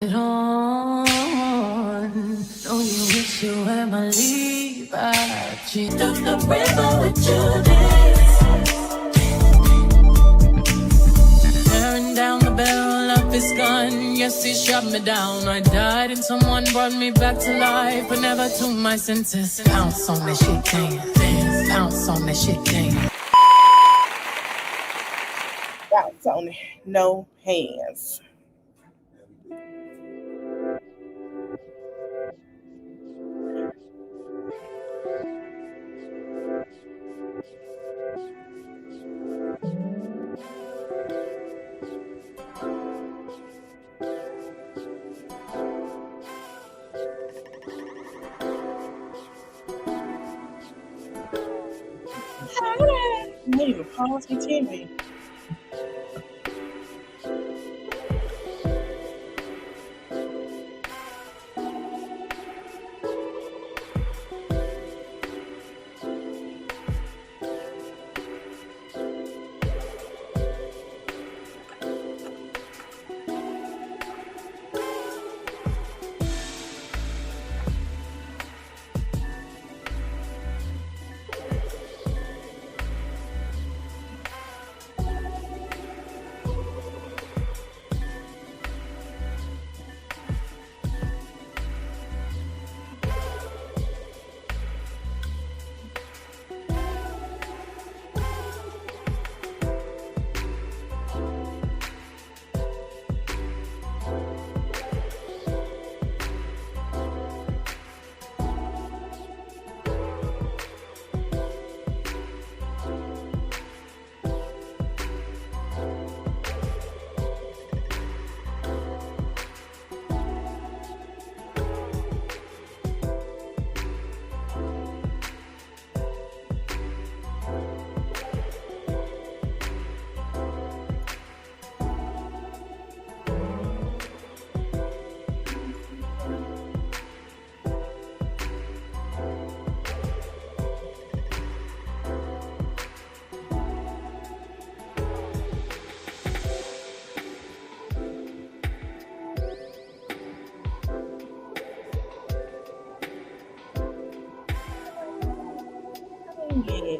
it on. Know you wish you were my lead, but you took the river with you dance. Tearing down the barrel of his gun, yes, he shot me down. I died and someone brought me back to life, but never to my senses. Pounce on that shit, dance. Pounce on that shit, dance. Bounce on it. No hands. I need to pause my TV. Yeah.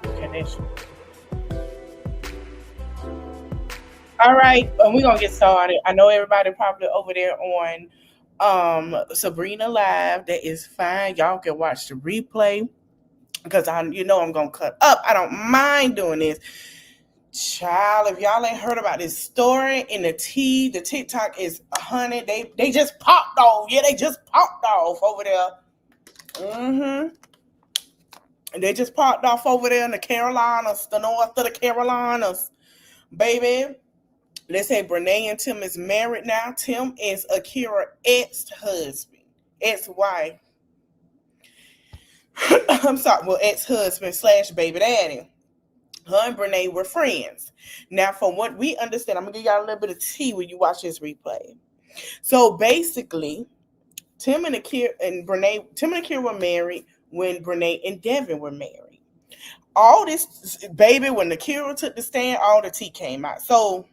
Okay, that's all right. We're gonna get started. I know everybody probably over there on Sabrina Live. That is fine. Y'all can watch the replay because I'm gonna cut up. I don't mind doing this. Child, if y'all ain't heard about this story in the TikTok is honey. They just popped off. Yeah, they just popped off over there. And they just popped off over there in the Carolinas, the north of the Carolinas, baby. Let's say Brenay and Tim is married now. Tim is Akira ex-husband, ex-wife. I'm sorry, well, ex-husband / baby daddy. Her and Brenay were friends. Now, from what we understand, I'm gonna give y'all a little bit of tea when you watch this replay. So basically, Tim and Akira were married when Brenay and Devin were married. All this, baby, when Akira took the stand, all the tea came out. So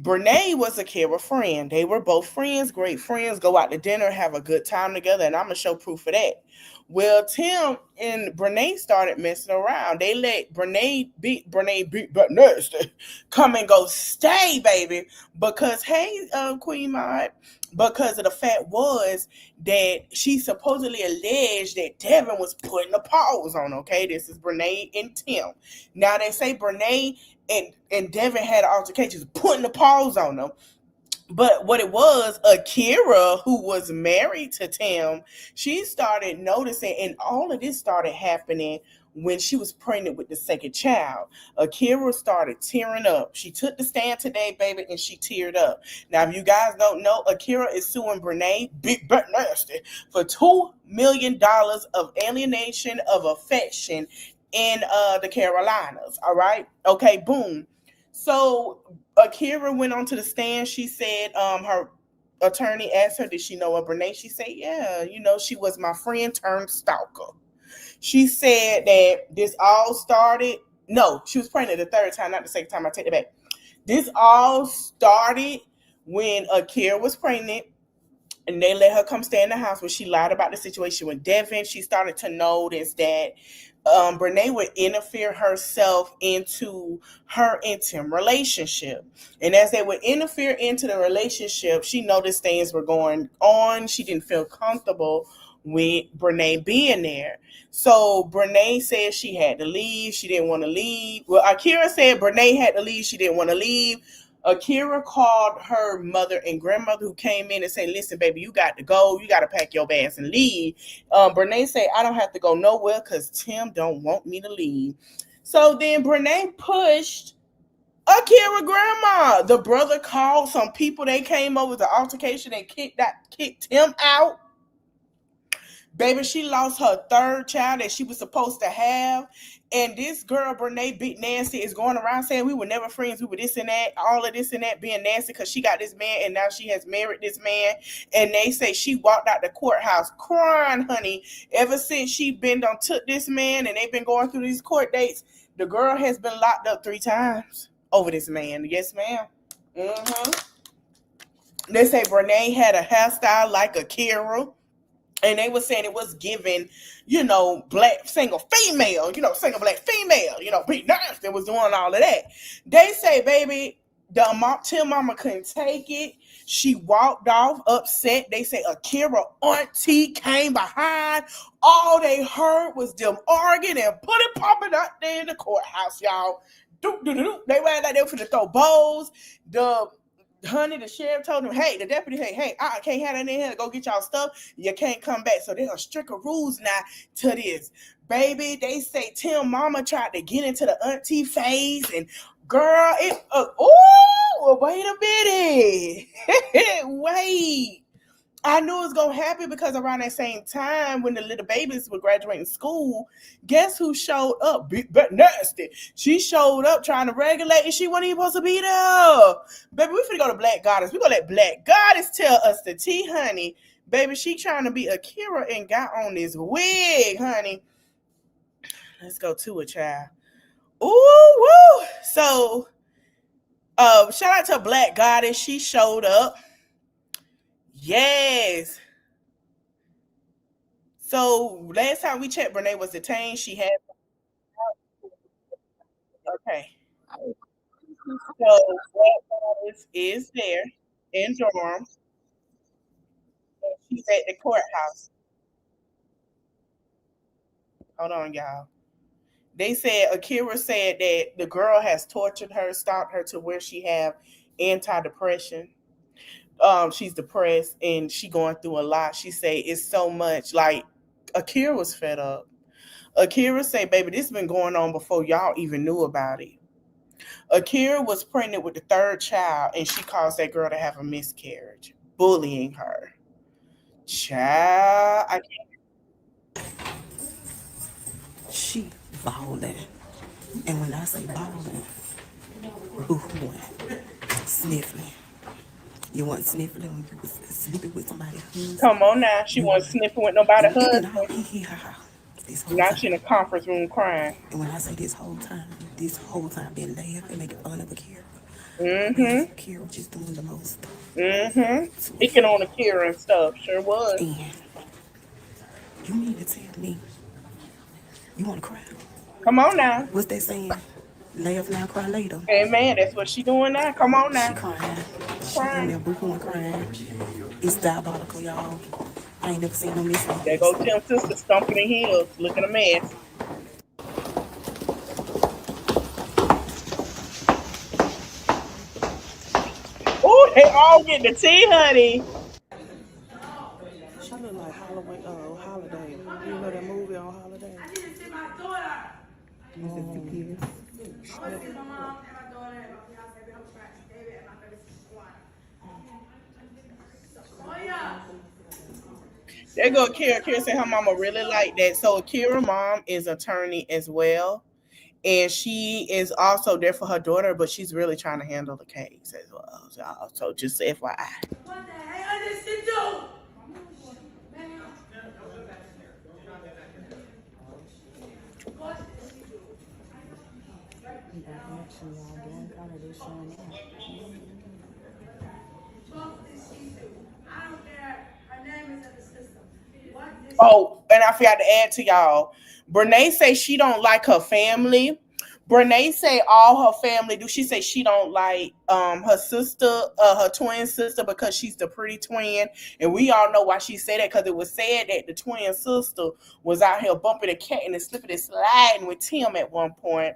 Brenay was Akira's friend. They were both friends, great friends, go out to dinner, have a good time together, and I'm going to show proof of that. Well, Tim and Brenay started messing around. They let Brenay beat but nasty, come and go stay, baby, because, hey, Queen Maud, because of the fact was that she supposedly alleged that Devin was putting the paws on, okay? This is Brenay and Tim. Now, they say Brenay and Devin had altercations, putting the paws on them. But what it was, Akira, who was married to Tim, she started noticing, and all of this started happening when she was pregnant with the second child. Akira started tearing up. She took the stand today, baby, and she teared up. Now, if you guys don't know, Akira is suing Brenay, Big Butt Nasty, for $2 million of alienation of affection in the Carolinas. All right. Okay, boom. So Akira went onto the stand. She said her attorney asked her, did she know of Brenay? She said, yeah, she was my friend turned stalker. She said that this all started. No, she was pregnant the third time, not the second time. I take it back. This all started when Akira was pregnant and they let her come stay in the house when she lied about the situation with Devin. She started to notice that Brenay would interfere herself into her intimate relationship. And as they would interfere into the relationship, she noticed things were going on. She didn't feel comfortable with Brenay being there. So Brenay said she had to leave. She didn't want to leave. Well, Akira said Brenay had to leave. She didn't want to leave. Akira called her mother and grandmother who came in and said, listen, baby, you got to go. You got to pack your bags and leave. Brenay said, I don't have to go nowhere because Tim don't want me to leave. So then Brenay pushed Akira grandma. The brother called some people. They came over to altercation and kicked him out. Baby, she lost her third child that she was supposed to have. And this girl, Brenay, Big Nancy, is going around saying we were never friends. We were this and that, all of this and that, being nasty because she got this man and now she has married this man. And they say she walked out the courthouse crying, honey. Ever since she been done took this man and they've been going through these court dates, the girl has been locked up 3 times over this man. Yes, ma'am. Mm-hmm. They say Brenay had a hairstyle like Akira. And they were saying it was given, black single female, single black female, Big Nasty was doing all of that. They say, baby, Tim mama couldn't take it. She walked off upset. They say Akira auntie came behind. All they heard was them arguing and popping out there in the courthouse, y'all. They were like they were finna throw bowls. The sheriff told him, hey, the deputy, hey, I can't have that in here. Go get y'all stuff. You can't come back. So there's a stricter rules now to this. Baby, they say Tim mama tried to get into the auntie phase and girl, wait a minute. Wait. I knew it was going to happen because around that same time when the little babies were graduating school, guess who showed up? Big Butt Nasty. She showed up trying to regulate and she wasn't even supposed to be there. Baby, we finna go to Black Goddess. We gonna let Black Goddess tell us the tea, honey. Baby, she trying to be Akira and got on this wig, honey. Let's go to it, child. Ooh, woo. So, shout out to Black Goddess. She showed up. Yes. So last time we checked, Brenay was detained. She had okay. So Black is there in Durham. She's at the courthouse. Hold on, y'all. They said Akira said that the girl has tortured her, stalked her to where she have antidepressant. She's depressed and she going through a lot. She say it's so much. Like Akira was fed up. Akira say, baby, this been going on before y'all even knew about it. Akira was pregnant with the third child and she caused that girl to have a miscarriage, bullying her. Child, She balling. And when I say balling, boo-hooing, sniffling. You want sniffling when you was sleeping with somebody husband? Come on now. She wasn't sniffing with nobody husband. This whole now time. She in a conference room crying. And when I say this whole time been laughing and making fun of Akira. Mm-hmm. Akira just doing the most. Mm-hmm. Speaking on Akira and stuff. Sure was. And you mean to tell me you want to cry? Come on now. What's that saying? Laugh now, cry later. Hey man, that's what she doing now. Come on now. She crying. She on there boo-hooing crying. It's diabolical, y'all. I ain't never seen no miss. There go Tim's sister stomping the heels, looking a mess. Oh, They all get the tea, honey. She look like Halloween, Holiday. You know that movie on Holiday? I need to see my daughter. You said two kids. I want to see my mom and my daughter and my fiance and my baby and my baby sister. Oh yeah. They go Akira. Akira said her mama really like that. So Akira mom is attorney as well. And she is also there for her daughter, but she's really trying to handle the case as well. So just FYI. What the hell did she do? Oh, and I forgot to add to y'all. Brenay say she don't like her family. Brenay say all her family do. She say she don't like her sister, her twin sister, because she's the pretty twin. And we all know why she said that, because it was said that the twin sister was out here bumping a cat and slipping and sliding with Tim at one point.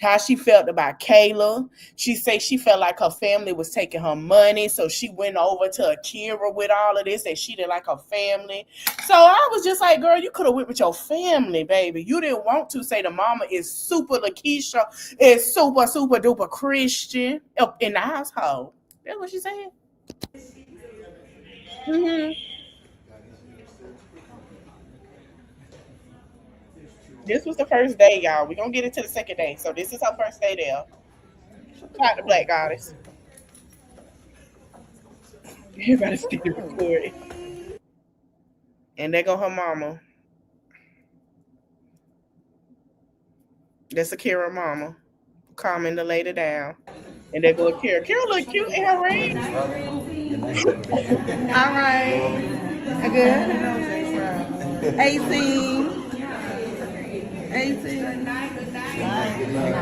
How she felt about Kayla. She say she felt like her family was taking her money, so she went over to Akira with all of this, and she didn't like her family. So I was just like, girl, you could have went with your family, baby. You didn't want to. Say the mama is super Lakeisha, is super duper Christian up in the household. That's what she said. Mm-hmm. This was the first day, y'all. We're gonna get into the second day. So this is her first day there. Shout out to Black Goddess. Everybody stick to recording. And there go her mama. That's Akira mama. Calming the lady down. And there go Akira. Akira look cute in her ring. All right. Good. 18. 18.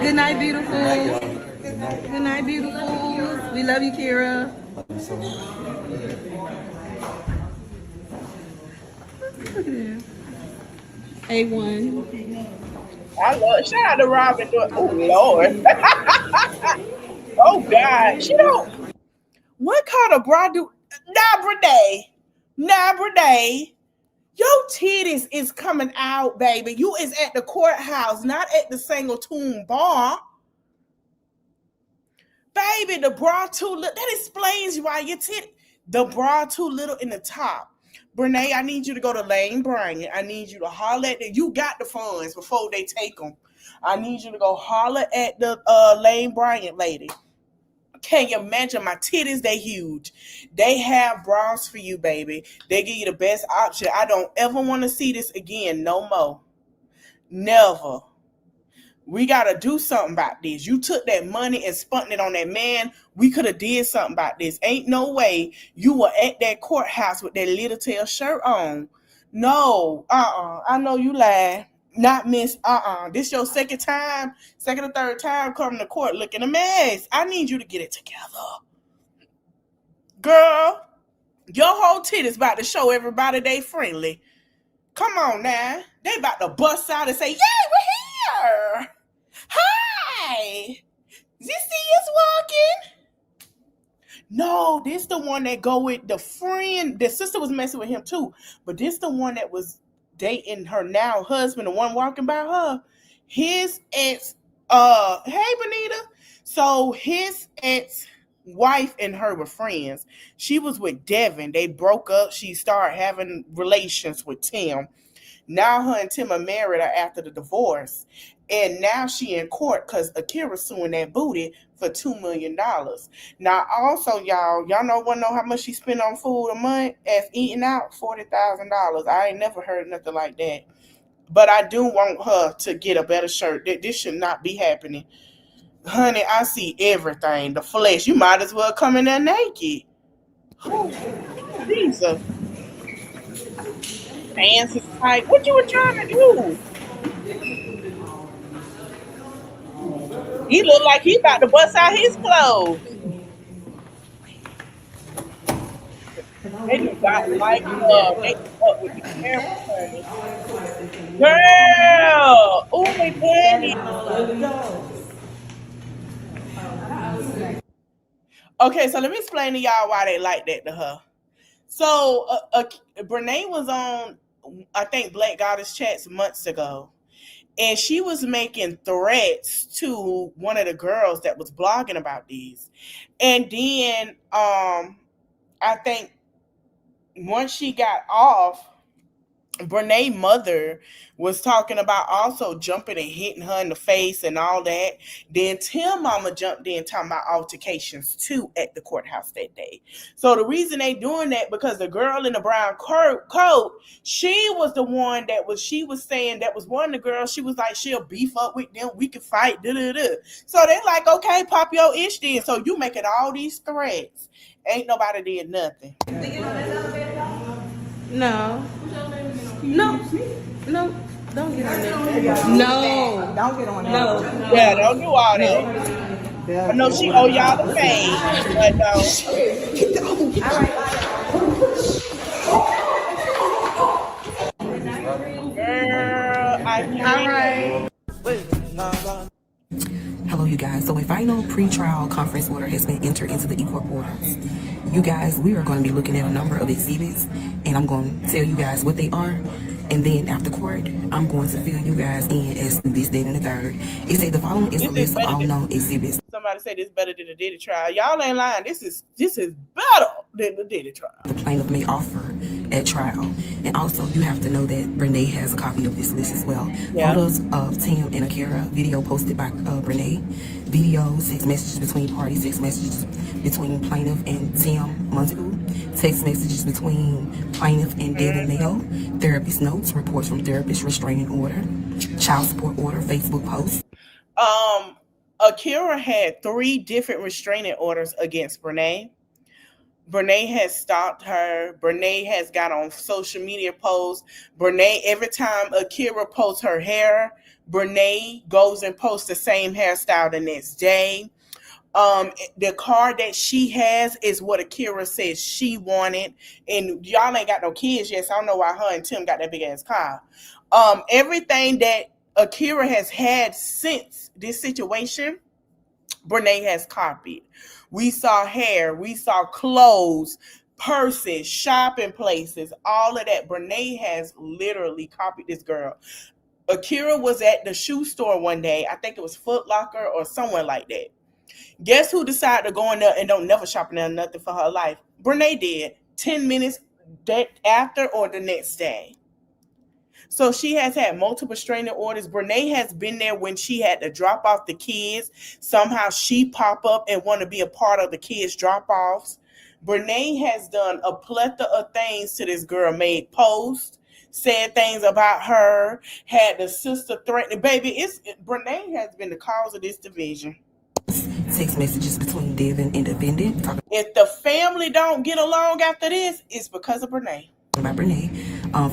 Good night, beautiful. Good night, beautiful. We love you, Kira. Look at this. A1. I love. Shout out to Robin. Oh Lord. Oh God. She don't. What kind of bra do? Nah, Brenay. Your titties is coming out, baby. You is at the courthouse, not at the Singleton bar. Baby, the bra too little. That explains why your titty. The bra too little in the top. Brenay, I need you to go to Lane Bryant. I need you to holler at them. You got the funds before they take them. I need you to go holler at the Lane Bryant lady. Can you imagine my titties? They huge. They have bras for you, baby. They give you the best option. I don't ever want to see this again. No more. Never. We got to do something about this. You took that money and spent it on that man. We could have did something about this. Ain't no way you were at that courthouse with that little tail shirt on. No. I know you lied. Not miss. This your second or third time coming to court looking a mess. I need you to get it together. Girl, your whole titties about to show everybody they friendly. Come on now. They about to bust out and say, yay, we're here. Hi. This is walking. No, this the one that go with the friend. The sister was messing with him too. But this the one that was dating her now husband, the one walking by her. His ex, hey Benita. So his ex wife and her were friends. She was with Devin. They broke up. She started having relations with Tim. Now her and Tim are married after the divorce. And now she in court because Akira's suing that booty for $2 million. Now also, y'all wanna know how much she spent on food a month as eating out? $40,000. I ain't never heard nothing like that. But I do want her to get a better shirt. This should not be happening. Honey, I see everything. The flesh. You might as well come in there naked. Jesus. Pants is tight. What you were trying to do? He look like he about to bust out his clothes. They just got like they up with the camera. Girl, oh my goodness. Okay, so let me explain to y'all why they like that to her. So Brenay was on, I think, Black Goddess Chats months ago, and she was making threats to one of the girls that was blogging about these. And then I think once she got off, Brenay's mother was talking about also jumping and hitting her in the face and all that. Then Tim mama jumped in talking about altercations too at the courthouse that day. So the reason they doing that because the girl in the brown coat, she was the one she was saying that was one of the girls. She was like, she'll beef up with them. We can fight. So they like, okay, pop your ish then. So you making all these threats. Ain't nobody did nothing. No. No. No. Don't get on there. No. Don't get on there. No. Yeah, don't do all that. I know she owe y'all the fame, but no. Girl, I can't. Hello, you guys. So a final pre-trial conference order has been entered into the e-court portals. You guys, we are going to be looking at a number of exhibits, and I'm going to tell you guys what they are. And then after court, I'm going to fill you guys in as to this date and the third. It says the following is a list of all known exhibits. Somebody say this better than the Diddy trial. Y'all ain't lying. This is better than the Diddy trial. The plaintiff may offer at trial. And also, you have to know that Brenay has a copy of this list as well. Yeah. Photos of Tim and Akira, video posted by Brenay, video, text messages between parties, text messages between plaintiff and Tim Montague, text messages between plaintiff and Devin Mayo, therapist notes, reports from therapist, restraining order, child support order, Facebook posts. Akira had 3 different restraining orders against Brenay. Brenay has stopped her. Brenay has got on social media posts. Brenay, every time Akira posts her hair, Brenay goes and posts the same hairstyle the next day. The car that she has is what Akira says she wanted. And y'all ain't got no kids yet, so I don't know why her and Tim got that big ass car. Everything that Akira has had since this situation, Brenay has copied. We saw hair, we saw clothes, purses, shopping places, all of that. Brenay has literally copied this girl. Akira was at the shoe store one day. I think it was Foot Locker or somewhere like that. Guess who decided to go in there and don't never shop in there nothing for her life? Brenay did. 10 minutes after or the next day. So she has had multiple restraining orders. Brenay has been there when she had to drop off the kids. Somehow she pop up and want to be a part of the kids' drop-offs. Brenay has done a plethora of things to this girl, made posts, said things about her, had the sister threatening. Baby, Brenay has been the cause of this division. Text messages between Devin and defendant. If the family don't get along after this, it's because of Brenay. By Brenay,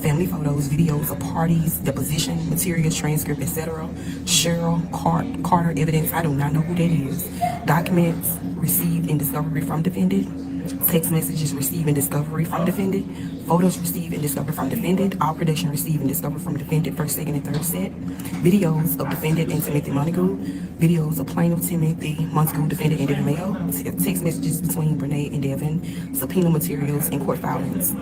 family photos, videos of parties, deposition materials, transcript, etc. Cheryl Carter evidence. I do not know who that is. Documents received in discovery from defendant. Text messages received in discovery from defendant. Photos received and discovered from defendant. All production received and discovered from defendant. First, second, and third set. Videos of defendant and Timothy Montague. Videos of plaintiff Timothy Montague, defendant, and Devin Mayo. Text messages between Brenay and Devin. Subpoena materials and court filings.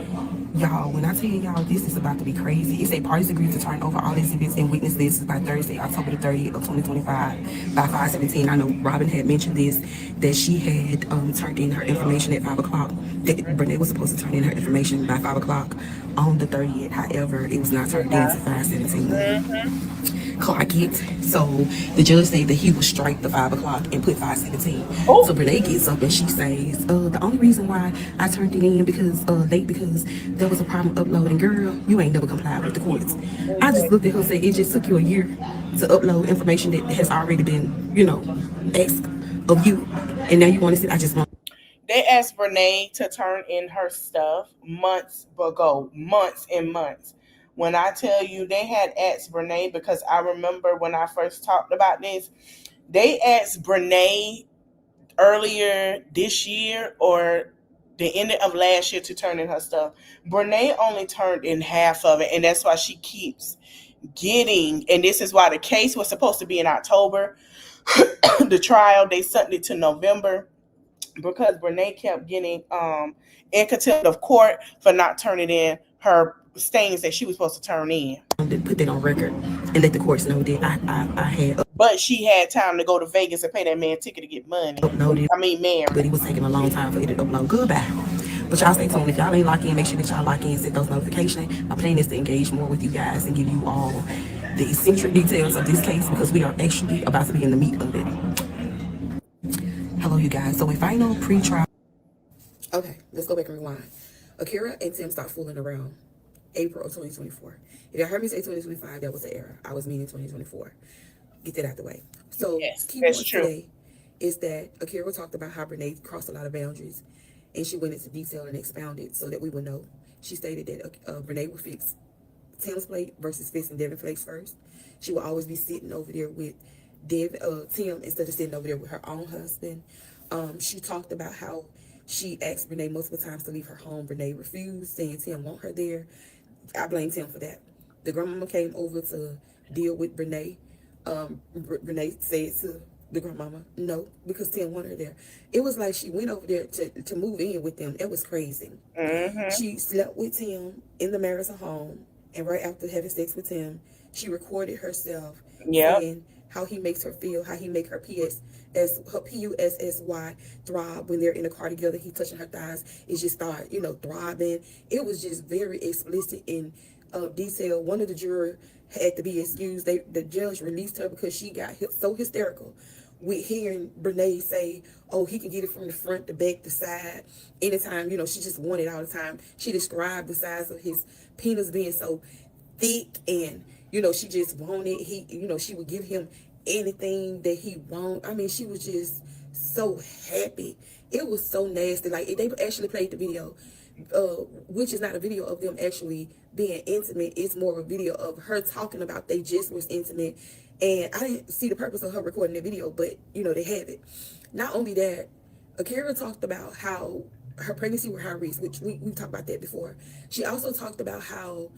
Y'all, when I tell y'all this is about to be crazy, it's a parties agreed to turn over all exhibits and witness lists by Thursday, October the 30th of 2025 by 5:17. I know Robin had mentioned this, that she had turned in her information at 5 o'clock. That Brenay was supposed to turn in her information by 5 o'clock on the 30th. However, it was not turned in until 5:17. Clock it. So the judge said that he would strike the 5 o'clock and put 5:17. Oh. So Brenay gets up and she says, the only reason why I turned it in because there was a problem uploading. Girl, you ain't never complied with the courts. I just looked at her and said, it just took you a year to upload information that has already been, asked of you. And now you want to say, I just want. They asked Brenay to turn in her stuff months ago, months and months. When I tell you they had asked Brenay, because I remember when I first talked about this, they asked Brenay earlier this year or the end of last year to turn in her stuff. Brenay only turned in half of it, and that's why she keeps getting, and this is why the case was supposed to be in October. The trial, they sent it to November. because Brenay kept getting in contempt of court for not turning in her stains that she was supposed to turn in. To put that on record and let the courts know that I had But she had time to go to Vegas and pay that man ticket to get money. uploaded, I mean, but married. it was taking a long time for it to upload. Goodbye. But y'all stay tuned. If y'all ain't locked in, make sure that y'all lock in, set those notifications. My plan is to engage more with you guys and give you all the eccentric details of this case because we are actually about to be in the meat of it. Hello, you guys. So, a final pre-trial. Okay, let's go back and rewind. Akira and Tim stopped fooling around. April of 2024. If y'all heard me say 2025, that was the error. I was meaning 2024. Get that out the way. So, Yes, key that's points true. today is that Akira talked about how Brenay crossed a lot of boundaries, and she went into detail and expounded so that we would know. She stated that Brenay would fix Tim's plate versus fixing Devin Flake's first. She will always be sitting over there with Tim instead of sitting over there with her own husband. She talked about how she asked Brenay multiple times to leave her home. Brenay refused, saying Tim want her there. I blame Tim for that. The grandmama came over to deal with Brenay. Brenay said to the grandmama, no, because Tim wanted her there. It was like she went over there to move in with them. It was crazy. Mm-hmm. She slept with Tim in the marriage home, and right after having sex with him, she recorded herself Yep. saying how he makes her feel, how he make her as her PUSSY throb when they're in the car together. He touching her thighs, it just start throbbing. It was just very explicit in detail. One of the jurors had to be excused. The judge released her because she got so hysterical with hearing Brenay say, oh, he can get it from the front, the back, the side, anytime. She just wanted all the time. She described the size of his penis being so thick, and she just wanted she would give him anything that he want. I mean, she was just so happy. It was so nasty. Like, they actually played the video, which is not a video of them actually being intimate. It's more of a video of her talking about they just was intimate. And I didn't see the purpose of her recording the video, but they have it. Not only that, Akira talked about how her pregnancy with high risk, which we've talked about that before. She also talked about how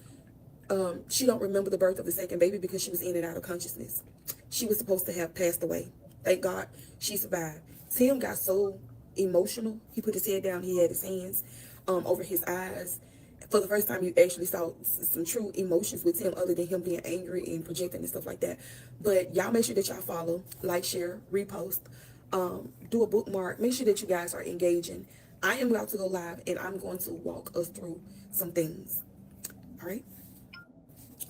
she don't remember the birth of the second baby because she was in and out of consciousness. She was supposed to have passed away. Thank God she survived. Tim got so emotional. He put his head down. He had his hands over his eyes. For the first time, you actually saw some true emotions with Tim other than him being angry and projecting and stuff like that. But y'all make sure that y'all follow, like, share, repost, do a bookmark. Make sure that you guys are engaging. I am about to go live, and I'm going to walk us through some things. All right?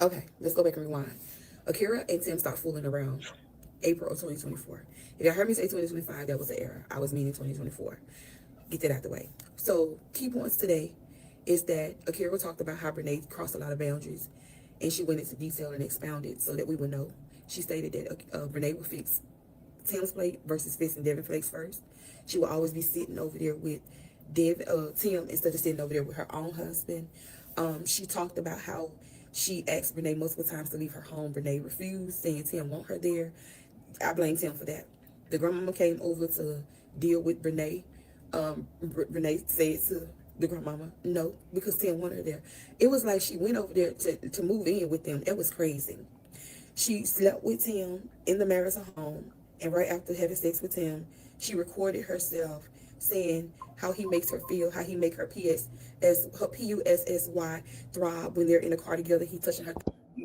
Okay, let's go back and rewind. Akira and Tim stopped fooling around. April of 2024. If y'all heard me say 2025, that was the error. I was meaning 2024. Get that out the way. So, key points today is that Akira talked about how Brenay crossed a lot of boundaries, and she went into detail and expounded so that we would know. She stated that Brenay would fix Tim's plate versus fixing Devin Flake's first. She will always be sitting over there with Tim instead of sitting over there with her own husband. She talked about how she asked Brenay multiple times to leave her home. Brenay refused, saying Tim want her there. I blame Tim for that. The grandmama came over to deal with Brenay. Brenay said to the grandmama, no, because Tim wanted her there. It was like she went over there to move in with them. It was crazy. She slept with Tim in the marriage home, and right after having sex with him, she recorded herself saying how he makes her feel, how he make her her PUSSY throb when they're in the car together. He touching her.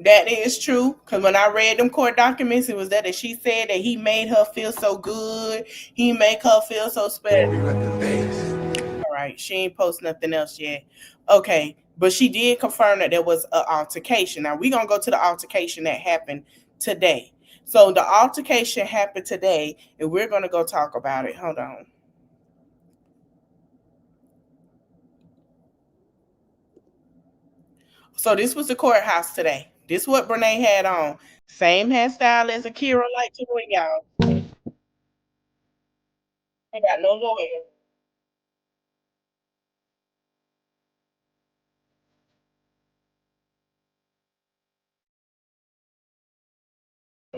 That is true. Because when I read them court documents, it was that she said that he made her feel so good. He make her feel so special. All right. She ain't post nothing else yet. Okay. But she did confirm that there was an altercation. Now, we're going to go to the altercation that happened today. So the altercation happened today, and we're going to go talk about it. Hold on. So this was the courthouse today. This is what Brenay had on. Same hairstyle as Akira like to wear, y'all. Ain't got no lawyer.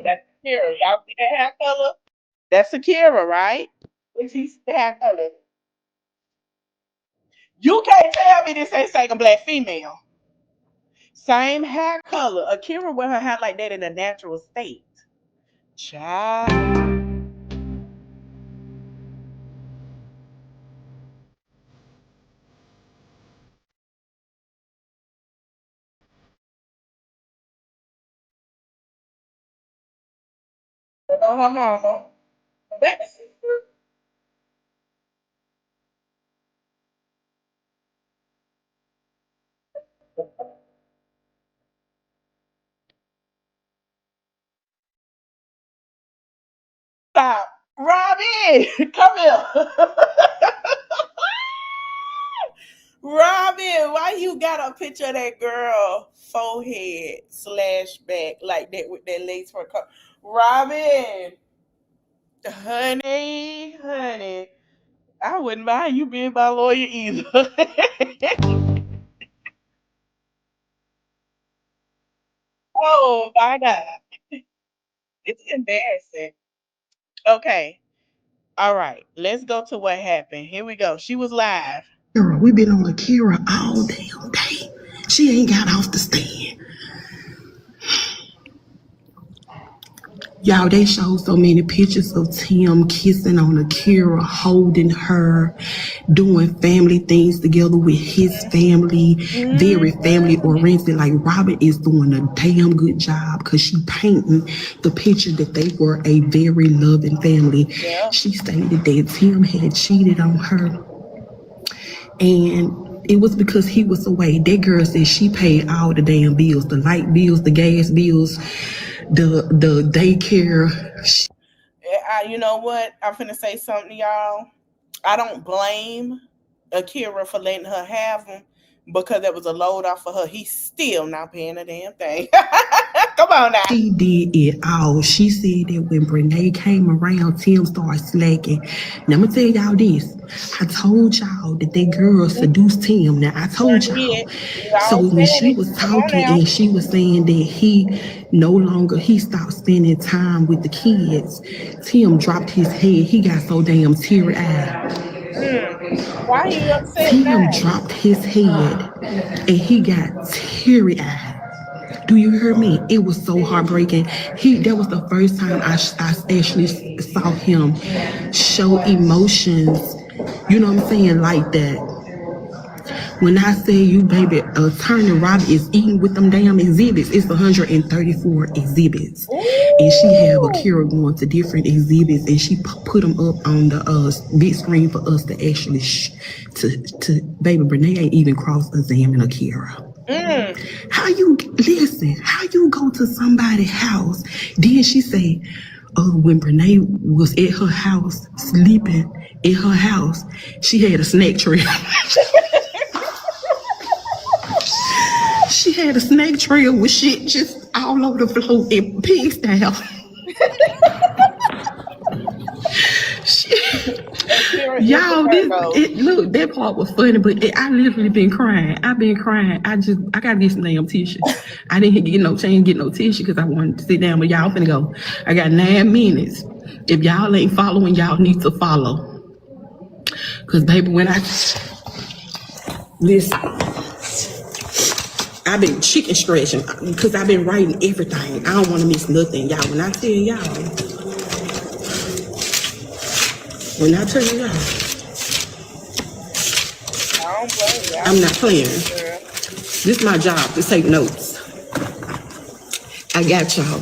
That's Akira. Y'all see that hair color? That's Akira, right? Which he's the hair color. You can't tell me this ain't second black female. Same hair color. Akira wear her hair like that in a natural state. Child. her mama. Stop. Robbie, come here. Robin, why you got a picture of that girl forehead slash back like that with that lace for Robin, honey, I wouldn't mind you being my lawyer either. Oh my god, it's embarrassing. Okay, all right, let's go to what happened. Here we go. She was live. Akira, we been on Akira all damn day. She ain't got off the stand. Y'all, they showed so many pictures of Tim kissing on Akira, holding her, doing family things together with his family, very family oriented. Like Robin is doing a damn good job because she painting the picture that they were a very loving family. Yeah. She stated that Tim had cheated on her, and it was because he was away. That girl said she paid all the damn bills, the light bills, the gas bills, the daycare. You know what? I'm finna say something, y'all. I don't blame Akira for letting her have them because that was a load off for her. He's still not paying a damn thing. Come on now. She did it all. She said that when Brenay came around, Tim started slacking. Now, I'm going to tell y'all this. I told y'all that that girl seduced Tim. Now, I told Sure y'all. did. We So all when said she it. was Come on talking now. and she was saying that he stopped spending time with the kids, Tim dropped his head. He got so damn teary-eyed. Mm. Why are you upset Tim now? dropped his head and he got teary eyed. Do you hear me? It was so heartbreaking. That was the first time I actually saw him show emotions. You know what I'm saying? Like that. When I say you, baby, Attorney Rob is eating with them damn exhibits. It's 134 exhibits, and she have Ooh. Akira going to different exhibits, and she put them up on the big screen for us to actually to baby. Brenay ain't even cross examine Akira. Mm. How you listen? How you go to somebody's house? Then she say, when Brenay was at her house sleeping in her house, she had a snake trail. She had a snake trail with shit just all over the floor and pig style. Akira is a Y'all, Virgo. look, that part was funny, but I literally been crying. I've been crying. I gotta get some damn tissue. I didn't get no chance, get no tissue because I wanted to sit down, but y'all finna go. I got 9 minutes. If y'all ain't following, y'all need to follow. Cause baby, when I listen, I've been chicken scratching because I've been writing everything. I don't want to miss nothing, y'all. When I tell y'all, I don't blame you. I I'm not feel playing. you, girl. This is my job to take notes. I got y'all.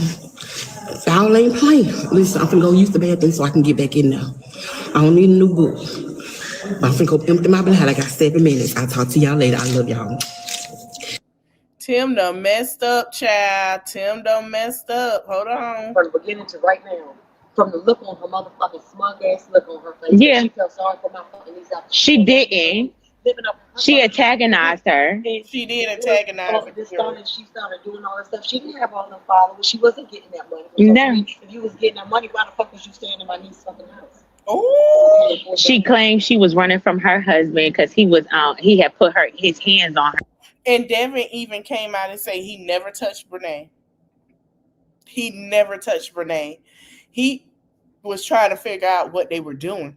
Y'all ain't playing. Listen, I'm finna go use the bathroom so I can get back in there. I don't need a new book. But I'm finna go empty my bladder. I got 7 minutes. I'll talk to y'all later. I love y'all. Tim done messed up, child. Tim done messed up. Hold on. From the beginning to right now. From the look on her motherfucking smug ass look on her face. Yeah, She felt sorry for my fucking niece out. she didn't. Living up her She fucking antagonized her. and She did antagonize Akira. she started doing all that stuff. She didn't have all them followers. She wasn't getting that money. No. If you was getting that money, why the fuck was you staying in my niece's fucking house? Ooh. She claimed she was running from her husband because he had put his hands on her. And Devin even came out and say he never touched Brenay. He never touched Brenay. He was trying to figure out what they were doing.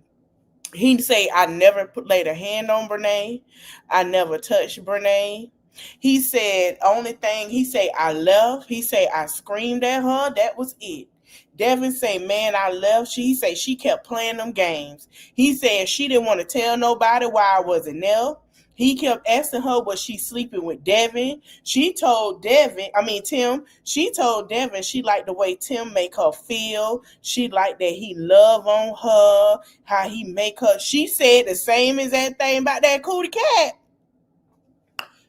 He'd say, I never laid a hand on Brenay. I never touched Brenay. He said, only thing, he say, I left. He say, I screamed at her. That was it. Devin say, man, I left. He say, she kept playing them games. He said, she didn't want to tell nobody why I wasn't there. He kept asking her, was she sleeping with Devin? She told Tim, she told Devin she liked the way Tim make her feel. She liked that he love on her, how he make her. She said the same exact thing about that cootie cat.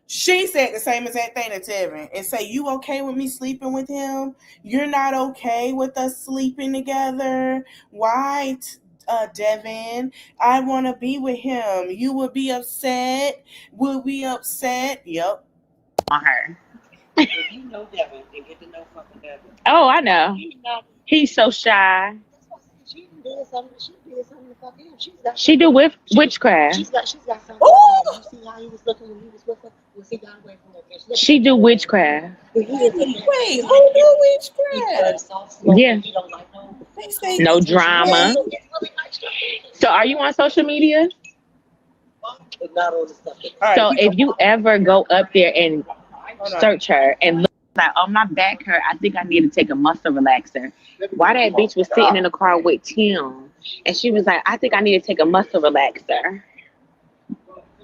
She said the same exact thing to Devin and say, you okay with me sleeping with him? You're not okay with us sleeping together? Why, Devin? I want to be with him. You would be upset? Would we upset? Yep. On her. If you know Devin and get to know fucking Devin. Oh, I know. He's so shy. She did something to fuck him. She do witchcraft. She's got something. You see how he was looking when he was with her? Was he got away from her? She do witchcraft. Wait, who do witchcraft? Yeah. He don't like no. They say No drama. So are you on social media? But not all the stuff. So if you ever go up there and search her and look like, oh, my back hurt, I think I need to take a muscle relaxer. Why that bitch was sitting in the car with Tim and she was like, I think I need to take a muscle relaxer.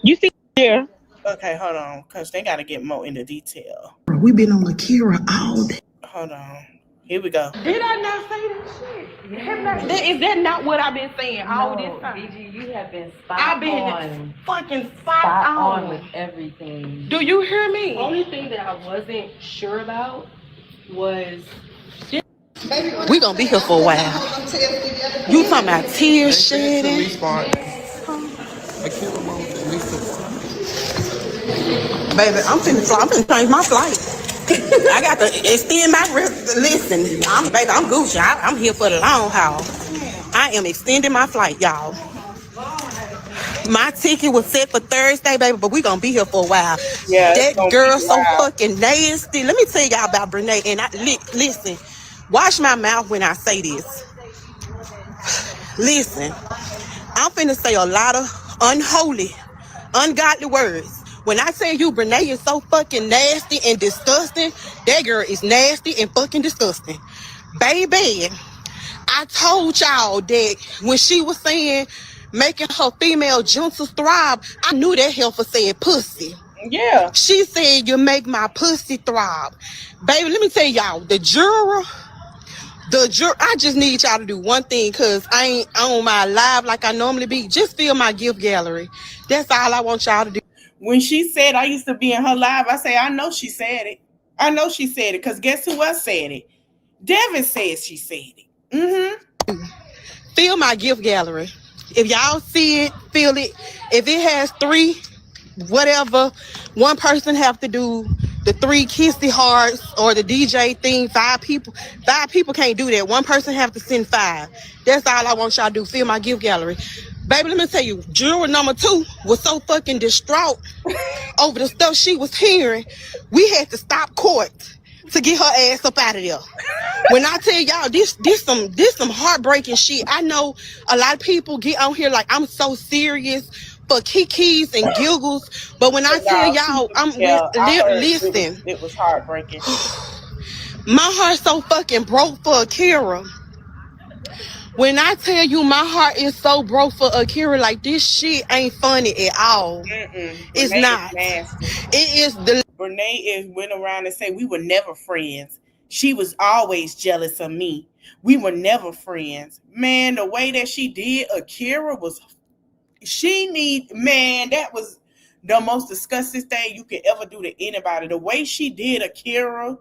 You see here? Okay, hold on, because they got to get more into detail. We've been on Akira all day. Hold on. Here we go. Did I not say that shit? Is that not what I've been saying all this time? BG, you have been spot on. Fucking spot on with everything. Do you hear me? The only thing that I wasn't sure about was We gonna be here for a while. You talking about tears shedding? Baby, I'm finna fly. I'm finna change my flight. I got to extend my rest. Listen, I'm Gucci. I'm here for the long haul. I am extending my flight, y'all. My ticket was set for Thursday, baby, but we gonna be here for a while. Yeah, that girl so fucking nasty. Let me tell y'all about Brenay. And listen, watch my mouth when I say this. Listen, I'm finna say a lot of unholy, ungodly words. When I tell you Brenay is so fucking nasty and disgusting, that girl is nasty and fucking disgusting. Baby, I told y'all that when she was saying making her female genitals thrive, I knew that heifer said pussy. Yeah. She said, you make my pussy thrive. Baby, let me tell y'all, the juror, I just need y'all to do one thing, because I ain't on my live like I normally be. Just fill my gift gallery. That's all I want y'all to do. When she said I used to be in her live, I say, I know she said it. I know she said it, because guess who else said it? Devin says she said it. Mm-hmm. Fill my gift gallery. If y'all see it, feel it. If it has 3, whatever, one person have to do the 3 kissy hearts or the DJ thing. 5 people can't do that. One person have to send 5. That's all I want y'all to do. Fill my gift gallery. Baby, let me tell you, juror number 2 was so fucking distraught over the stuff she was hearing. We had to stop court to get her ass up out of there. When I tell y'all, this some heartbreaking shit. I know a lot of people get on here like I'm so serious for kikis and giggles, but when I tell y'all, listen. It was heartbreaking. My heart so fucking broke for Akira. When I tell you my heart is so broke for Akira, like this shit ain't funny at all. It's not. It is the Brenay went around and said we were never friends. She was always jealous of me. We were never friends. Man, the way that she did Akira was that was the most disgusting thing you could ever do to anybody. The way she did Akira,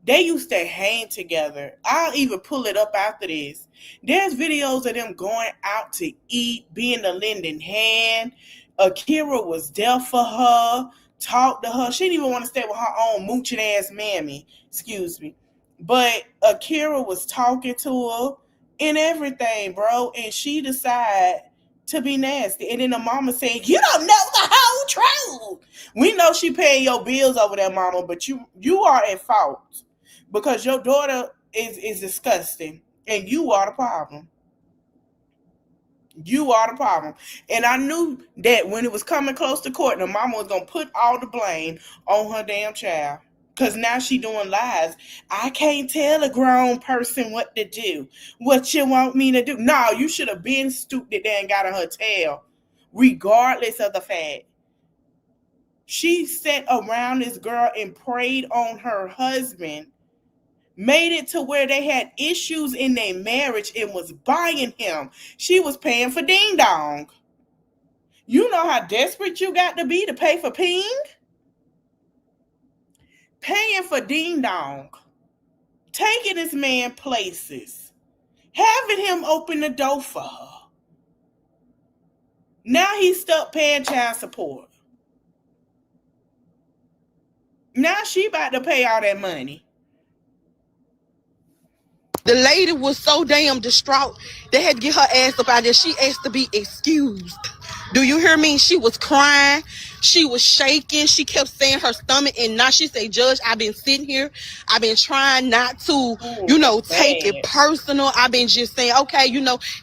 they used to hang together. I'll even pull it up after this. There's videos of them going out to eat, being the lending hand. Akira was there for her, talked to her. She didn't even want to stay with her own mooching ass mammy. Excuse me. But Akira was talking to her and everything, bro. And she decided to be nasty. And then the mama said, you don't know the whole truth. We know she paying your bills over there, mama, but you are at fault. Because your daughter is disgusting. And you are the problem. You are the problem. And I knew that when it was coming close to court, the mama was going to put all the blame on her damn child. Because now she doing lies. I can't tell a grown person what to do. What you want me to do? No, you should have been stupid there and got on her tail. Regardless of the fact. She sat around this girl and preyed on her husband, made it to where they had issues in their marriage and was buying him. She was paying for ding dong. You know how desperate you got to be to pay for ping? Paying for ding dong. Taking this man places. Having him open the door for her. Now he's stuck paying child support. Now she about to pay all that money. The lady was so damn distraught, they had to get her ass up out there. She asked to be excused. Do you hear me? She was crying. She was shaking. She kept saying her stomach. And now she said, Judge, I've been sitting here. I've been trying not to, take it personal. I've been just saying, okay,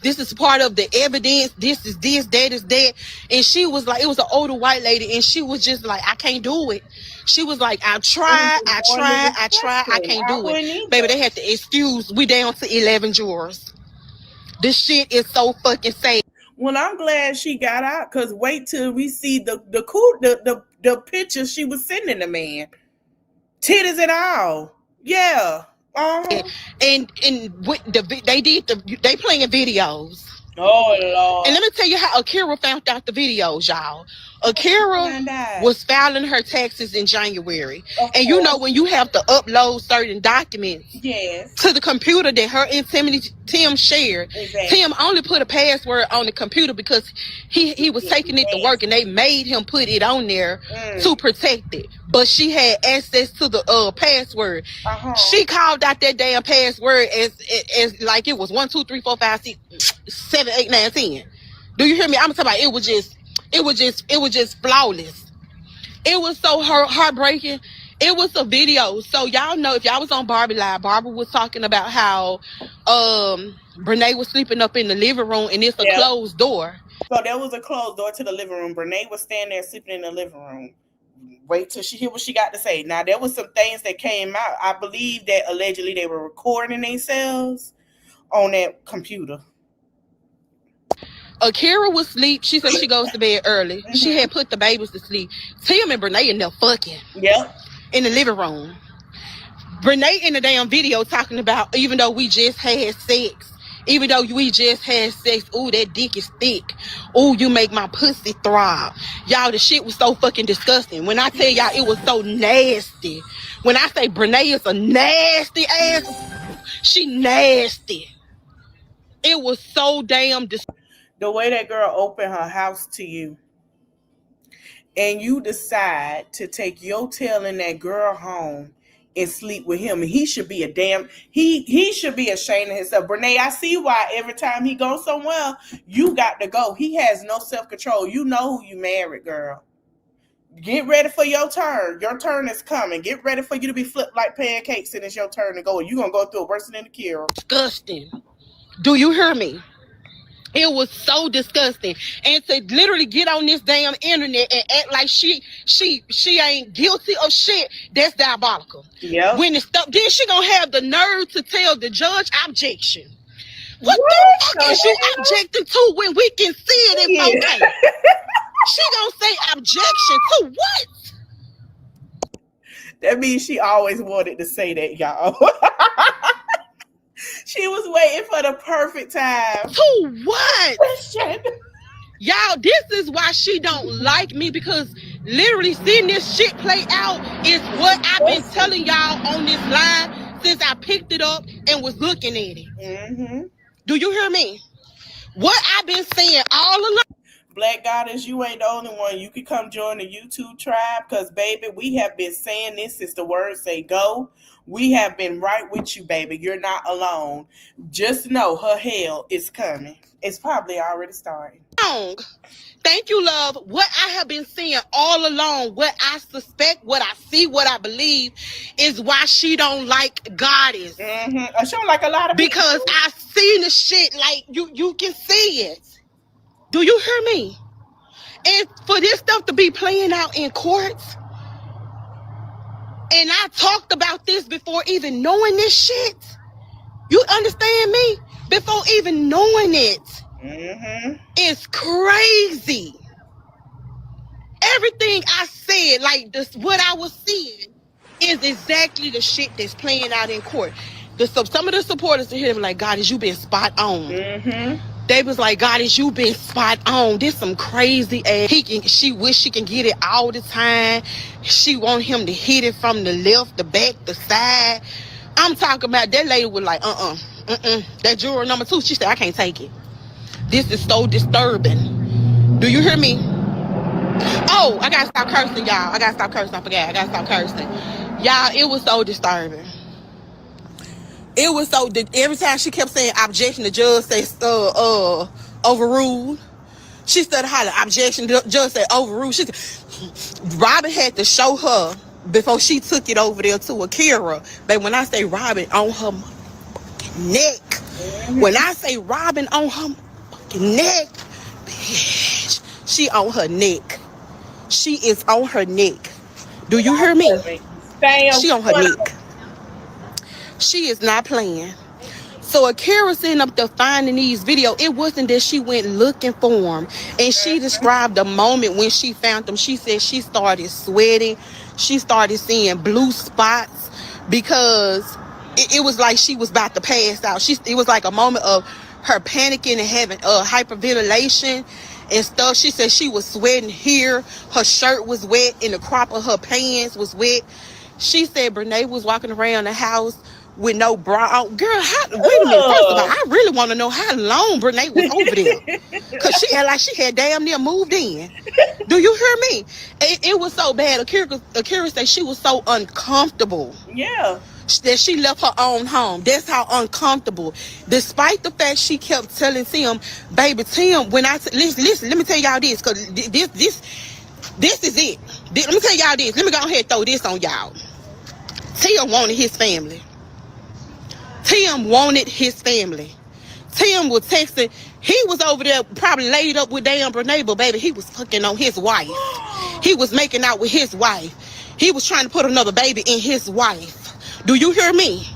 this is part of the evidence. This is this, that is that. And she was like, it was an older white lady. And she was just like, I can't do it. She was like, I tried, I can't do it. Baby, they had to excuse. We down to 11 jurors. This shit is so fucking sad. Well, I'm glad she got out, because wait till we see the picture she was sending the man. Titties and all. Yeah. Uh-huh. And with they playing videos. Oh, Lord. And let me tell you how Akira found out the videos, y'all. Akira was filing her taxes in January. And when you have to upload certain documents to the computer that her and Tim shared, Tim only put a password on the computer because he was taking it to work, and they made him put it on there to protect it. But she had access to the password. She called out that damn password as like it was 1, 2, 3, 4, 5, 6, 7, 8, 9, 10. Do you hear me? I'm talking about it was just flawless. It was so heartbreaking. It was a video. So y'all know, if y'all was on Barbie Live, Barbara was talking about how Brenay was sleeping up in the living room, and it's a closed door. So there was a closed door to the living room. Brenay was standing there sleeping in the living room. Wait till she hear what she got to say. Now, there was some things that came out. I believe that allegedly they were recording themselves on that computer. Akira was asleep. She said she goes to bed early. She had put the babies to sleep. Tim and Brenay in there fucking. Yep. In the living room. Brenay in the damn video talking about, even though we just had sex. Even though we just had sex, ooh, that dick is thick. Ooh, you make my pussy throb. Y'all, the shit was so fucking disgusting. When I tell y'all, it was so nasty. When I say Brenay is a nasty ass, she nasty. It was so damn disgusting. The way that girl opened her house to you, and you decide to take your tail in that girl home and sleep with him, and he should be he should be ashamed of himself. Brenay, I see why every time he goes somewhere, you got to go. He has no self-control. You know who you married, girl. Get ready for your turn. Your turn is coming. Get ready for you to be flipped like pancakes, and it's your turn to go. You're going to go through it worse than Akira. Disgusting. Do you hear me? It was so disgusting. And to literally get on this damn internet and act like she ain't guilty of shit, that's diabolical. Yeah. When it's stuff, then she gonna have the nerve to tell the judge objection. What the fuck is you objecting to when we can see it in 4K? She gonna say objection to what? That means she always wanted to say that, y'all. She was waiting for the perfect time. To what? Y'all, this is why she don't like me, because literally seeing this shit play out is what I've been telling y'all on this line since I picked it up and was looking at it. Mm-hmm. Do you hear me? What I've been saying all along. Black Goddess, you ain't the only one. You can come join the YouTube tribe, because, baby, we have been saying this since the words say go. We have been right with you, baby. You're not alone. Just know her hell is coming. It's probably already starting. Thank you, love. What I have been saying all along, what I suspect, what I see, what I believe, is why she don't like Goddess. Mm-hmm. She don't like a lot of people. Because I seen the shit, like, you can see it. Do you hear me? And for this stuff to be playing out in courts, and I talked about this before even knowing this shit. You understand me? Before even knowing it. Mm-hmm. It's crazy. everything I said, like this, what I was seeing is exactly the shit that's playing out in court. Some of the supporters are here like, God, you been spot on. They was like, God, you been spot on. This some crazy ass. She wish she can get it all the time. She want him to hit it from the left, the back, the side. I'm talking about that lady was like, that juror number 2, she said, I can't take it. This is so disturbing. Do you hear me? Oh, I gotta stop cursing, y'all. I gotta stop cursing. I forgot. I gotta stop cursing. Y'all, it was so disturbing. It was so, every time she kept saying objection, the judge said, overruled. She started hollering, objection, the judge said overruled. Robin had to show her before she took it over there to Akira. But when I say Robin on her neck, when I say Robin on her neck, bitch, she on her neck. She is on her neck. Do you hear me? She on her neck. She is not playing. So Akira sitting up there finding these videos. It wasn't that she went looking for them. And she described the moment when she found them. She said she started sweating. She started seeing blue spots because it was like she was about to pass out. It was like a moment of her panicking and having hyperventilation and stuff. She said she was sweating here. Her shirt was wet and the crop of her pants was wet. She said Brenay was walking around the house with no bra on. Girl, wait a minute. First of all, I really want to know how long Brenay was over there. Because she had like she had damn near moved in. Do you hear me? It was so bad. Akira said she was so uncomfortable. Yeah. That she left her own home. That's how uncomfortable. Despite the fact she kept telling Tim, baby, Tim, when listen, let me tell y'all this. Because this is it. Let me tell y'all this. Let me go ahead and throw this on y'all. Tim wanted his family. Tim wanted his family. Tim was texting. He was over there probably laid up with damn Brenay, but baby, he was fucking on his wife. He was making out with his wife. He was trying to put another baby in his wife. Do you hear me?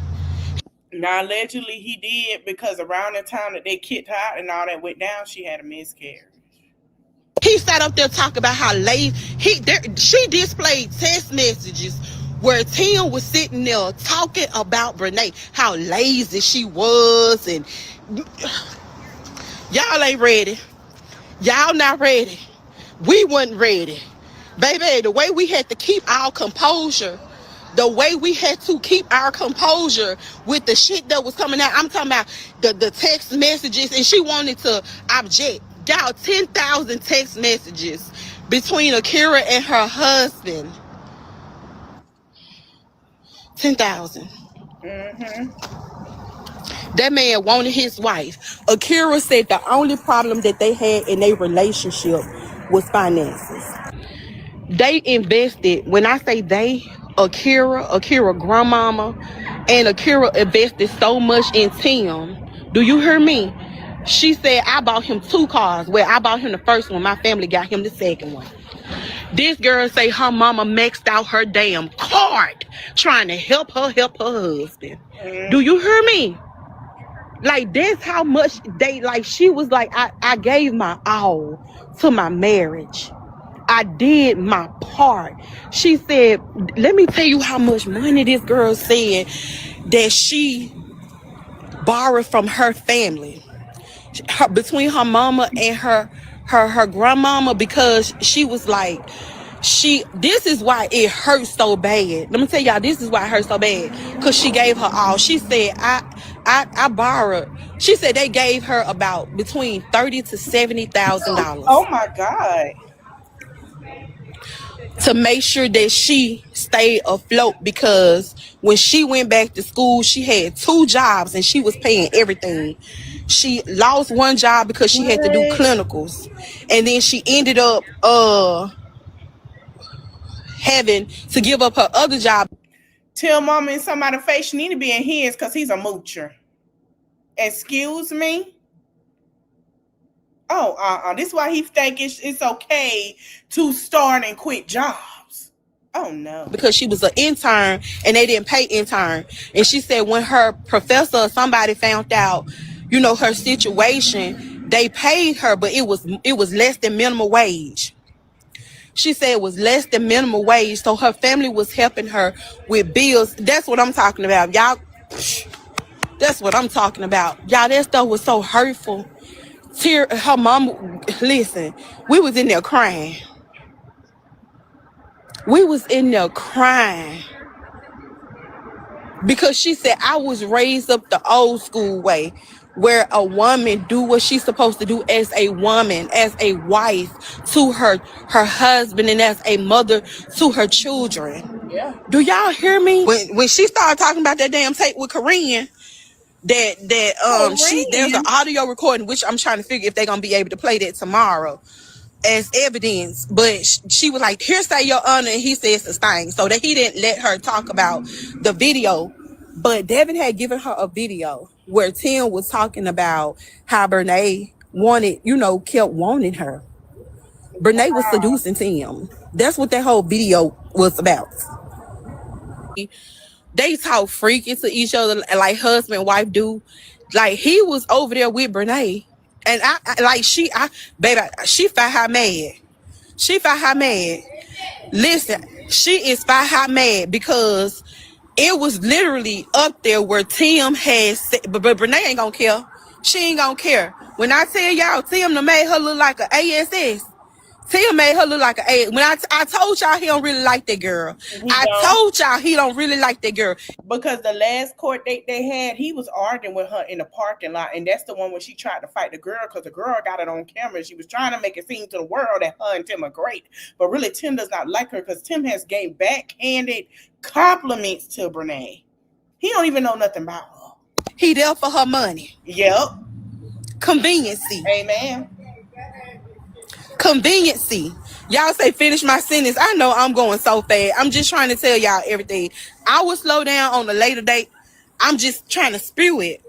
Now, allegedly he did because around the time that they kicked her out and all that went down, she had a miscarriage. He sat up there talking about how lazy. She displayed text messages where Tim was sitting there talking about Brenay, how lazy she was, and y'all ain't ready. Y'all not ready. We wasn't ready. Baby, the way we had to keep our composure, with the shit that was coming out, I'm talking about the text messages, and she wanted to object. Y'all, 10,000 text messages between Akira and her husband. 10,000. That man wanted his wife. Akira said the only problem that they had in their relationship was finances. They invested, when I say they, Akira grandmama, and Akira invested so much in Tim. Do you hear me? She said, I bought him 2 cars. Well, I bought him the first one. My family got him the second one. This girl say her mama maxed out her damn card trying to help her husband. Do you hear me? Like, that's how much she was like, I gave my all to my marriage. I did my part. She said, let me tell you how much money this girl said that she borrowed from her family. Between her mama and her grandmama, because she was like, this is why it hurts so bad. Let me tell y'all, this is why it hurts so bad, because she gave her all. She said, I borrowed. She said they gave her about between $30,000 to $70,000. Oh my God. To make sure that she stayed afloat, because when she went back to school, she had 2 jobs and she was paying everything. She lost one job because she had to do clinicals, and then she ended up having to give up her other job. Tell mama in somebody's face she need to be in his because he's a moocher. Excuse me? Oh, this is why he think it's okay to start and quit jobs. Oh no. Because she was an intern and they didn't pay intern. And she said when her professor or somebody found out, her situation, they paid her, but it was less than minimum wage. She said it was less than minimum wage, so her family was helping her with bills. That's what I'm talking about, y'all. That's what I'm talking about, y'all. That stuff was so hurtful. Her mom, listen, we was in there crying. We was in there crying because she said, I was raised up the old school way, where a woman do what she's supposed to do as a woman, as a wife to her husband, and as a mother to her children. Yeah. Do y'all hear me? When she started talking about that damn tape with Korean, there's an audio recording, which I'm trying to figure if they're gonna be able to play that tomorrow as evidence. But she was like, hearsay, your honor, and he said sustain, so that he didn't let her talk about the video. But Devin had given her a video where Tim was talking about how Brenay kept wanting her. Brenay was seducing Tim. That's what that whole video was about. They talk freaky to each other like husband and wife do. Like, he was over there with Brenay, and she fight her mad. She fight her mad. Listen, she is fight her mad because it was literally up there where Tim had said, but Brenay ain't gonna care. She ain't gonna care. When I tell y'all, Tim done made her look like an ASS. Tim made her look like an when I told y'all he don't really like that girl. Told y'all he don't really like that girl. Because the last court date they had, he was arguing with her in the parking lot, and that's the one where she tried to fight the girl because the girl got it on camera. She was trying to make it seem to the world that her and Tim are great, but really Tim does not like her because Tim has gave backhanded compliments to Brenay. He don't even know nothing about her. He there for her money. Yep. Conveniency. Amen. Conveniency. Y'all say finish my sentence. I know I'm going so fast. I'm just trying to tell y'all everything. I will slow down on a later date. I'm just trying to spew it.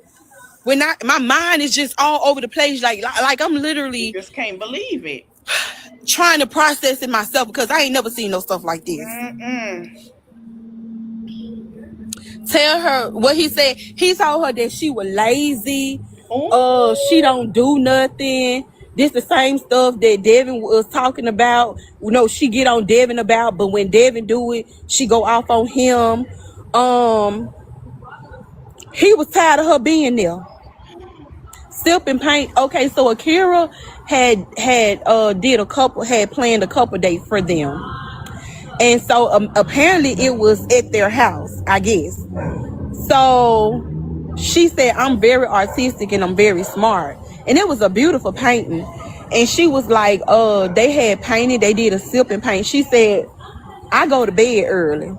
My mind is just all over the place. Like I'm literally you just can't believe it. Trying to process it myself because I ain't never seen no stuff like this. Tell her what he said. He told her that she was lazy. She don't do nothing. This the same stuff that Devin was talking about. She get on Devin about, but when Devin do it, she go off on him. He was tired of her being there. Sip and paint. Okay, so Akira had planned a couple dates for them. And so apparently it was at their house, I guess. So she said, I'm very artistic and I'm very smart. And it was a beautiful painting. And she was like, they had painted, they did a sip and paint. She said, I go to bed early.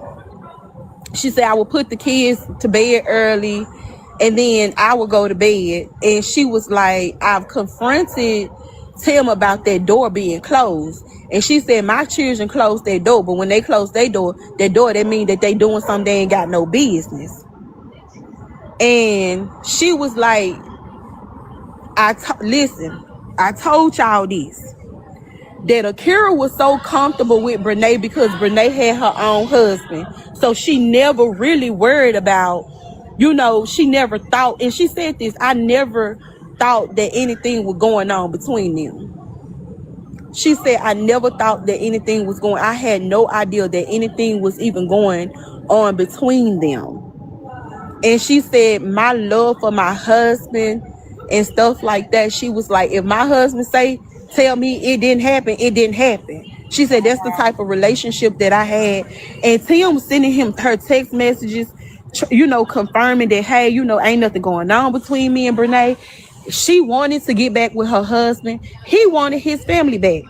She said, I will put the kids to bed early and then I will go to bed. And she was like, I've confronted Tim about that door being closed. And she said, my children close their door, but when they close their door, that means that they doing something they ain't got no business. And she was like, listen, I told y'all this, that Akira was so comfortable with Brenay because Brenay had her own husband. So she never really worried about, she never thought, and she said this, I never thought that anything was going on between them. She said, I never thought that anything was going, I had no idea that anything was even going on between them. And she said, my love for my husband and stuff like that, she was like, if my husband tell me it didn't happen, it didn't happen. She said, that's the type of relationship that I had. And Tim was sending him her text messages, confirming that, hey, ain't nothing going on between me and Brenay. She wanted to get back with her husband. He wanted his family back.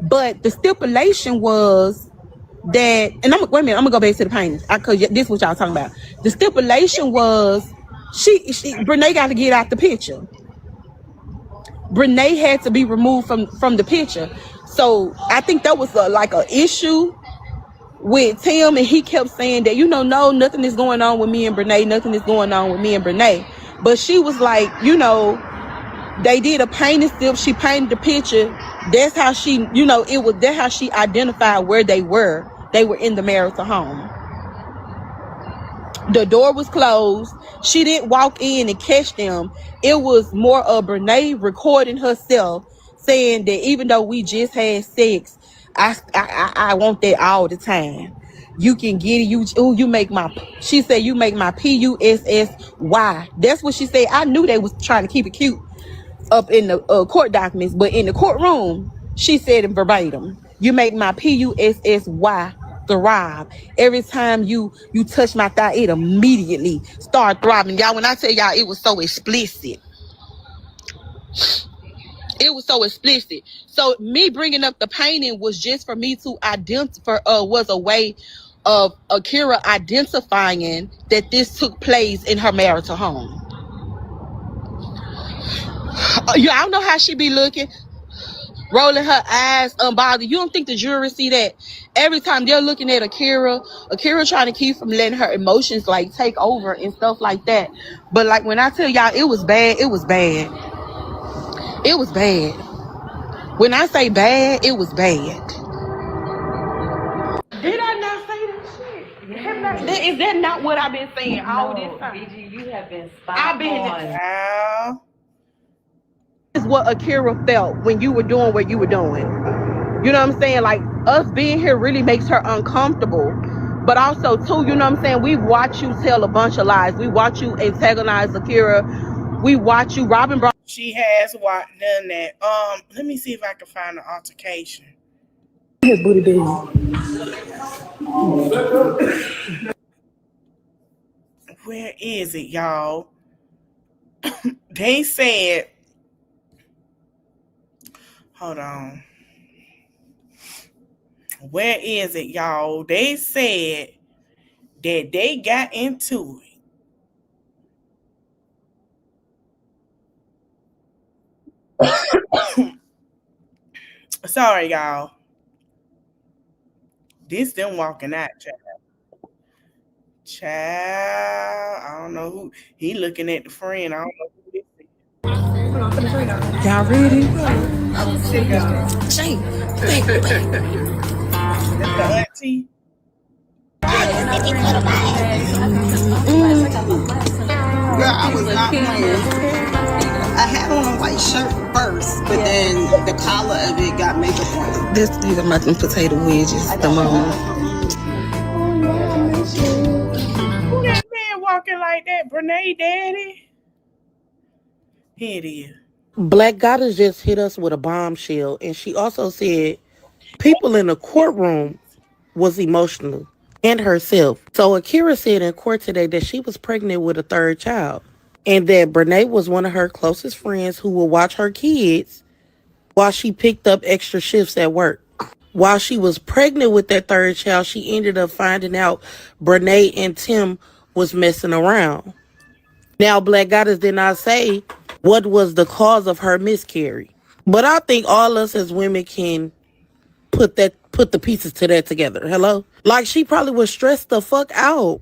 But the stipulation was that, and I'm gonna go back to the paintings because this is what y'all talking about. The stipulation was Brenay got to get out the picture. Brenay had to be removed from the picture. So I think that was like an issue with Tim, and he kept saying that, no, nothing is going on with me and Brenay. Nothing is going on with me and Brenay. But she was like, they did a painting still. She painted the picture. That's how she, that's how she identified where they were. They were in the marital home. The door was closed. She didn't walk in and catch them. It was more of Brenay recording herself saying that even though we just had sex, I want that all the time. You can get it. You make my. She said you make my PUSSY. That's what she said. I knew they was trying to keep it cute up in the court documents, but in the courtroom, she said it verbatim. You make my PUSSY thrive. Every time you touch my thigh, it immediately start throbbing. Y'all, when I tell y'all, it was so explicit. It was so explicit. So me bringing up the painting was just for me to identify. Was a way of Akira identifying that this took place in her marital home. Y'all know how she be looking, rolling her eyes, unbothered. You don't think the jury see that? Every time they're looking at Akira trying to keep from letting her emotions like take over and stuff like that. But like when I tell y'all, it was bad. It was bad. It was bad. When I say bad, it was bad. Did I not say that shit? Yeah. Is that not what I've been saying all this time? BG, you have been spot on. Wow. Is what Akira felt when you were doing what you were doing. You know what I'm saying? Like, us being here really makes her uncomfortable. But also, too, you know what I'm saying? We watch you tell a bunch of lies. We watch you antagonize Akira. We watch you. Robin brought. She has done that. Let me see if I can find the altercation. His booty big. Where is it, y'all? They said, hold on. Where is it, y'all? They said that they got into it. Sorry, y'all. This them walking out, child. I don't know who. He looking at the friend. I don't know who this is. Y'all ready? Shane. That's the auntie. Girl, I was not playing. I had on a white shirt first, but then the collar of it got makeup on. These are my potato wedges. The mama. Who that man walking like that? Brenay daddy? Here it is. Black Goddess just hit us with a bombshell, and she also said people in the courtroom was emotional and herself. So Akira said in court today that she was pregnant with a third child and that Brenay was one of her closest friends who would watch her kids while she picked up extra shifts at work. While she was pregnant with that third child, she ended up finding out Brenay and Tim was messing around. Now, Black Goddess did not say what was the cause of her miscarriage. But I think all us as women can put the pieces to that together. Hello? Like, she probably was stressed the fuck out.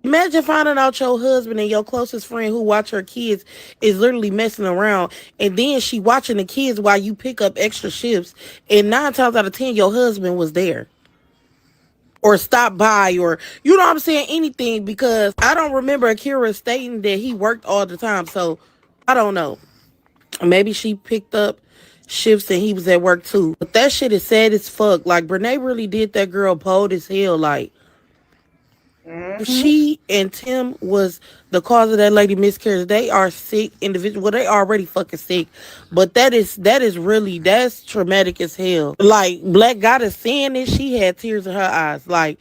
Imagine finding out your husband and your closest friend who watch her kids is literally messing around, and then she watching the kids while you pick up extra shifts, and 9 times out of 10 your husband was there or stopped by, or you know what I'm saying, anything, because I don't remember Akira stating that he worked all the time. So I don't know. Maybe she picked up shifts and he was at work too. But that shit is sad as fuck. Like, Brenay really did that girl bold as hell. Like, she and Tim was the cause of that lady miscarriage. They are sick individuals. Well, they already fucking sick. But that's traumatic as hell. Like, Black Goddess saying this, she had tears in her eyes. Like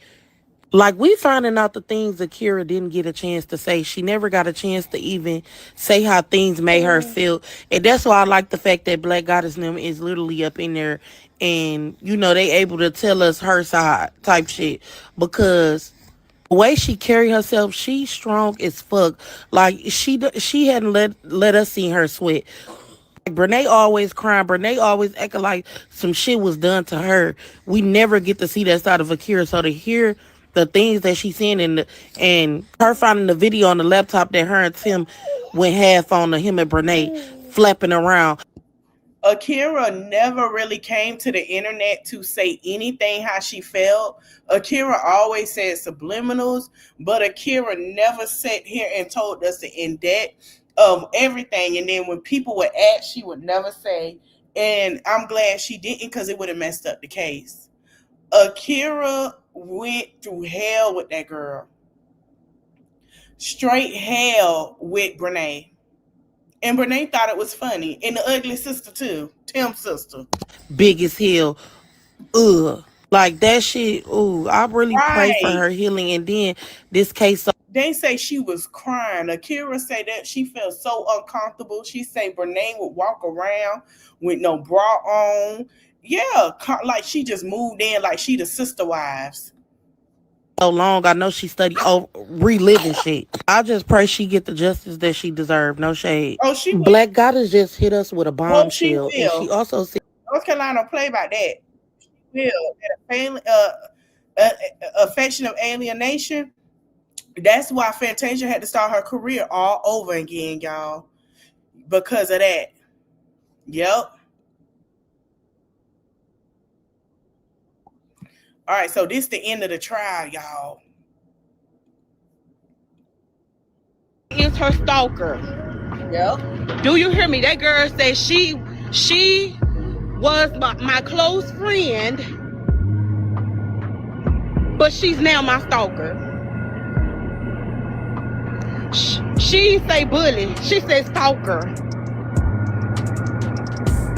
we finding out the things Akira didn't get a chance to say. She never got a chance to even say how things made her feel. And that's why I like the fact that Black Goddess them is literally up in there and, you know, they able to tell us her side type shit. Because the way she carry herself, she's strong as fuck. Like, she hadn't let us see her sweat. Like, Brenay always crying. Brenay always acting like some shit was done to her. We never get to see that side of Akira. So to hear the things that she's saying and her finding the video on the laptop that her and Tim went half on to him and Brenay flapping around. Akira never really came to the internet to say anything how she felt. Akira always said subliminals, but Akira never sat here and told us the in depth of everything. And then when people would ask, she would never say And I'm glad she didn't because it would have messed up the case. Akira went through hell with that girl. Straight hell with Brenay. And Brenay thought it was funny. And the ugly sister too. Tim's sister. Big as hell. Ugh. Like that shit. Ooh, I really pray for Right. her healing. And then this case. They say she was crying. Akira said that she felt so uncomfortable. She said Brenay would walk around with no bra on. Yeah, like she just moved in like she the sister wives. So long, I know she studied reliving shit. I just pray she get the justice that she deserved. No shade. Oh, she will. Black Goddess just hit us with a Hope she bombshell, and she will. also said North Carolina don't play about that. She will. Affection of alienation. That's why Fantasia had to start her career all over again, y'all. Because of that. Yep. All right, so this is the end of the trial, y'all. Is her stalker. Yep. Do you hear me? That girl said she was my close friend, but she's now my stalker. She say bully. She said stalker.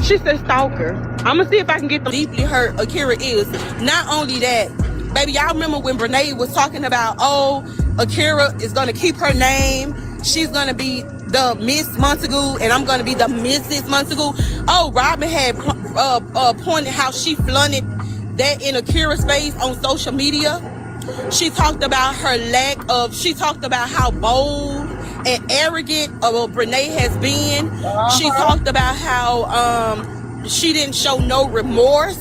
She said stalker. I'm gonna see if I can get the deeply hurt Akira is. Not only that, baby, y'all remember when Brenay was talking about, oh, Akira is gonna keep her name. She's gonna be the Miss Montague, and I'm gonna be the Mrs. Montague. Oh, Robin had pointed how she flaunted that in Akira's face on social media. She talked about her she talked about how bold and arrogant Brenay has been. She talked about how she didn't show no remorse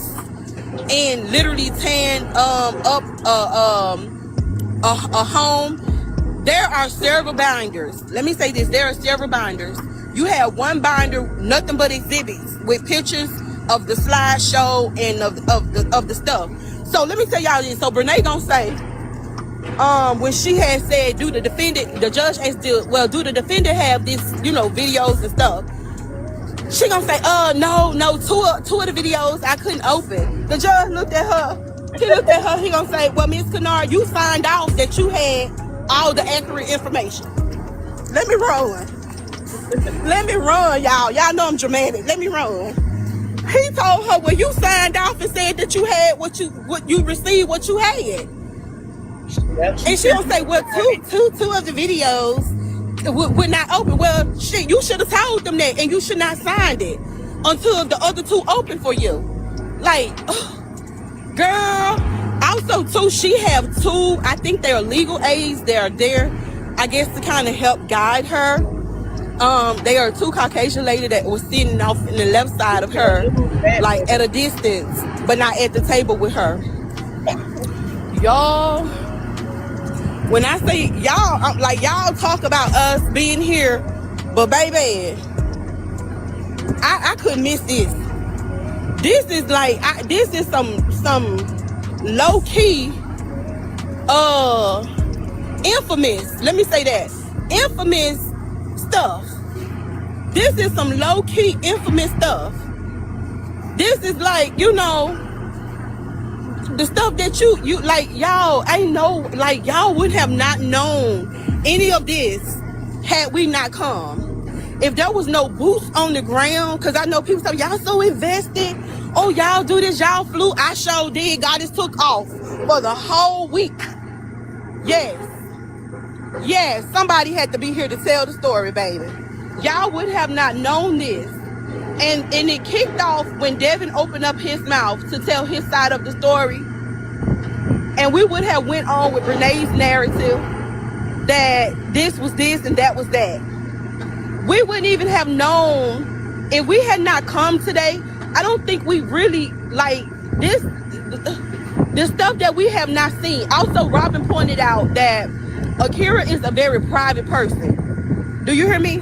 and literally tearing up a home. There are several binders. Let me say this. There are several binders. You have one binder, nothing but exhibits with pictures of the slideshow and of the stuff. So let me tell y'all this. So Brenay gonna say, when she had said, do the defendant, the judge asked, do the defendant have this, videos and stuff? She gonna say, no, two of the videos I couldn't open. The judge looked at her. He looked at her. He gonna say, well, Miss Kennard, you signed off that you had all the accurate information. Let me run. Let me run, y'all. Y'all know I'm dramatic. Let me run. He told her, well, you signed off and said that you had what you received what you had. And she don't say, well, two of the videos would not open. Well, shit, you should have told them that, and you should not signed it until the other two open for you. Like, girl. Also, too, she have two, I think they're legal aides. They're there, I guess, to kind of help guide her. They are two Caucasian ladies that was sitting off in the left side of her, like at a distance, but not at the table with her. Y'all, when I say y'all, I'm like, y'all talk about us being here, but baby, I couldn't miss this. This is like, this is some low key, infamous. Let me say that, infamous stuff. This is some low key infamous stuff. This is like, the stuff that you like, y'all ain't know, like, y'all would have not known any of this had we not come. If there was no boots on the ground, because I know people say, y'all so invested. Oh, y'all do this, y'all flew. I sure did. God just took off for the whole week. Yes, somebody had to be here to tell the story, baby. Y'all would have not known this. And it kicked off when Devin opened up his mouth to tell his side of the story. And we would have went on with Brenay's narrative that this was this and that was that. We wouldn't even have known if we had not come today. I don't think we really, like, this, the stuff that we have not seen. Also, Robin pointed out that Akira is a very private person. Do you hear me?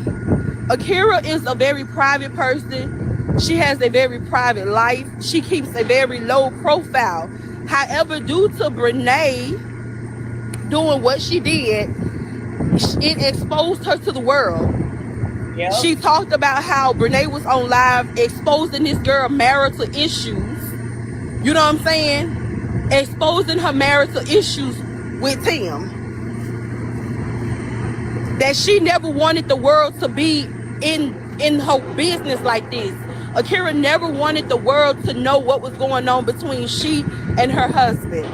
Akira is a very private person. She has a very private life. She keeps a very low profile. However, due to Brenay doing what she did, it exposed her to the world. Yep. She talked about how Brenay was on live exposing this girl marital issues. You know what I'm saying? Exposing her marital issues with Tim. That she never wanted the world to be in her business like this. Akira never wanted the world to know what was going on between she and her husband.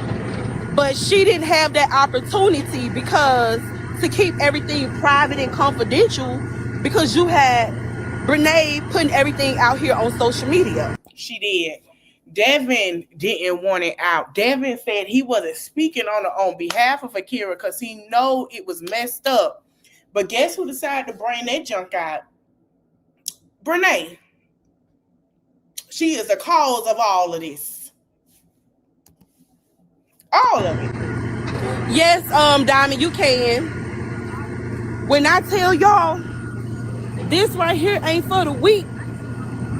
But she didn't have that opportunity because to keep everything private and confidential because you had Brenay putting everything out here on social media. She did. Devin didn't want it out. Devin said he wasn't speaking on behalf of Akira because he know it was messed up. But guess who decided to bring that junk out? Brenay. She is the cause of all of this. All of it. Yes, Diamond, you can. When I tell y'all, this right here ain't for the weak.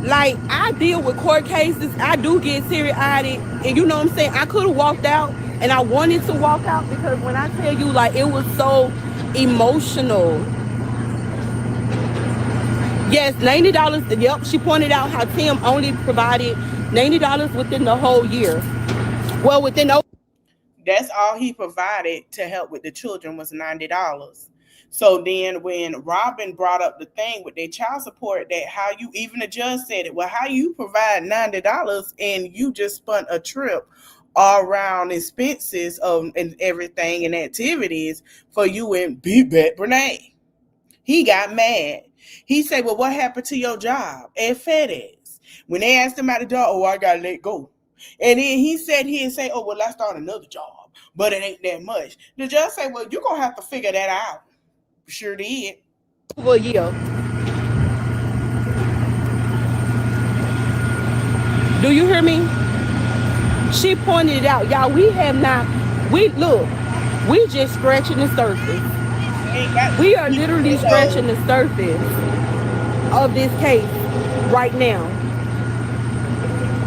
Like, I deal with court cases. I do get teary-eyed. And you know what I'm saying? I could have walked out, and I wanted to walk out because when I tell you, like, it was so emotional. Yes, $90. Yep, she pointed out how Tim only provided $90 within the whole year. Well, within the... That's all he provided to help with the children was $90. So then when Robin brought up the thing with their child support, that how you, even the judge said it, well, how you provide $90 and you just spent a trip all around expenses and everything and activities for you and Big Bad Brenay. He got mad. He said, well, what happened to your job at FedEx? When they asked him about the job, oh, I got to let go. And then he said he'd say, oh, well, let's start another job, but it ain't that much. The judge said, well, you're going to have to figure that out. Sure did. Over a year. Do you hear me? She pointed it out. Y'all, we have not, we just scratching the surface. We are literally scratching the surface of this case right now.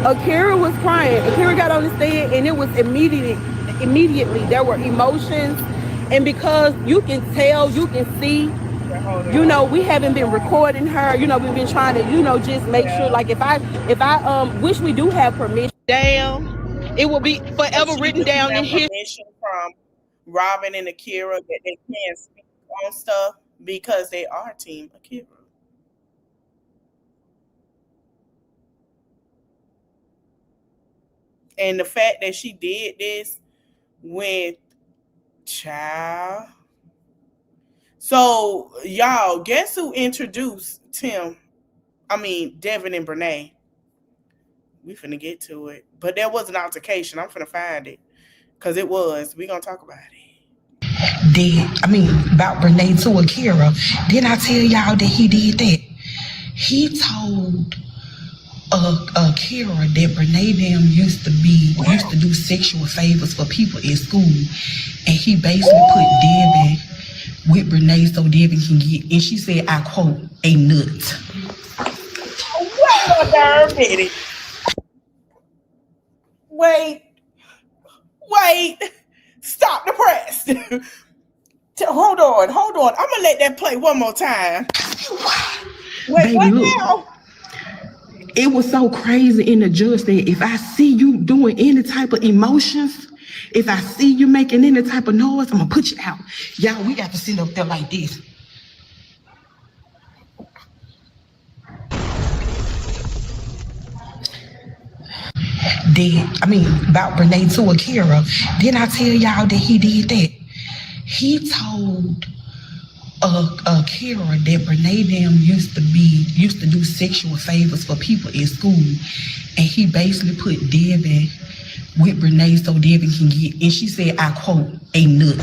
Akira was crying. Akira got on the stand and it was immediately there were emotions. And because you can tell, you can see, you know, we haven't been recording her. You know, we've been trying to, you know, just make sure. Like if I wish we do have permission down, it will be forever written down in history. Permission from Robin and Akira that they can't speak on stuff because they are Team Akira. And the fact that she did this with child. So, y'all, guess who introduced Devin and Brenay? We finna get to it. But there was an altercation. I'm finna find it. Because it was. We gonna talk about it. About Brenay to Akira. Did I tell y'all that he did that? He told Akira that Brenay them used to do sexual favors for people in school, and he basically put Devin with Brenay so Devin can get, and she said, I quote, a nut. Wait a darn minute. Wait. Stop the press. Hold on. I'm gonna let that play one more time. Wait, baby, what look. now? It was so crazy in the judge that if I see you doing any type of emotions, if I see you making any type of noise, I'm gonna put you out. Y'all, we got to sit up there like this. About Brenay to Akira. Did I tell y'all that he did that? He told Akira that Brenay them used to do sexual favors for people in school, and he basically put Devin with Brenay so Devin can get, and she said, I quote, a nut.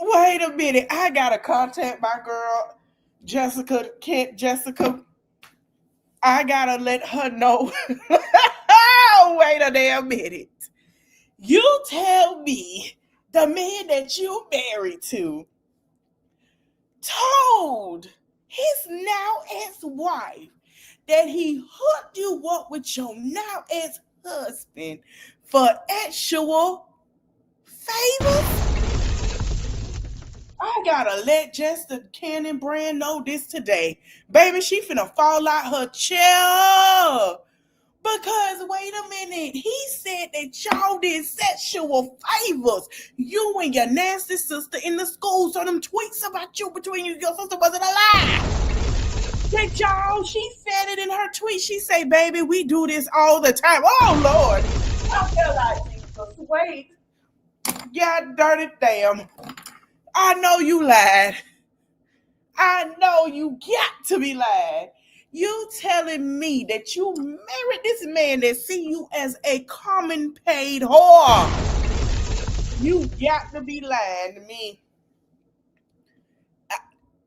Wait a minute. I gotta contact my girl, Jessica. I gotta let her know. Wait a damn minute. You tell me the man that you married to told his now ex-wife that he hooked you up with your now ex-husband for actual favors? I gotta let Jessica Cannon Brand know this today. Baby, she finna fall out her chair. Because wait a minute, he said that y'all did sexual favors. You and your nasty sister in the school. So them tweets about you between you and your sister wasn't a lie. That y'all, she said it in her tweet. She say, baby, we do this all the time. Oh Lord. I feel like Jesus. Wait. Yeah, dirty damn. I know you lied. I know you got to be lying. You telling me that you married this man that see you as a common paid whore. You got to be lying to me.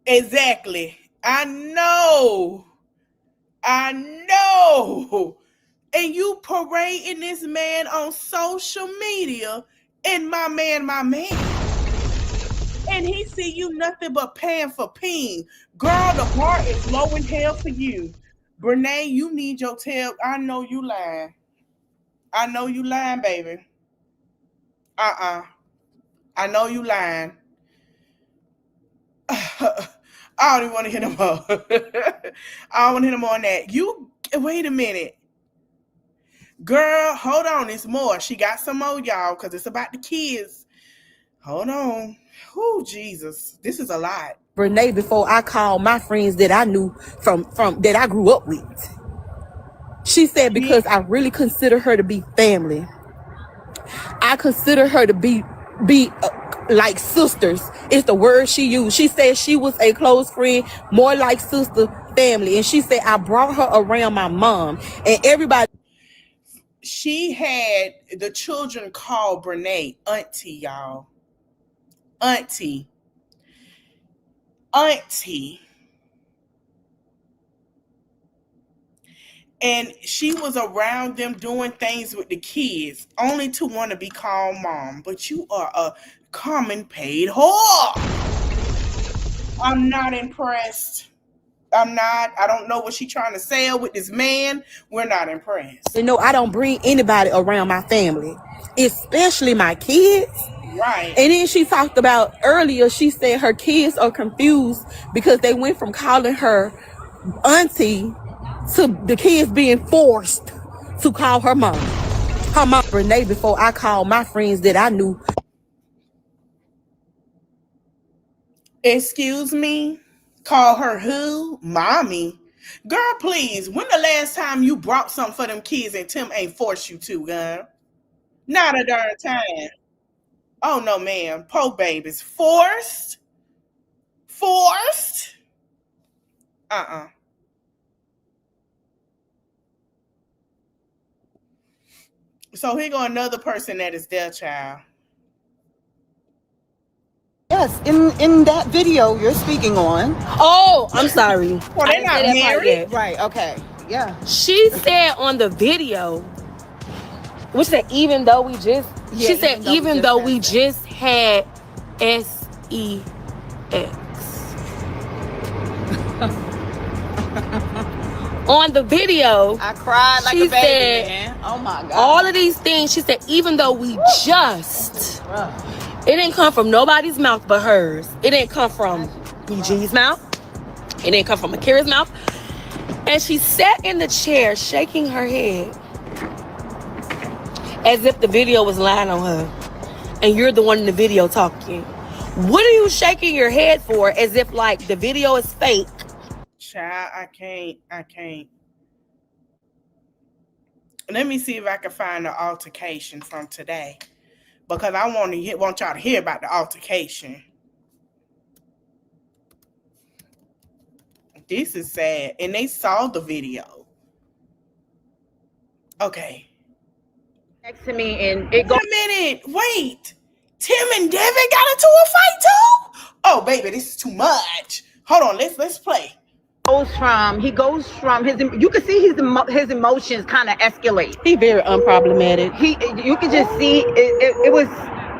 Exactly. I know. And you parading this man on social media and my man. And he see you nothing but paying for peen. Girl, the bar is low in hell for you. Brenay, you need your tail. I know you lying. I know you lying, baby. I know you lying. I don't even want to hit him up. I don't want to hit him on that. You, wait a minute. Girl, hold on. It's more. She got some more, y'all, because it's about the kids. Hold on. Oh, Jesus. This is a lot. Brenay before I called my friends that I knew from that I grew up with. She said because I really consider her to be family. I consider her to be like sisters is the word she used. She said she was a close friend, more like sister, family. And she said I brought her around my mom and everybody. She had the children call Brenay auntie, y'all. Auntie. And she was around them doing things with the kids, only to want to be called mom. But you are a common paid whore. I'm not impressed. I'm not. I don't know what she's trying to sell with this man. We're not impressed. You know, I don't bring anybody around my family, especially my kids. Right. And then she talked about earlier, she said her kids are confused because they went from calling her auntie to the kids being forced to call her mom. Her mom, Brenay, before I called my friends that I knew. Excuse me? Call her who? Mommy. Girl, please. When the last time you brought something for them kids and Tim ain't forced you to, girl? Not a darn time. Oh, no, ma'am. Po babies. Forced? So here go another person that is their child. Yes, in that video you're speaking on. Oh, I'm sorry. Well, they're not married. Right, okay. Yeah. She said on the video, which said even though we just, she said even though we just had sex. On the video, I cried like a baby, man. Oh my God. All of these things, she said, even though we just, it didn't come from nobody's mouth but hers. It didn't come from BG's mouth. It didn't come from Akira's mouth. And she sat in the chair shaking her head as if the video was lying on her. And you're the one in the video talking. What are you shaking your head for as if like the video is fake? Child, I can't. Let me see if I can find the altercation from today. Because I want y'all to hear about the altercation. This is sad. And they saw the video. Okay. Next to me and it goes. Wait a minute. Wait. Tim and Devin got into a fight too? Oh, baby, this is too much. Hold on. Let's play. He goes from his, you can see his emotions kind of escalate. He very unproblematic. You can just see it was,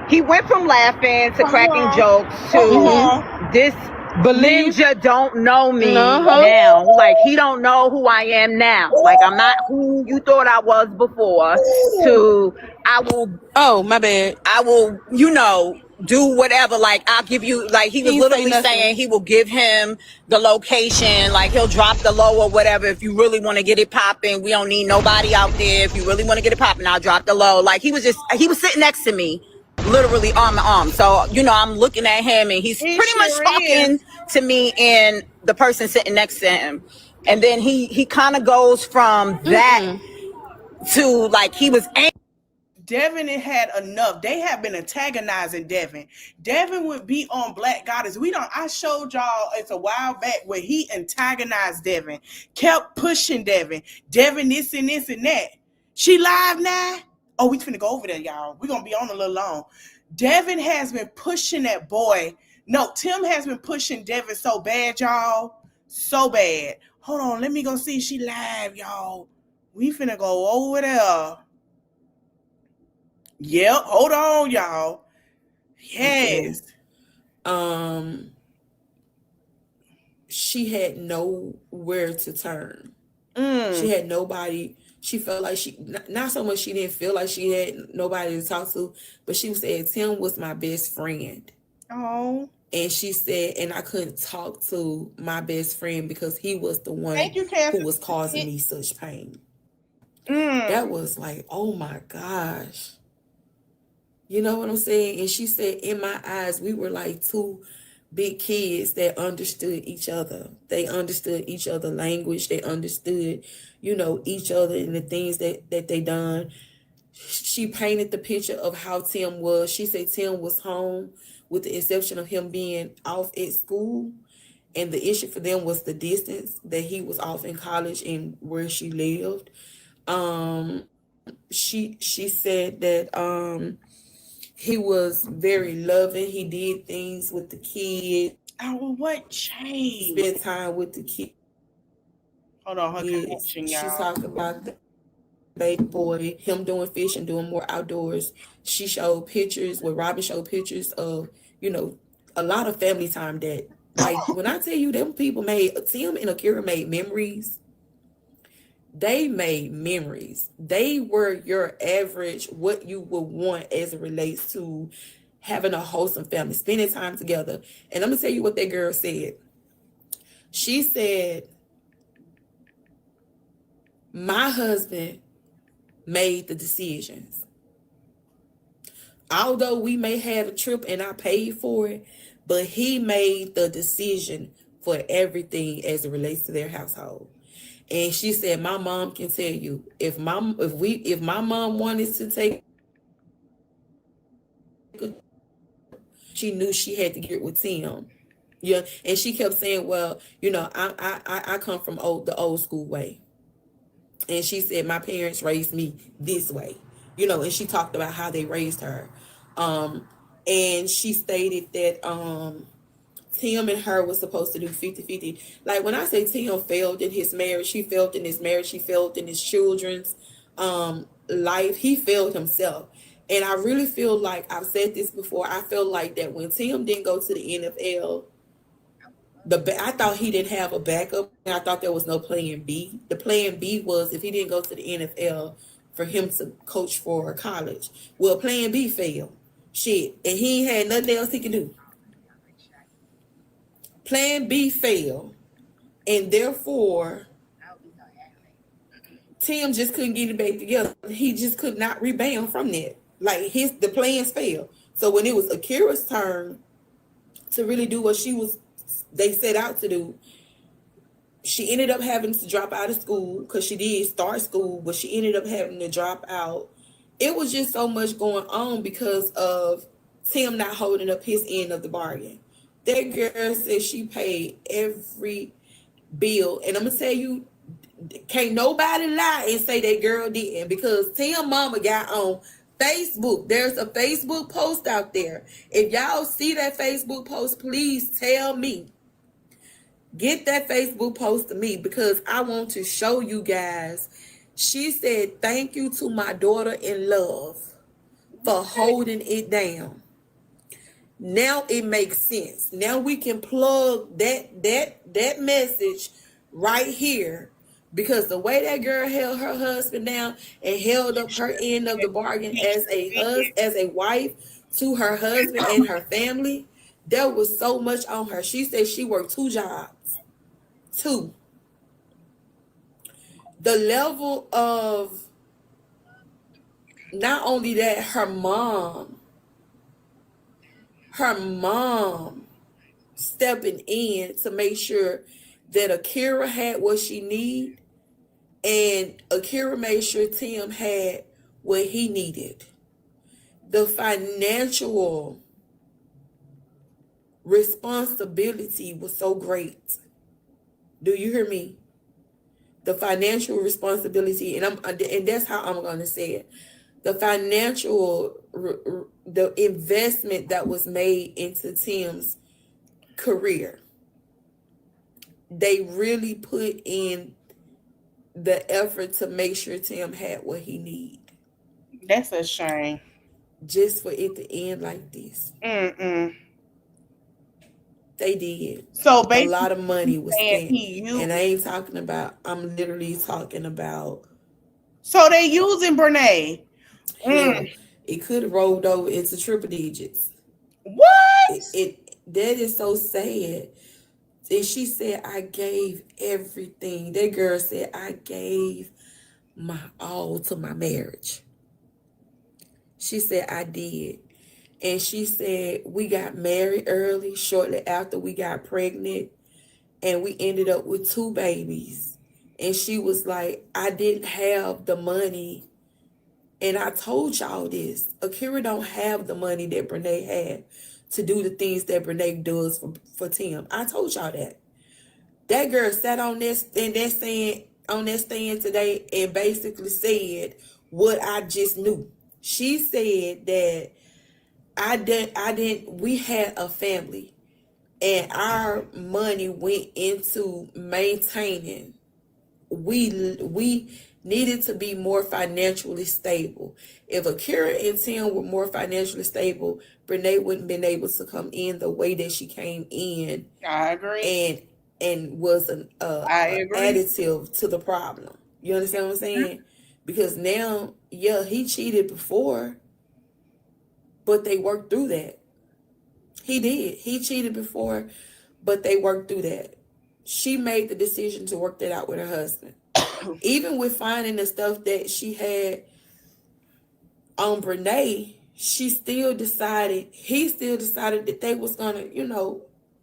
he went from laughing to cracking jokes to this ninja don't know me now. Like he don't know who I am now. Like I'm not who you thought I was before. To I will. Oh, my bad. I will, do whatever. Like, I'll give you, like, he was literally saying he will give him the location. Like, he'll drop the low or whatever. If you really want to get it popping, we don't need nobody out there. If you really want to get it popping, I'll drop the low. Like, he was sitting next to me, literally arm to arm. So, you know, I'm looking at him and he's pretty much talking to me and the person sitting next to him. And then he kind of goes from that to, like, he was angry. Devin had enough. They have been antagonizing Devin. Devin would be on Black Goddess. I showed y'all it's a while back where he antagonized Devin, kept pushing Devin. Devin this and this and that. She live now? Oh, we finna go over there, y'all. We're gonna be on a little long. Devin has been pushing that boy. No, Tim has been pushing Devin so bad, y'all. So bad. Hold on, let me go see she live, y'all. We finna go over there. Yep, hold on, y'all. Yes. She had nowhere to turn. She had nobody. She felt like not so much she didn't feel like she had nobody to talk to, but she said, Tim was my best friend. Oh. And she said, and I couldn't talk to my best friend because he was the one who was causing me such pain. That was like, oh my gosh. You know what I'm saying? And she said, in my eyes, we were like two big kids that understood each other. They understood each other language. They understood, you know, each other and the things that they done. She painted the picture of how Tim was. She said Tim was home with the exception of him being off at school. And the issue for them was the distance that he was off in college and where she lived. She said that he was very loving. He did things with the kids. Oh, what changed? Spent time with the kids. Hold on, her connection, y'all. She's talking about the baby boy, him doing fishing, doing more outdoors. She showed pictures, Robin showed pictures of, you know, a lot of family time that, like, when I tell you them people Tim and Akira made memories. They made memories. They were your average, what you would want as it relates to having a wholesome family, spending time together. And I'm going to tell you what that girl said. She said, my husband made the decisions. Although we may have a trip and I paid for it, but he made the decision for everything as it relates to their household. And she said, my mom can tell you, if my mom wanted to take, she knew she had to get with Tim. Yeah. And she kept saying, well, you know, I come from the old school way. And she said, my parents raised me this way, you know, and she talked about how they raised her. And she stated that, Tim and her was supposed to do 50-50. Like, when I say Tim failed in his marriage, he failed in his marriage, he failed in his children's life. He failed himself. And I really feel like, I've said this before, I feel like that when Tim didn't go to the NFL, I thought he didn't have a backup. And I thought there was no plan B. The plan B was if he didn't go to the NFL, for him to coach for college. Well, plan B failed. Shit. And he ain't had nothing else he could do. Plan B failed, and therefore, Tim just couldn't get it back together. He just could not rebound from that. Like, the plans failed. So when it was Akira's turn to really do what they set out to do, she ended up having to drop out of school because she did start school, but she ended up having to drop out. It was just so much going on because of Tim not holding up his end of the bargain. That girl said she paid every bill. And I'm going to tell you, can't nobody lie and say that girl didn't, because Tim mama got on Facebook. There's a Facebook post out there. If y'all see that Facebook post, please tell me. Get that Facebook post to me, because I want to show you guys. She said, thank you to my daughter in love for holding it down. Now it makes sense. Now we can plug that message right here, because the way that girl held her husband down and held up her end of the bargain as a wife to her husband and her family, there was so much on her. She said she worked 2 jobs. 2. The level of, not only that, her mom stepping in to make sure that Akira had what she needed, and Akira made sure Tim had what he needed. The financial responsibility was so great. Do you hear me? The financial responsibility, and that's how I'm going to say it. The financial, the investment that was made into Tim's career. They really put in the effort to make sure Tim had what he needed. That's a shame. Just for it to end like this. They did. So a lot of money was spent. And I ain't talking about, I'm literally talking about. So they using Brenay. Hell, it could have rolled over into triple digits. What? That is so sad. And she said, I gave everything. That girl said, I gave my all to my marriage. She said, I did. And she said, we got married early, shortly after we got pregnant. And we ended up with 2 babies. And she was like, I didn't have the money. And I told y'all this. Akira don't have the money that Brenay had to do the things that Brenay does for Tim. I told y'all that. That girl sat on this and that stand today and basically said what I just knew. She said that we had a family and our money went into maintaining. We needed to be more financially stable. If Akira and Tim were more financially stable, Brenay wouldn't been able to come in the way that she came in. I agree. And was an additive to the problem. You understand what I'm saying? Because now, yeah, he cheated before, but they worked through that. He did. He cheated before, but they worked through that. She made the decision to work that out with her husband. Even with finding the stuff that she had on Brenay, he still decided that they was gonna,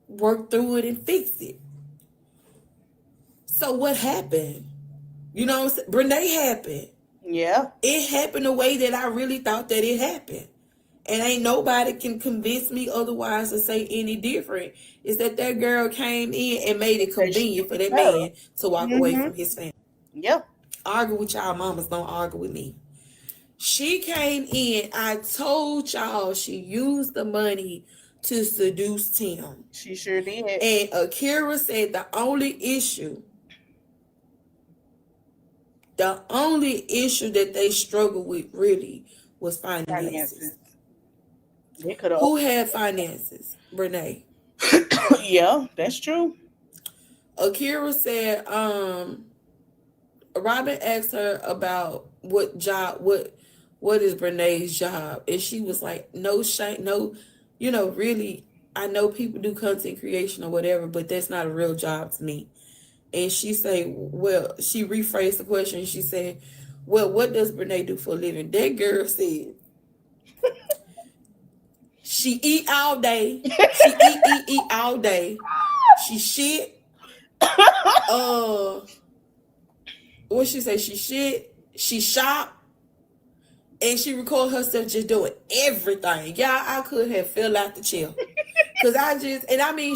work through it and fix it. So what happened? You know what I'm saying? Brenay happened. Yeah. It happened the way that I really thought that it happened. And ain't nobody can convince me otherwise or say any different. Is that girl came in and made it convenient for that man to walk away from his family. Yep. Argue with y'all mamas, don't argue with me. She came in. I told y'all she used the money to seduce Tim. She sure did. And Akira said the only issue that they struggled with really was finances. Who had finances? Brenay. Yeah, that's true. Akira said, Robin asked her about what is Brenay's job? And she was like, no, really, I know people do content creation or whatever, but that's not a real job to me. And she said, well, she rephrased the question. She said, well, what does Brenay do for a living? That girl said, she eat all day. She eat all day. She shit. What she say? She shit. She shop. And she record herself just doing everything. Y'all, I could have fell out the chair. Cause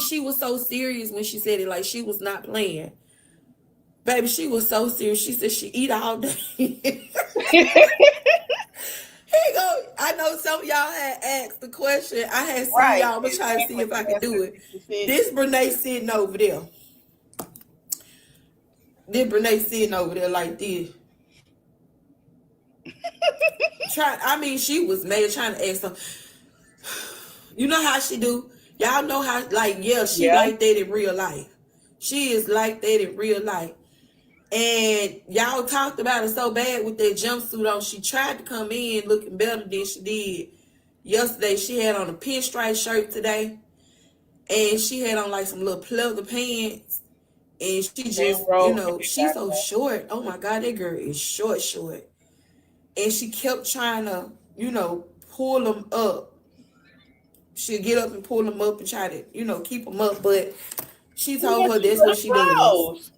she was so serious when she said it, like she was not playing. Baby, she was so serious. She said she eat all day. Here you go. I know some of y'all had asked the question. I had seen y'all, but trying to see if I could do it. This Brenay sitting over there. Like this. She was mad trying to ask them. You know how she do? Y'all know how, like that in real life. She is like that in real life. And y'all talked about it so bad with that jumpsuit on. She tried to come in looking better than she did. Yesterday, she had on a pinstripe shirt today. And she had on like some little pleather pants. And she just, she's so short. Oh my God, that girl is short. And she kept trying to, pull them up. She'll get up and pull them up and try to, keep them up. But she told her that's what she does.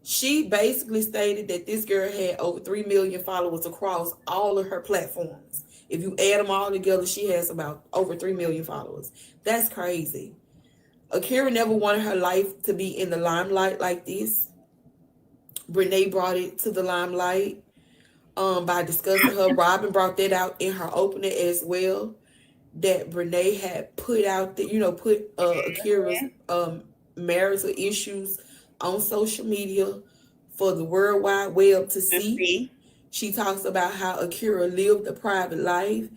She basically stated that this girl had over 3 million followers across all of her platforms. If you add them all together, she has about over 3 million followers. That's crazy. Akira never wanted her life to be in the limelight like this. Brenay brought it to the limelight by discussing her. Robin brought that out in her opening as well. That Brenay had put out put Akira's marital issues on social media for the World Wide Web to see. She talks about how Akira lived a private life,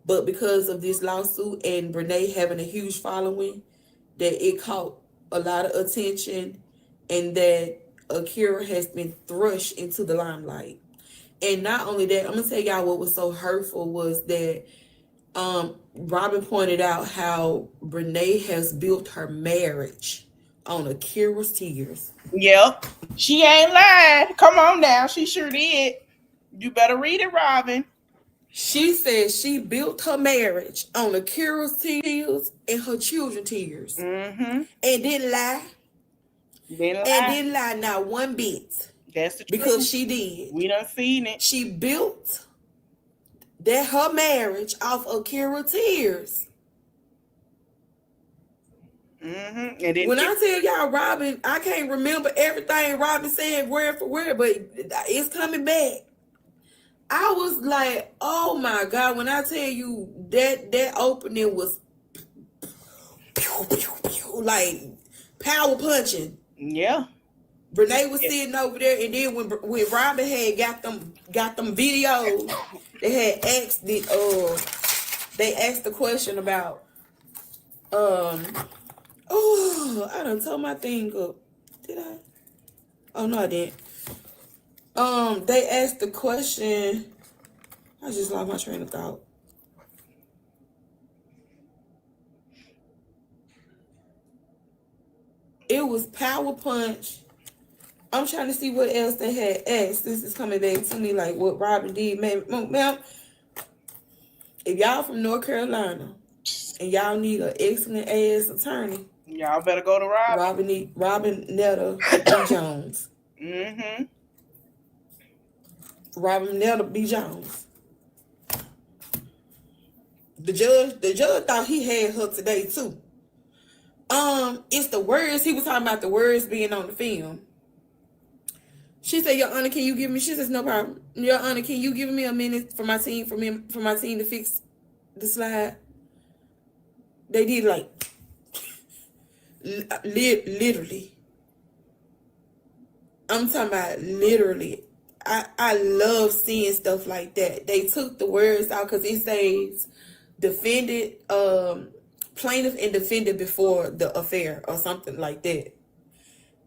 but because of this lawsuit and Brenay having a huge following, that it caught a lot of attention and that Akira has been thrust into the limelight. And not only that, I'm going to tell y'all what was so hurtful was that Robin pointed out how Brenay has built her marriage on Akira's tears. Yep. She ain't lied. Come on now. She sure did. You better read it, Robin. She said she built her marriage on Akira's tears and her children's tears. Mm-hmm. And didn't lie. Didn't lie not one bit. That's the truth. Because she did. We done seen it. She built her marriage off Akira's tears. Mm-hmm. And when I tell y'all, Robin, I can't remember everything Robin said word for word, but it's coming back. I was like, oh my God, when I tell you that opening was like power punching. Yeah. Brenay was sitting over there, and then when Robin had got them videos, they had asked they asked the question about I done tore my thing up. Did I? Oh no, I didn't. They asked the question. I just lost my train of thought. It was Power Punch. I'm trying to see what else they had asked. This is coming back to me like what Robin did. Ma'am, if y'all from North Carolina and y'all need an excellent ass attorney, y'all better go to Robin. Robin Netta B. Jones. Mm-hmm. Robin Netta B. Jones. The judge thought he had her today too. It's the words. He was talking about the words being on the film. She said, Your Honor, can you give me? She says, no problem. Your Honor, can you give me a minute for my team to fix the slide? They did like literally. I'm talking about literally. I love seeing stuff like that. They took the words out because it says defended, plaintiff and defendant before the affair or something like that.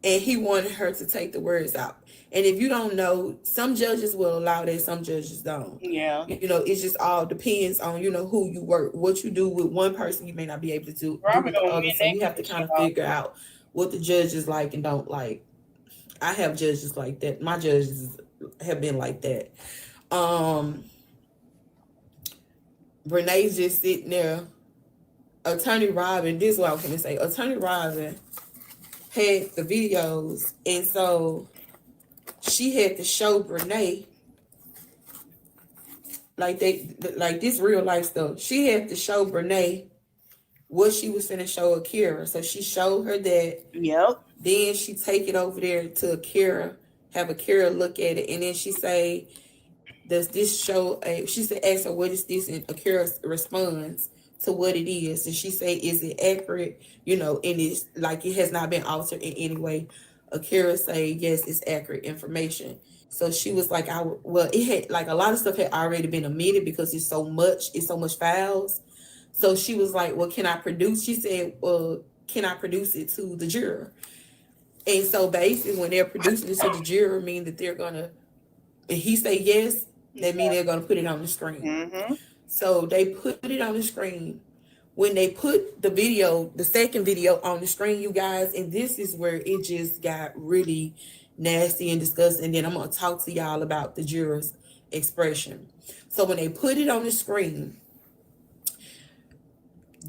And he wanted her to take the words out. And if you don't know, some judges will allow that, some judges don't. Yeah. It just all depends on, who you work. What you do with one person, you may not be able to do with the other. So you have to kind of figure out what the judges like and don't like. I have judges like that. My judges have been like that. Brenay's just sitting there. Attorney Robin, this is what I was going to say. Attorney Robin had the videos, and so she had to show Brenay like this real life stuff. She had to show Brenay what she was finna show Akira. So she showed her that. Yep. Then she take it over there to Akira, have Akira look at it, and then she say, does this show she said, ask her, what is this? And Akira responds to what it is. And she say, is it accurate? And it's like it has not been altered in any way. Akira say, yes, it's accurate information. So she was like, it had like a lot of stuff had already been omitted because it's so much files. So she was like, well, can I produce? She said, well, can I produce it to the juror? And so basically when they're producing it to the juror, mean that they're gonna, and he say yes, that means they're gonna put it on the screen. Mm-hmm. So they put it on the screen. When they put the video, the second video on the screen, you guys, and this is where it just got really nasty and disgusting. And then I'm going to talk to y'all about the jurors' expression. So when they put it on the screen,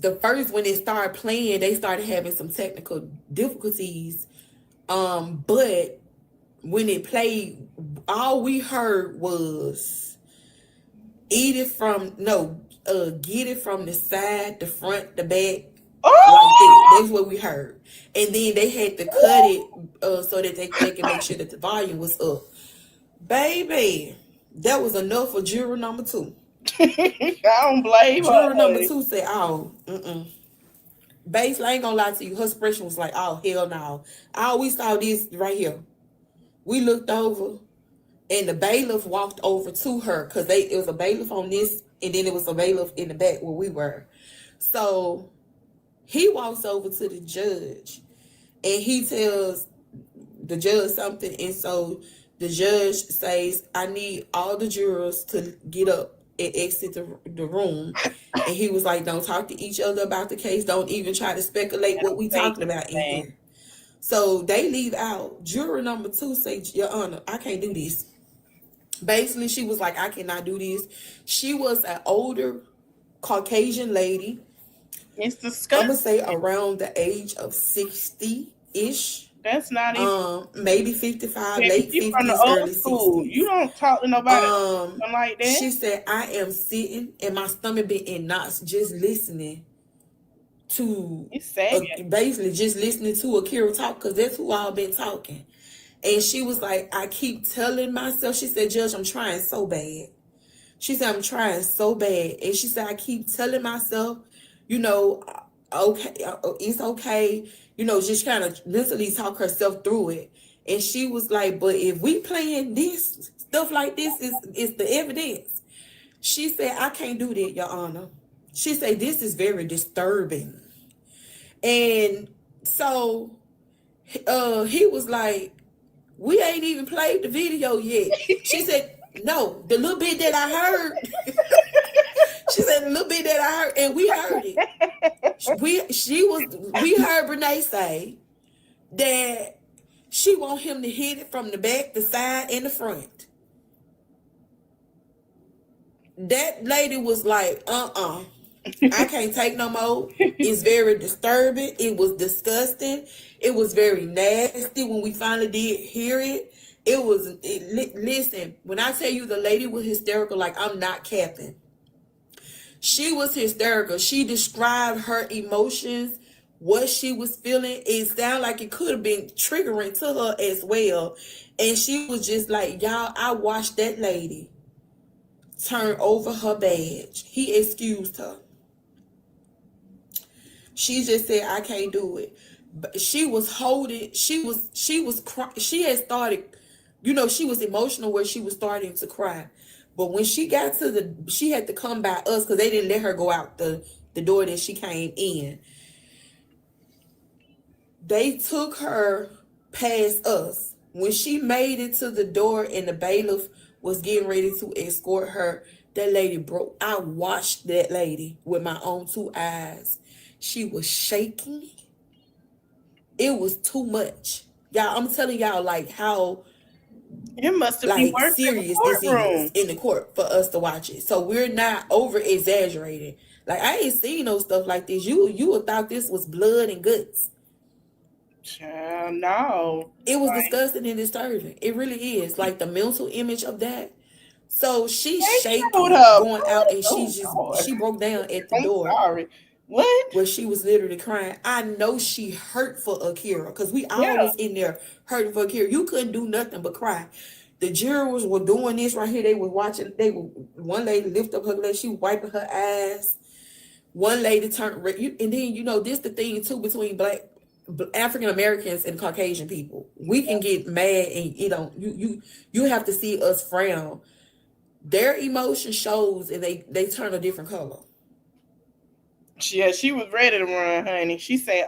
when it started playing, they started having some technical difficulties. But when it played, all we heard was get it from the side, the front, the back, like that. That's what we heard. And then they had to cut it so that they can make sure that the volume was up. Baby, that was enough for juror number 2. I don't blame her. Juror number 2 said, "Oh, Basically, I ain't gonna lie to you. Her expression was like, oh, hell no. I always saw this right here. We looked over, and the bailiff walked over to her because it was a bailiff on this, and then it was a bailiff in the back where we were. So he walks over to the judge, and he tells the judge something, and so the judge says, I need all the jurors to get up and exit the room. And he was like, don't talk to each other about the case. Don't even try to speculate what we talking about in here. So they leave out. Juror number 2 says, Your Honor, I can't do this. Basically, she was like, I cannot do this. She was an older Caucasian lady. It's disgusting. I'm going to say around the age of 60-ish. That's not even maybe 55, late 50s, early 60s. You don't talk to nobody like that. She said, I am sitting and my stomach been in knots just listening to basically just listening to Akira talk, because that's who I've been talking. And she was like, I keep telling myself, she said, Judge, I'm trying so bad. She said, I'm trying so bad. And she said, I keep telling myself, okay, it's okay. Just kind of mentally talk herself through it. And she was like, but if we playing this, stuff like this is the evidence. She said, I can't do that, Your Honor. She said, this is very disturbing. And so he was like, we ain't even played the video yet. She said, no, the little bit that I heard. She said, the little bit that I heard, and we heard it. We heard Brenay say that she want him to hit it from the back, the side, and the front. That lady was like, I can't take no more. It's very disturbing. It was disgusting. It was very nasty when we finally did hear it. Listen, when I tell you the lady was hysterical, like I'm not capping. She was hysterical. She described her emotions, what she was feeling. It sounded like it could have been triggering to her as well. And she was just like, y'all, I watched that lady turn over her badge. He excused her. She just said, I can't do it. But she was holding, she was crying. She had started, she was emotional where she was starting to cry. But when she got she had to come by us because they didn't let her go out the door that she came in. They took her past us. When she made it to the door and the bailiff was getting ready to escort her, that lady broke. I watched that lady with my own 2 eyes. She was shaking. It was too much. Y'all, I'm telling y'all like how it must have been worse serious this is in the court for us to watch it. So we're not over exaggerating. Like I ain't seen no stuff like this. You would thought this was blood and guts. No. It was disgusting and disturbing. It really is. Like the mental image of that. So she's shaking, going out, and she broke down at the door. Sorry. What? Where she was literally crying. I know she hurt for Akira because we always in there hurting for Akira. You couldn't do nothing but cry. The jurors were doing this right here. They were watching. One lady lift up her leg. She was wiping her eyes. One lady turned red. And then this the thing too between Black African Americans and Caucasian people. We can get mad and you have to see us frown. Their emotion shows and they turn a different color. Yeah, she was ready to run, honey. She said,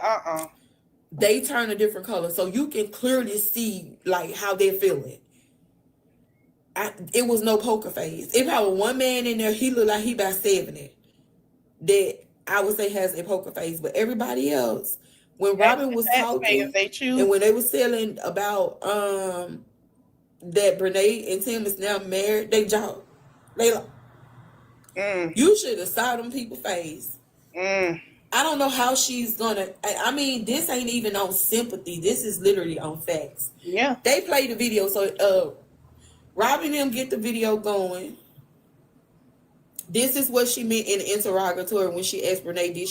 They turn a different color. So you can clearly see like how they're feeling. it was no poker face. If I were one man in there, he looked like he about 70. That I would say has a poker face. But everybody else, when Robin was talking and when they were selling about that Brenay and Tim is now married, they joked. They like, you should have saw them people face. I don't know how she's gonna. I mean, this ain't even on sympathy. This is literally on facts. Yeah. They played the video, so Robin and them get the video going. This is what she meant in the interrogatory when she asked Brenay, did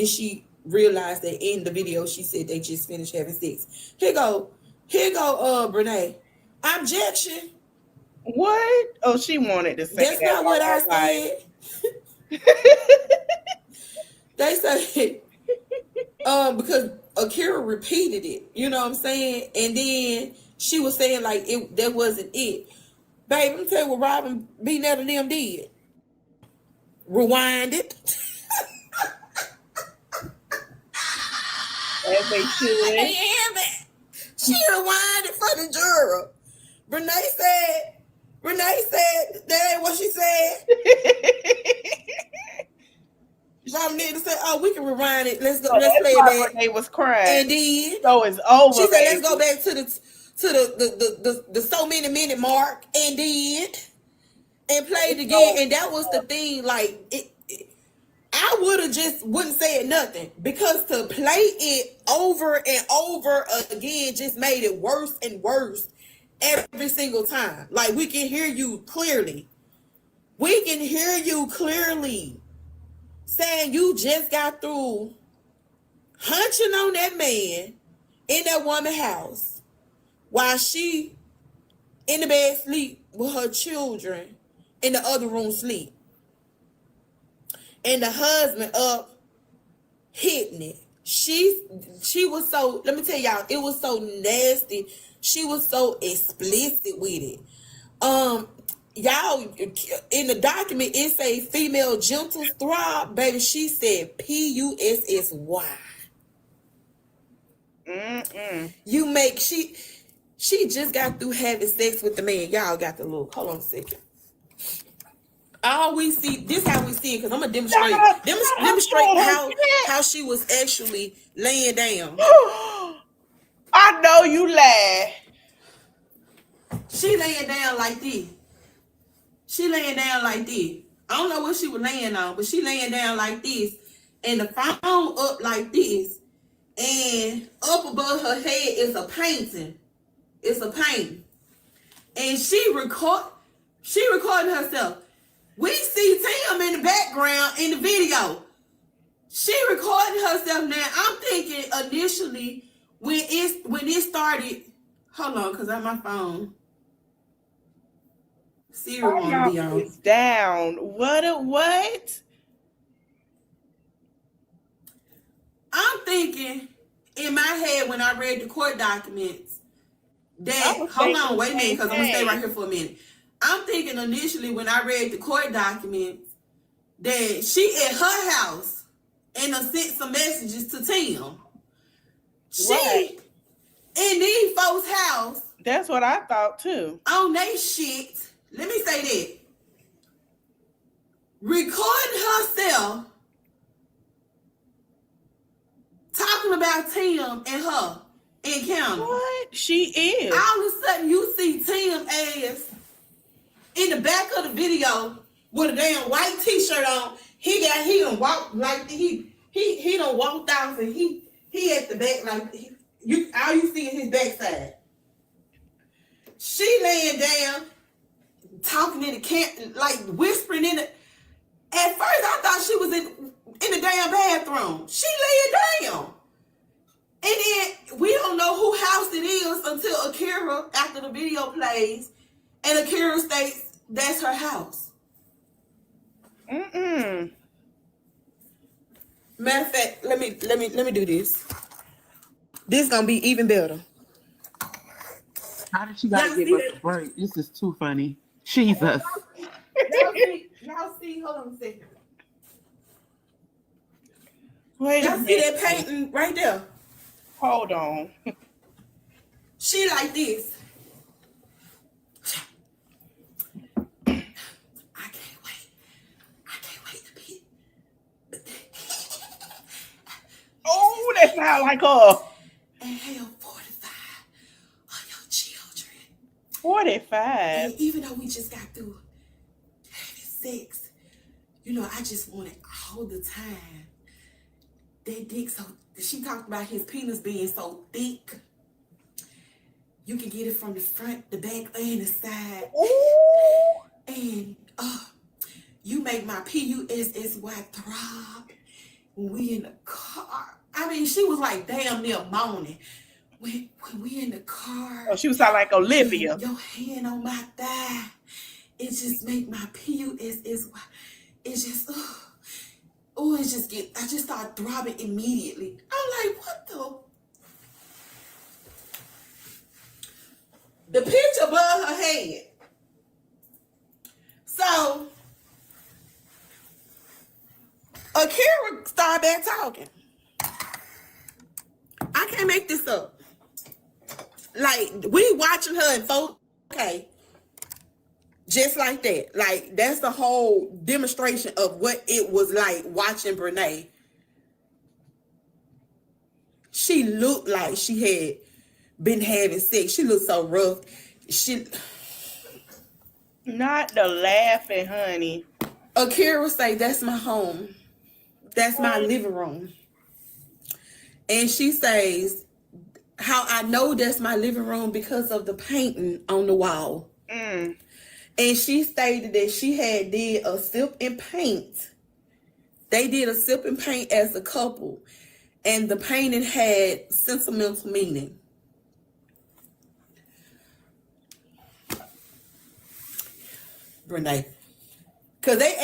she realize that in the video she said they just finished having sex? Here go, Brenay. Objection. What? Oh, she wanted to say that's that. Not what I said. They said because Akira repeated it, you know what I'm saying? And then she was saying like that wasn't it. Babe, let me tell you what Robin B. Netta them did. Rewind it. As they should. She rewind it for the juror. Brenay said, that ain't what she said. Y'all need to say, oh, we can rewind it. Let's go. So let's play it back. Brenay was crying. And then so it's over. She said, let's go back to the so many minute mark, and then and played again. And that was the thing. Like I would have just wouldn't say nothing, because to play it over and over again just made it worse and worse every single time. Like we can hear you clearly. We can hear you clearly saying you just got through hunching on that man in that woman's house while she in the bed sleep with her children in the other room sleep. And the husband up hitting it. She was so, let me tell y'all, it was so nasty. She was so explicit with it. Y'all, in the document, it say female gentle throb. Baby, she said Pussy. You make, she just got through having sex with the man. Y'all got to look. Hold on a second. All we see, this how we see it, because I'm going to demonstrate how she was actually laying down. I know you lie. She laying down like this. I don't know what she was laying on, but she laying down like this. And the phone up like this. And up above her head is a painting. It's a painting. And she recording herself. We see Tim in the background in the video. She recording herself now. I'm thinking initially when it started. Hold on, because on my phone. Siri won't be on. It's down. What? I'm thinking in my head when I read the court documents that, hold on, wait a minute, because I'm going to stay right here for a minute. I'm thinking initially when I read the court documents that she at her house and sent some messages to Tim. She in these folks' house. That's what I thought too. On they shit. Let me say that. Recording herself talking about Tim and her encounter. What? She is. All of a sudden you see Tim ass in the back of the video with a damn white t-shirt on. He done walked like he done walked off, and he at the back like all you see is his backside. She laying down, talking in the camp, like whispering in it. At first I thought she was in the damn bathroom. She laying down. And then we don't know who house it is until Akira, after the video plays, and Akira states that's her house. Matter of fact, let me do this. This gonna be even better. How did she gotta give us a break? This is too funny. Jesus. Y'all see, hold on a second. Wait, y'all see that painting right there? Hold on. She like this. that sound like her? And have 45 of your children. 45. And even though we just got through having sex, you know, I just wanted all the time. That dick, so she talked about his penis being so thick. You can get it from the front, the back, and the side. Ooh. And you make my PUSSY throb when we in the car. I mean, she was like damn near moaning. When we in the car. Oh, she was sound like Olivia. Your hand on my thigh. It just make my PUSSY. It just, it just get, I just start throbbing immediately. I'm like, what the pitch above her head. So, Akira started back talking. I can't make this up. Like, we watching her in 4K. Just like that. Like, that's the whole demonstration of what it was like watching Brenay. She looked like she had been having sex. She looked so rough. Not the laughing, honey. Akira say, that's my home. That's my living room. And she says, how I know that's my living room because of the painting on the wall. And she stated that she had did a sip and paint. They did a sip and paint as a couple. And the painting had sentimental meaning. Brenay. Because they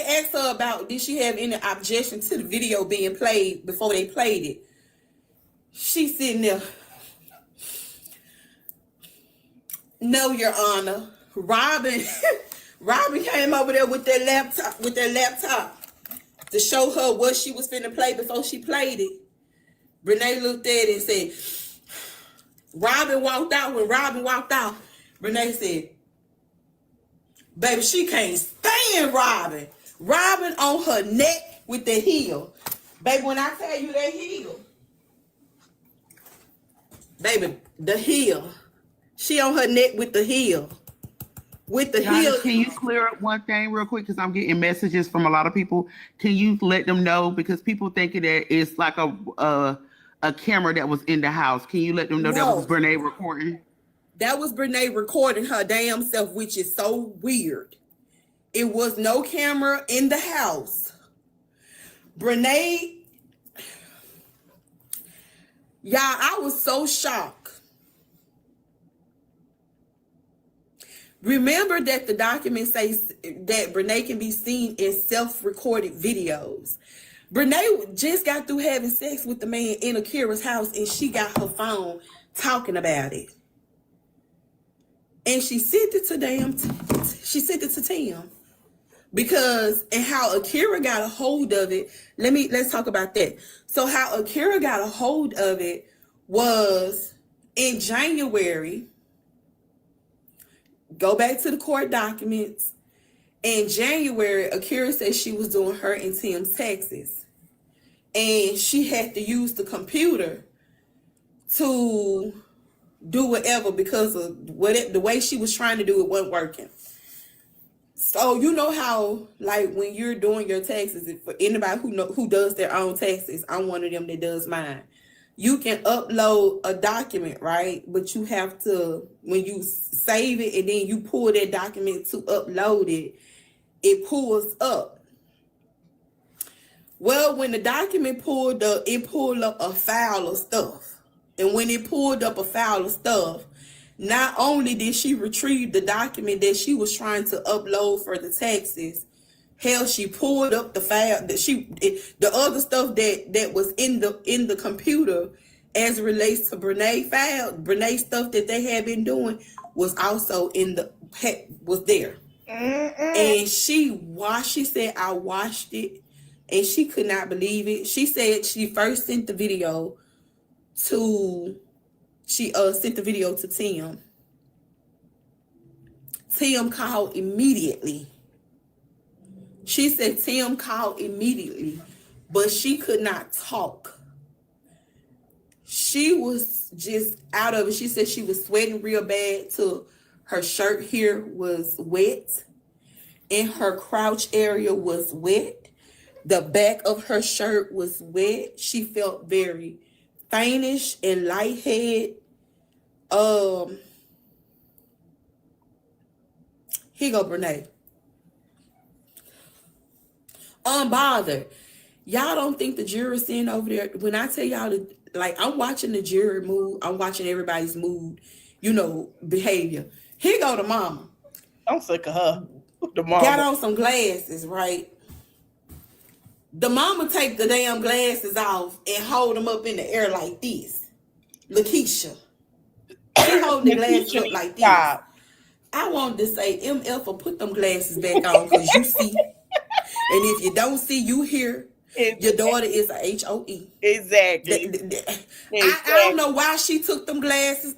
asked her about, did she have any objection to the video being played before they played it. She's sitting there. No, Your Honor. Robin came over there with their laptop to show her what she was finna play before she played it. Brenay looked at it and said, Robin walked out. When Robin walked out, Brenay said, baby, she can't stand Robin. Robin on her neck with the heel. Baby, when I tell you that heel, baby, the heel. She on her neck with the heel. With the heel. Can you clear up one thing real quick? Because I'm getting messages from a lot of people. Can you let them know? Because people thinking that it's like a camera that was in the house. Can you let them know that was Brenay recording? That was Brenay recording her damn self, which is so weird. It was no camera in the house. Brenay, y'all, I was so shocked. Remember that the document says that Brenay can be seen in self-recorded videos. Brenay just got through having sex with the man in Akira's house, and she got her phone talking about it. And she sent it to Tim. Because, and how Akira got a hold of it, let's talk about that. So how Akira got a hold of it was in January. Go back to the court documents. In January, Akira said she was doing her and Tim's taxes. And she had to use the computer to do whatever because of the way she was trying to do it wasn't working. So you know how, like, when you're doing your taxes, for anybody who does their own taxes, I'm one of them that does mine. You can upload a document, right? But you have to, when you save it and then you pull that document to upload it, it pulls up. Well, when the document pulled up, it pulled up a file of stuff. And when it pulled up a file of stuff, not only did she retrieve the document that she was trying to upload for the taxes, hell, she pulled up the file that the other stuff that was in the computer as it relates to Brenay stuff that they had been doing was also was there. And she said, I watched it and she could not believe it. She said she first sent the video to Tim. Tim called immediately. She said Tim called immediately, but she could not talk. she was just out of it. She said she was sweating real bad till her shirt here was wet and her crotch area was wet. The back of her shirt was wet. She felt very faintish and lightheaded. Here go Brenay. Unbothered. Y'all don't think the jury sitting over there, when I tell y'all, like, I'm watching the jury mood, I'm watching everybody's mood, behavior. Here go the mama. I'm sick of her. The mama. Got on some glasses, right? The mama take the damn glasses off and hold them up in the air like this. Lakeisha. She holding the glasses up like this. I wanted to say, MF, or put them glasses back on because you see. And if you don't see, you hear. Your daughter is a HOE. Exactly. I don't know why she took them glasses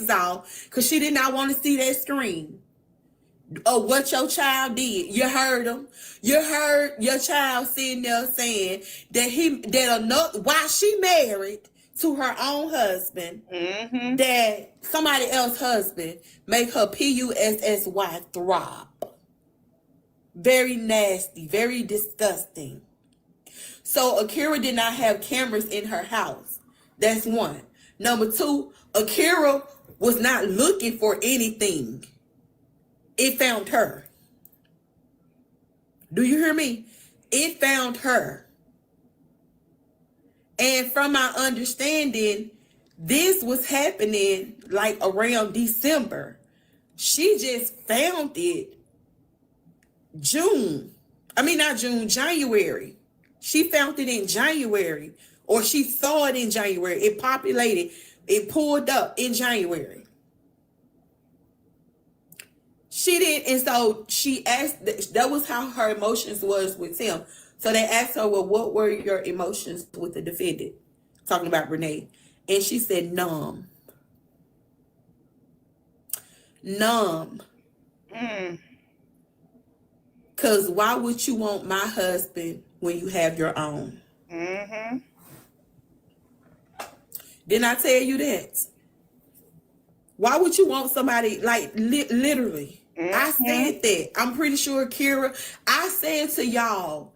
off, because she did not want to see that screen of what your child did. You heard him. You heard your child sitting there saying that while she married to her own husband, that somebody else's husband make her PUSSY throb. Very nasty, very disgusting. So Akira did not have cameras in her house. That's one. Number two, Akira was not looking for anything. It found her. Do you hear me? It found her. And from my understanding, this was happening like around December. She just found it January. She found it in January, or she saw it in January. It populated, it pulled up in January. She didn't, and so she asked, that was how her emotions was with him. So they asked her, well, what were your emotions with the defendant? Talking about Brenay. And she said, numb. Because why would you want my husband when you have your own? Didn't I tell you that? Why would you want somebody, like, literally? I said that. I'm pretty sure, Kira, I said to y'all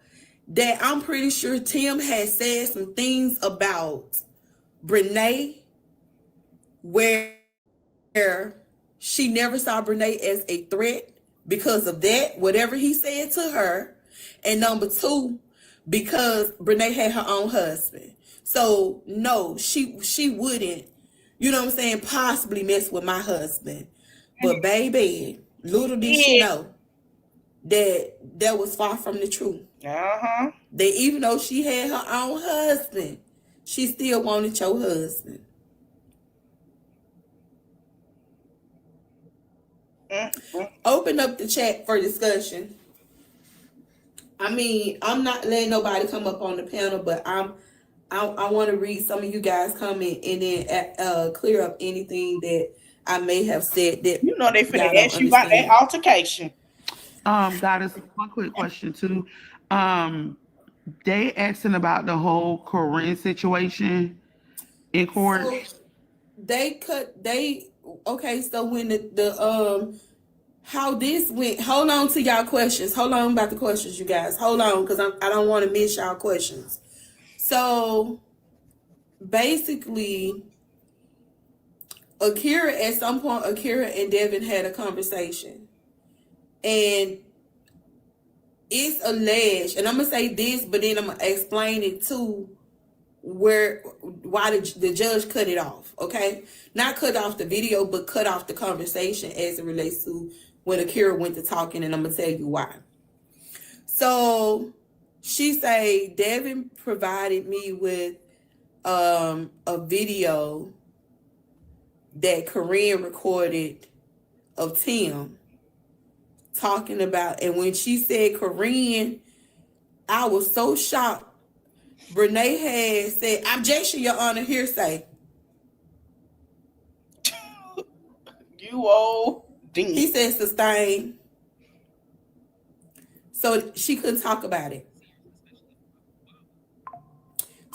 that I'm pretty sure Tim had said some things about Brenay where she never saw Brenay as a threat because of that, whatever he said to her. And number two, because Brenay had her own husband. So no, she wouldn't, possibly mess with my husband. But baby, little did she know that was far from the truth. That even though she had her own husband, she still wanted your husband. Open up the chat for discussion. I mean, I'm not letting nobody come up on the panel, but I want to read some of you guys comment and then clear up anything that I may have said that they finna ask you about that altercation. Goddess, one quick question too. They asking about the whole Corinne situation in court. So when the how this went, hold on to y'all questions. Hold on about the questions, you guys. Hold on, because I don't want to miss y'all questions. So basically, at some point, Akira and Devin had a conversation. And it's alleged, and I'm going to say this, but then I'm going to explain it too, why the judge cut it off, okay? Not cut off the video, but cut off the conversation as it relates to when Akira went to talking, and I'm going to tell you why. So she say, Devin provided me with a video that Corinne recorded of Tim talking about, and when she said Corinne, I was so shocked. Brenay had said, objection, Your Honor, hearsay. You old ding. He said sustain. So she couldn't talk about it.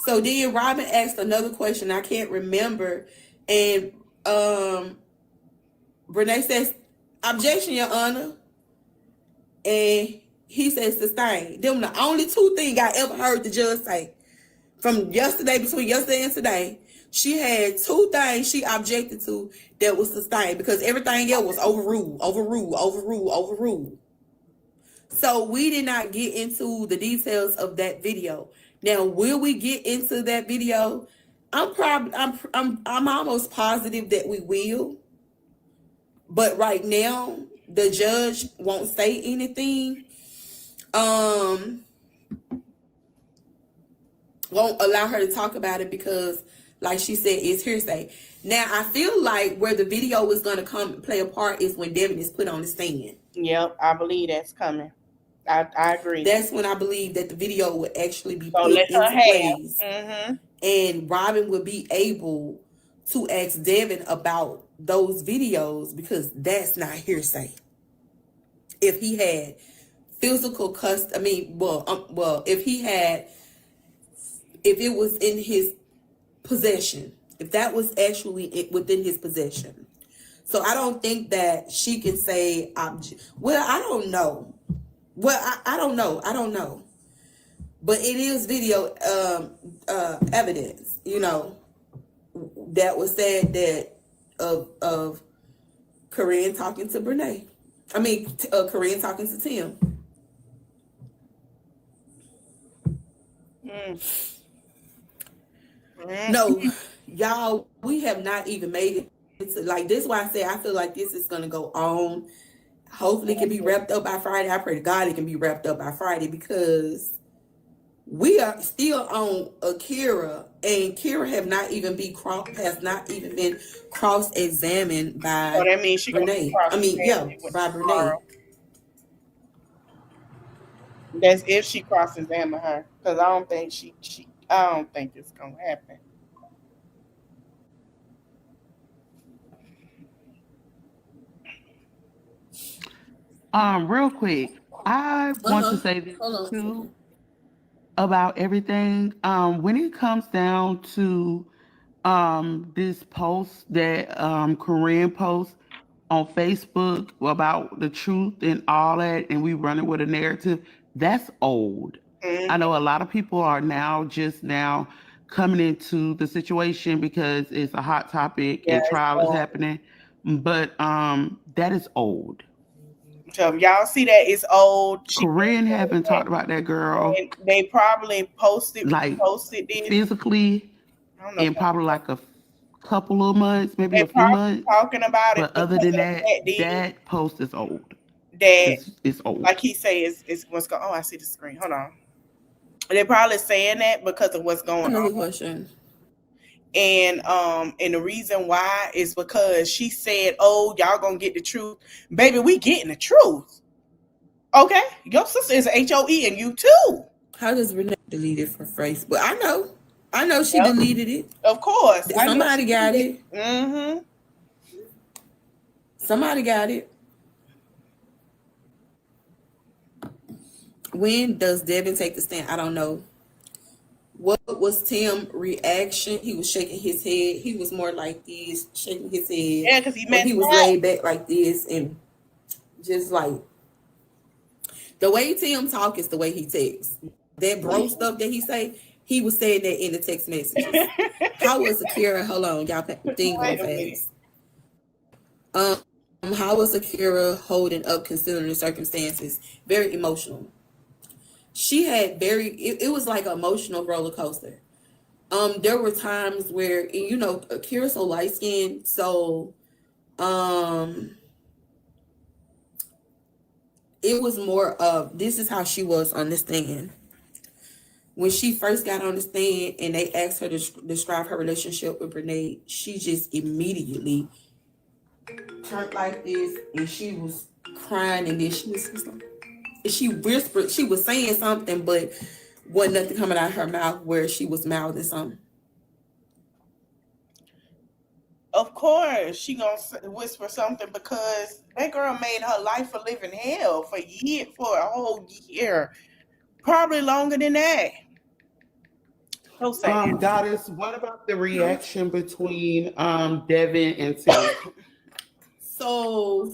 So then Robin asked another question. I can't remember. And Brenay says, objection, Your Honor. And he says, sustain. Them the only two things I ever heard the judge say. From yesterday, between yesterday and today, she had two things she objected to that was sustained because everything else was overruled. So we did not get into the details of that video. Now, will we get into that video? I'm almost positive that we will. But right now, the judge won't say anything. Won't allow her to talk about it because, like she said, it's hearsay. Now, I feel like where the video is going to come play a part is when Devin is put on the stand. Yep, I believe that's coming. I agree. That's when I believe that the video would actually be put into place. Mm-hmm. And Robin would be able to ask Devin about those videos because that's not hearsay. If he had physical custody, if it was in his possession, if that was actually within his possession. So I don't think that she can say, well, I don't know. Well, I don't know. But it is video evidence, that was said that of Corinne talking to Brenay. Corinne talking to Tim. No, y'all, we have not even made it. It's like this is why I say I feel like this is gonna go on. Hopefully it can be wrapped up by Friday. I pray to God it can be wrapped up by Friday because we are still on Akira, and Kira has not even been cross-examined by that means she Brenay. By Brenay. That's if she cross-examine her, because I don't think I don't think it's gonna happen. Real quick, I want to say this too about everything. When it comes down to this post that Corinne posts on Facebook about the truth and all that, and we running with a narrative, that's old. Mm-hmm. I know a lot of people are just now coming into the situation because it's a hot topic and trial is happening, but that is old. So if y'all see that it's old. Corinne haven't talked about that girl. And they probably posted this physically in probably like a couple of months, maybe a few months. Talking about but it. But other than that post is old. It's old. Like he says, it's what's going on. Oh, I see the screen. Hold on. They're probably saying that because of what's going on. Another question. And the reason why is because she said, "Oh, y'all gonna get the truth, baby. We getting the truth, okay? Your sister is HOE, and you too." How does Renee delete it from Facebook? I know she deleted it. Of course, somebody got it. Mm-hmm. Somebody got it. When does Devin take the stand? I don't know. What was Tim's reaction? He was shaking his head. He was more like this, shaking his head. Yeah, because he was laid back like this, and just like the way Tim talk is the way he texts. That bro stuff that he say, he was saying that in the text messages. How was Akira? Hold on, y'all. Thing going fast. How was Akira holding up considering the circumstances? Very emotional. She had it was like an emotional roller coaster. There were times where, Akira's so light skinned, so it was more of, this is how she was on the stand. When she first got on the stand and they asked her to describe her relationship with Brenay, she just immediately turned like this and she was crying, and then she whispered, she was saying something, but wasn't nothing coming out of her mouth where she was mouthing something. Of course, she gonna whisper something because that girl made her life a living hell for a whole year, probably longer than that. So sad. Goddess, what about the reaction between Devin and Tim? So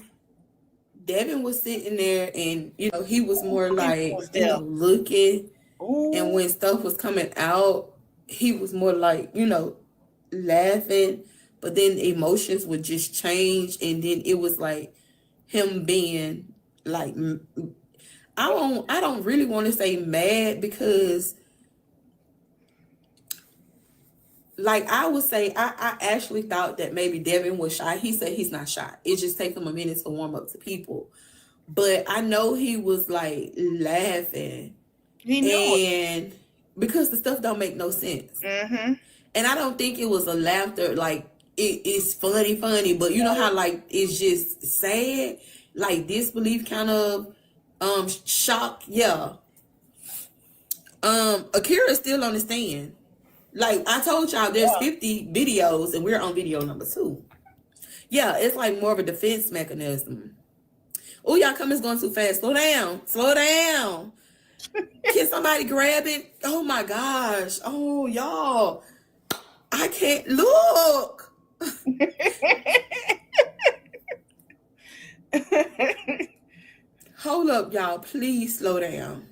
Devin was sitting there and, he was more like, Was there. looking. Ooh. And when stuff was coming out, he was more like, laughing. But then emotions would just change. And then it was like him being like, I don't really want to say mad because, like I would say, I actually thought that maybe Devin was shy. He said he's not shy. It just takes him a minute to warm up to people. But I know he was like laughing. He knew and because the stuff don't make no sense. Mm-hmm. And I don't think it was a laughter like it's funny, but you know how like it's just sad, like disbelief, kind of shock. Yeah. Akira is still on the stand. Like I told y'all, there's 50 videos and we're on video number 2. Yeah, it's like more of a defense mechanism. Oh, y'all coming's going too fast. Slow down. Can somebody grab it? Oh my gosh. Oh, y'all. I can't look. Hold up, y'all. Please slow down.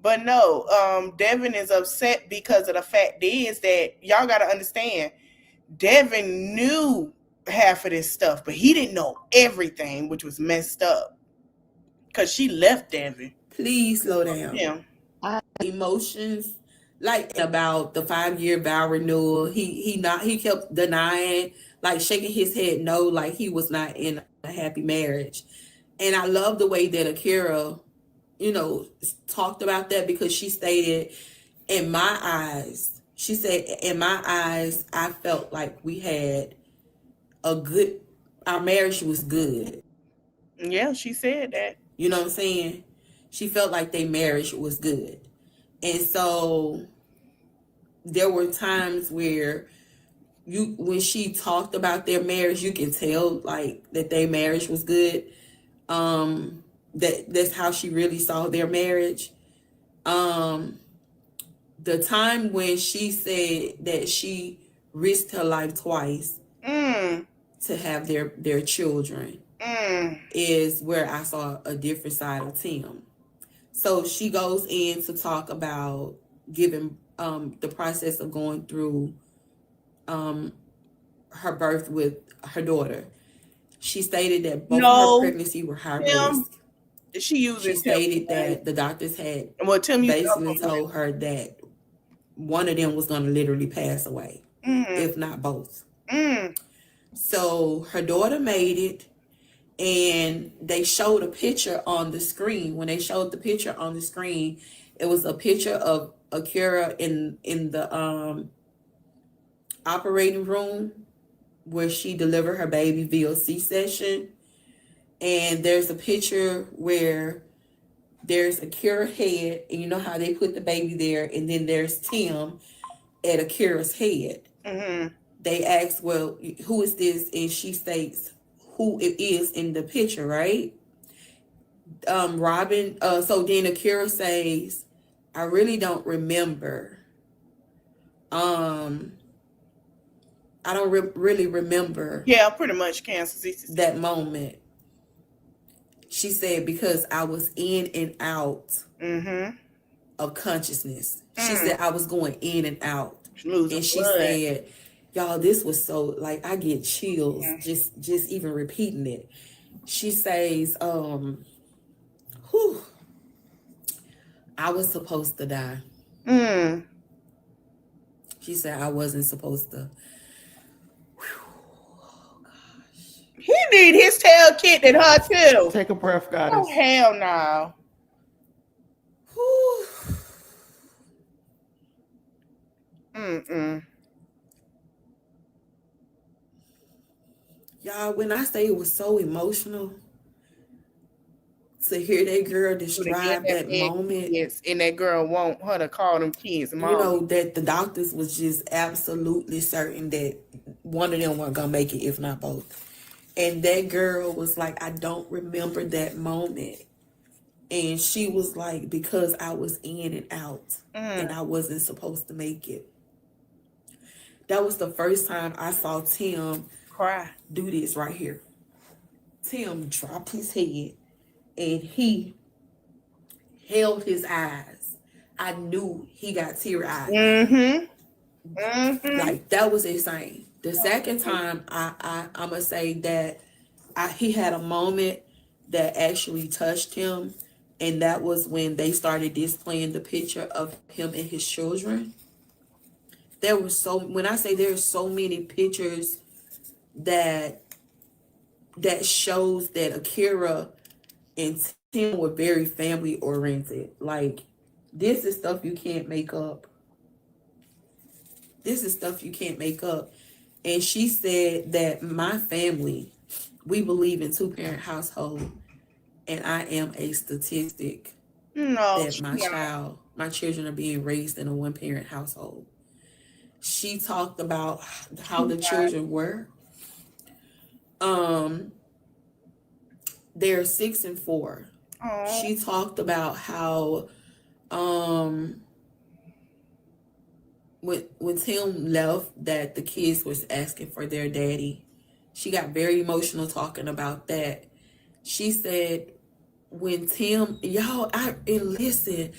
But no, Devin is upset because of the fact is that y'all got to understand, Devin knew half of this stuff, but he didn't know everything, which was messed up. Because she left Devin. Please slow down. Yeah. Emotions, like about the 5-year vow renewal, he kept denying, like shaking his head no, like he was not in a happy marriage. And I love the way that Akira, talked about that, because she stated, in my eyes, she said, in my eyes, I felt like we had our marriage was good. Yeah, she said that. You know what I'm saying? She felt like their marriage was good. And so there were times where when she talked about their marriage, you can tell like that their marriage was good. That's how she really saw their marriage. The time when she said that she risked her life twice to have their children is where I saw a different side of Tim. So she goes in to talk about giving the process of going through her birth with her daughter. She stated that both her pregnancy were high risk. She stated that the doctors had basically told her that one of them was going to literally pass away, if not both. So her daughter made it, and they showed a picture on the screen. When they showed the picture on the screen, it was a picture of Akira in the operating room where she delivered her baby via C-section. And there's a picture where there's Akira's head, and you know how they put the baby there, and then there's Tim at Akira's head. They asked, well, who is this? And she states who it is in the picture, right? Robin, so then Akira says, I really don't remember. I don't really remember. Yeah, pretty much that moment. She said, because I was in and out of consciousness. She said I was going in and out. And she said, y'all, this was so, like, I get chills just even repeating it. She says, I was supposed to die. She said I wasn't supposed to. He need his tail kicked at her too. Take a breath, Goddess. Oh, hell no. Y'all, when I say it was so emotional to hear that girl describe that moment. Yes, and that girl want her to call them kids mom. You know, that the doctors was just absolutely certain that one of them weren't going to make it, if not both. And that girl was like, I don't remember that moment. And she was like, because I was in and out and I wasn't supposed to make it. That was the first time I saw Tim Cry. do this right here. Tim dropped his head and he held his eyes. I knew he got teary-eyed. Like, that was insane. The second time, I'm gonna say that he had a moment that actually touched him, and that was when they started displaying the picture of him and his children. There was when I say there's so many pictures that shows that Akira and Tim were very family oriented. Like, this is stuff you can't make up. This is stuff you can't make up. And she said that my family, we believe in 2-parent household, and I am a statistic that my children are being raised in a 1-parent household. She talked about how the children were. They're 6 and 4. She talked about how when Tim left, that the kids was asking for their daddy. She got very emotional talking about that. She said when Tim, listen,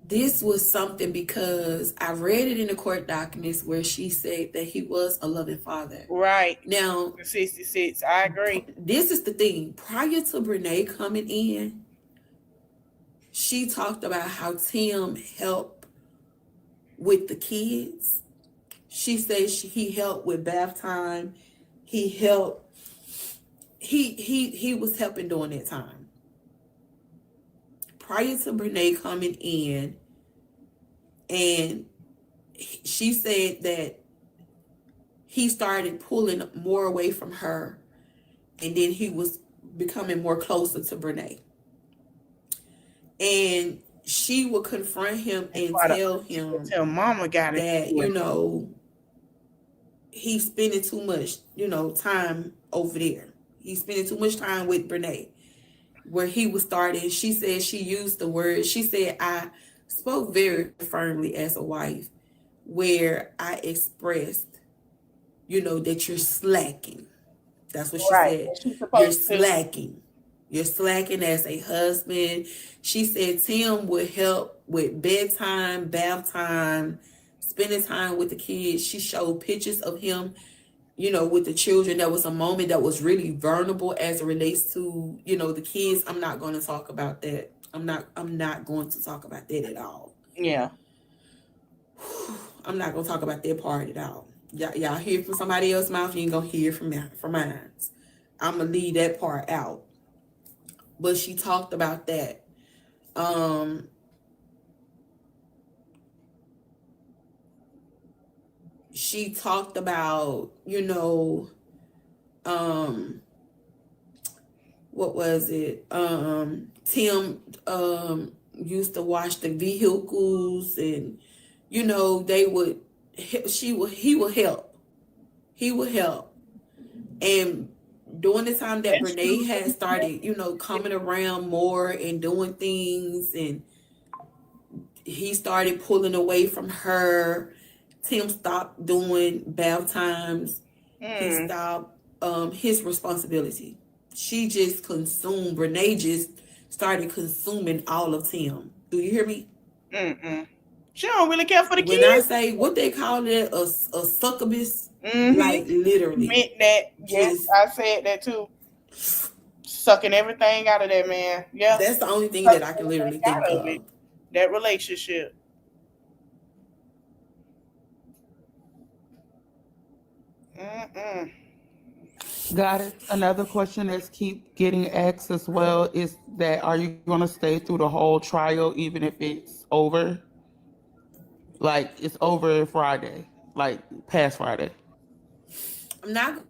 this was something because I read it in the court documents where she said that he was a loving father. Right. Now, 66, I agree. This is the thing. Prior to Brenay coming in, she talked about how Tim helped with the kids. She says he helped with bath time. He helped. He was helping during that time. Prior to Brenay coming in, and she said that he started pulling more away from her, and then he was becoming more closer to Brenay. And she would confront him and tell him Mama got that, he's spending too much, time over there. He's spending too much time with Brenay. Where he was starting, she said she used the word, she said, I spoke very firmly as a wife, where I expressed, that you're slacking. That's what she said. You're slacking. You're slacking as a husband. She said Tim would help with bedtime, bath time, spending time with the kids. She showed pictures of him, with the children. There was a moment that was really vulnerable as it relates to, the kids. I'm not going to talk about that. I'm not going to talk about that at all. Yeah. I'm not going to talk about that part at all. Y'all hear from somebody else's mouth, you ain't going to hear from mine. I'm going to leave that part out. But she talked about that. She talked about, what was it? Tim used to wash the vehicles, and he would help. He would help. And during the time that Brenay had started, coming around more and doing things, and he started pulling away from her, Tim stopped doing bath times. He stopped his responsibility. She just consumed. Brenay just started consuming all of Tim. Do you hear me? She don't really care for the kids. When I say what they call it, a succubus, like literally. Meant that. Yes, I said that too. Sucking everything out of that man. Yeah. That's the only thing that I can literally think of. That relationship. Got it. Another question that's keep getting asked as well is that, are you going to stay through the whole trial even if it's over? Like, it's over Friday, like past Friday. I'm not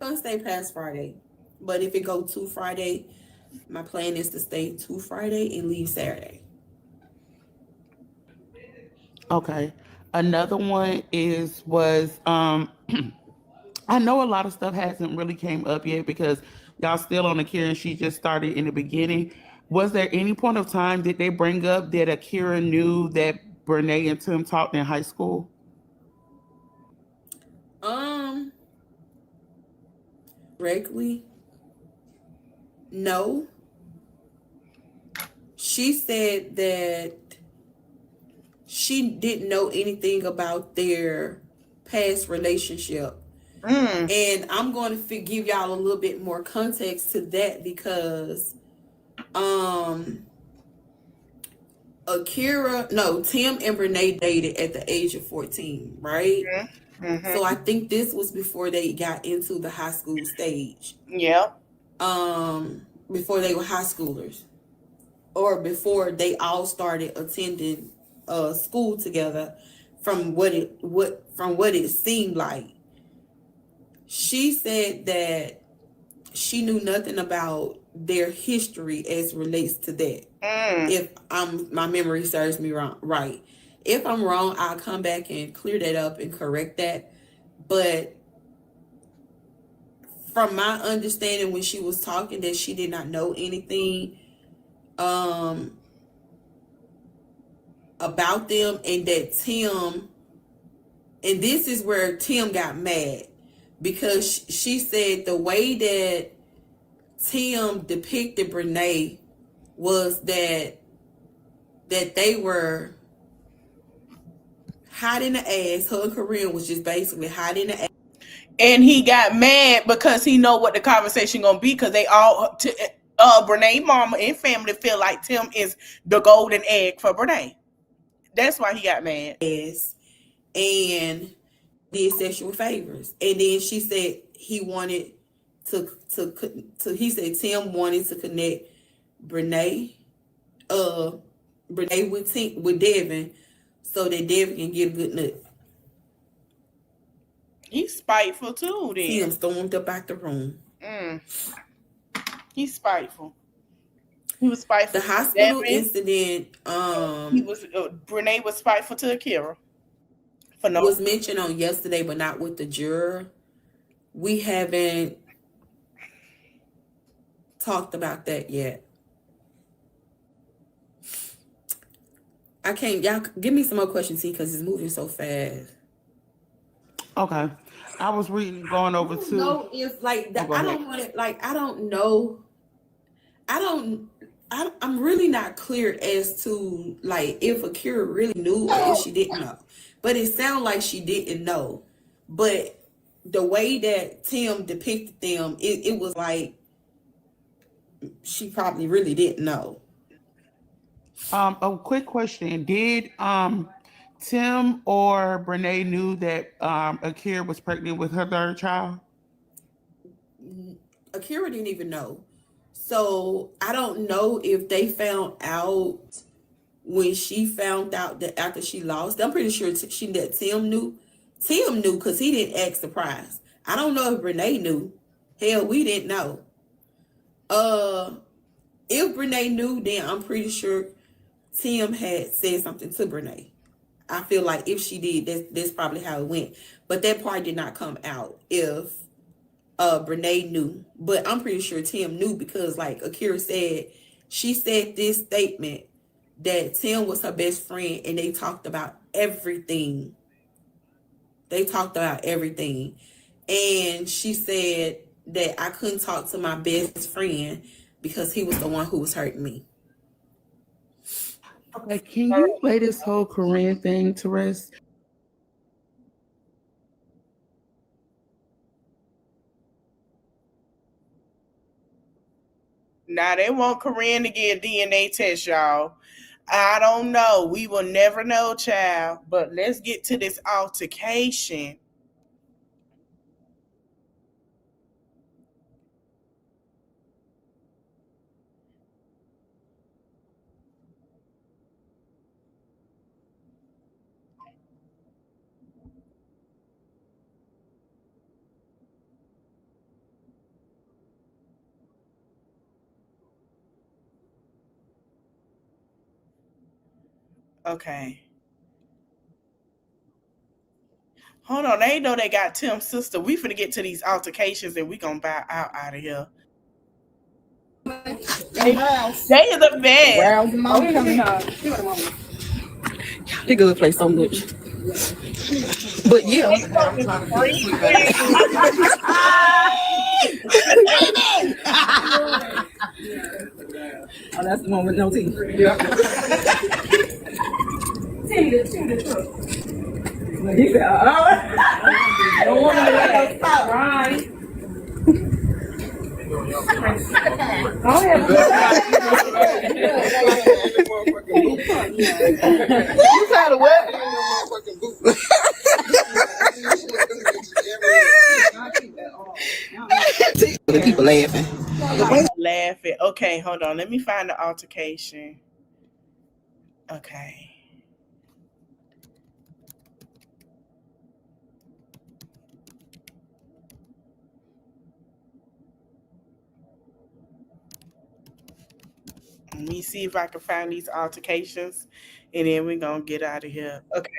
going to stay past Friday, but if it go to Friday, my plan is to stay to Friday and leave Saturday. Okay. Another one was I know a lot of stuff hasn't really came up yet because y'all still on Akira and she just started in the beginning. Was there any point of time did they bring up that Akira knew that Brenay and Tim talked in high school? Directly, no. She said that she didn't know anything about their past relationship. And I'm going to give y'all a little bit more context to that because Tim and Brenay dated at the age of 14, right? Mm-hmm. So I think this was before they got into the high school stage. Yep. Before they were high schoolers. Or before they all started attending school together from what it seemed like. She said that she knew nothing about their history as relates to that. If my memory serves me right. If I'm wrong, I'll come back and clear that up and correct that. But from my understanding when she was talking, that she did not know anything about them, and that Tim, and this is where Tim got mad, because she said the way that Tim depicted Brenay was that they were hot in the ass. Her and Korean was just basically hot in the ass. And he got mad because he know what the conversation gonna be, because they all Brenay mama and family feel like Tim is the golden egg for Brenay. That's why he got mad. And did sexual favors. And then she said he wanted he said Tim wanted to connect Brenay with Devin so that Devin can get a good nut. He's spiteful too, then. Tim stormed up out the room. He's spiteful. He was spiteful. The hospital incident. Brenay was spiteful to Akira. Was mentioned on yesterday, but not with the juror. We haven't talked about that yet. I can't. Y'all give me some more questions, because it's moving so fast. Okay, I was going over to. No, it's like that. I don't want it. Like I don't know. I'm really not clear as to like if Akira really knew or if she didn't know. But it sounded like she didn't know. But the way that Tim depicted them, it was like she probably really didn't know. A quick question: did Tim or Brenay knew that Akira was pregnant with her third child? Akira didn't even know. So I don't know if they found out when she found out that after she lost. I'm pretty sure that Tim knew. Tim knew because he didn't act surprised. I don't know if Brenay knew. Hell, we didn't know. If Brenay knew, then I'm pretty sure Tim had said something to Brenay. I feel like if she did, that's probably how it went. But that part did not come out if Brenay knew. But I'm pretty sure Tim knew because, like Akira said, she said this statement that Tim was her best friend and they talked about everything. And she said that I couldn't talk to my best friend because he was the one who was hurting me. Okay, can you lay this whole Korean thing to rest? Now they want Korean to get a DNA test, y'all. I don't know. We will never know, child. But let's get to this altercation. Okay. Hold on. They know they got Tim's sister. We finna get to these altercations and we gonna bow out of here. They are the best. They good play so much. But yeah. They fucking freaking. Oh, that's the one with no teeth. He said, don't want to let us stop, right? You kind of what? The people laughing. Laughing. Okay, hold on. Let me find the altercation. Okay. Let me see if I can find these altercations, and then we're gonna get out of here. Okay.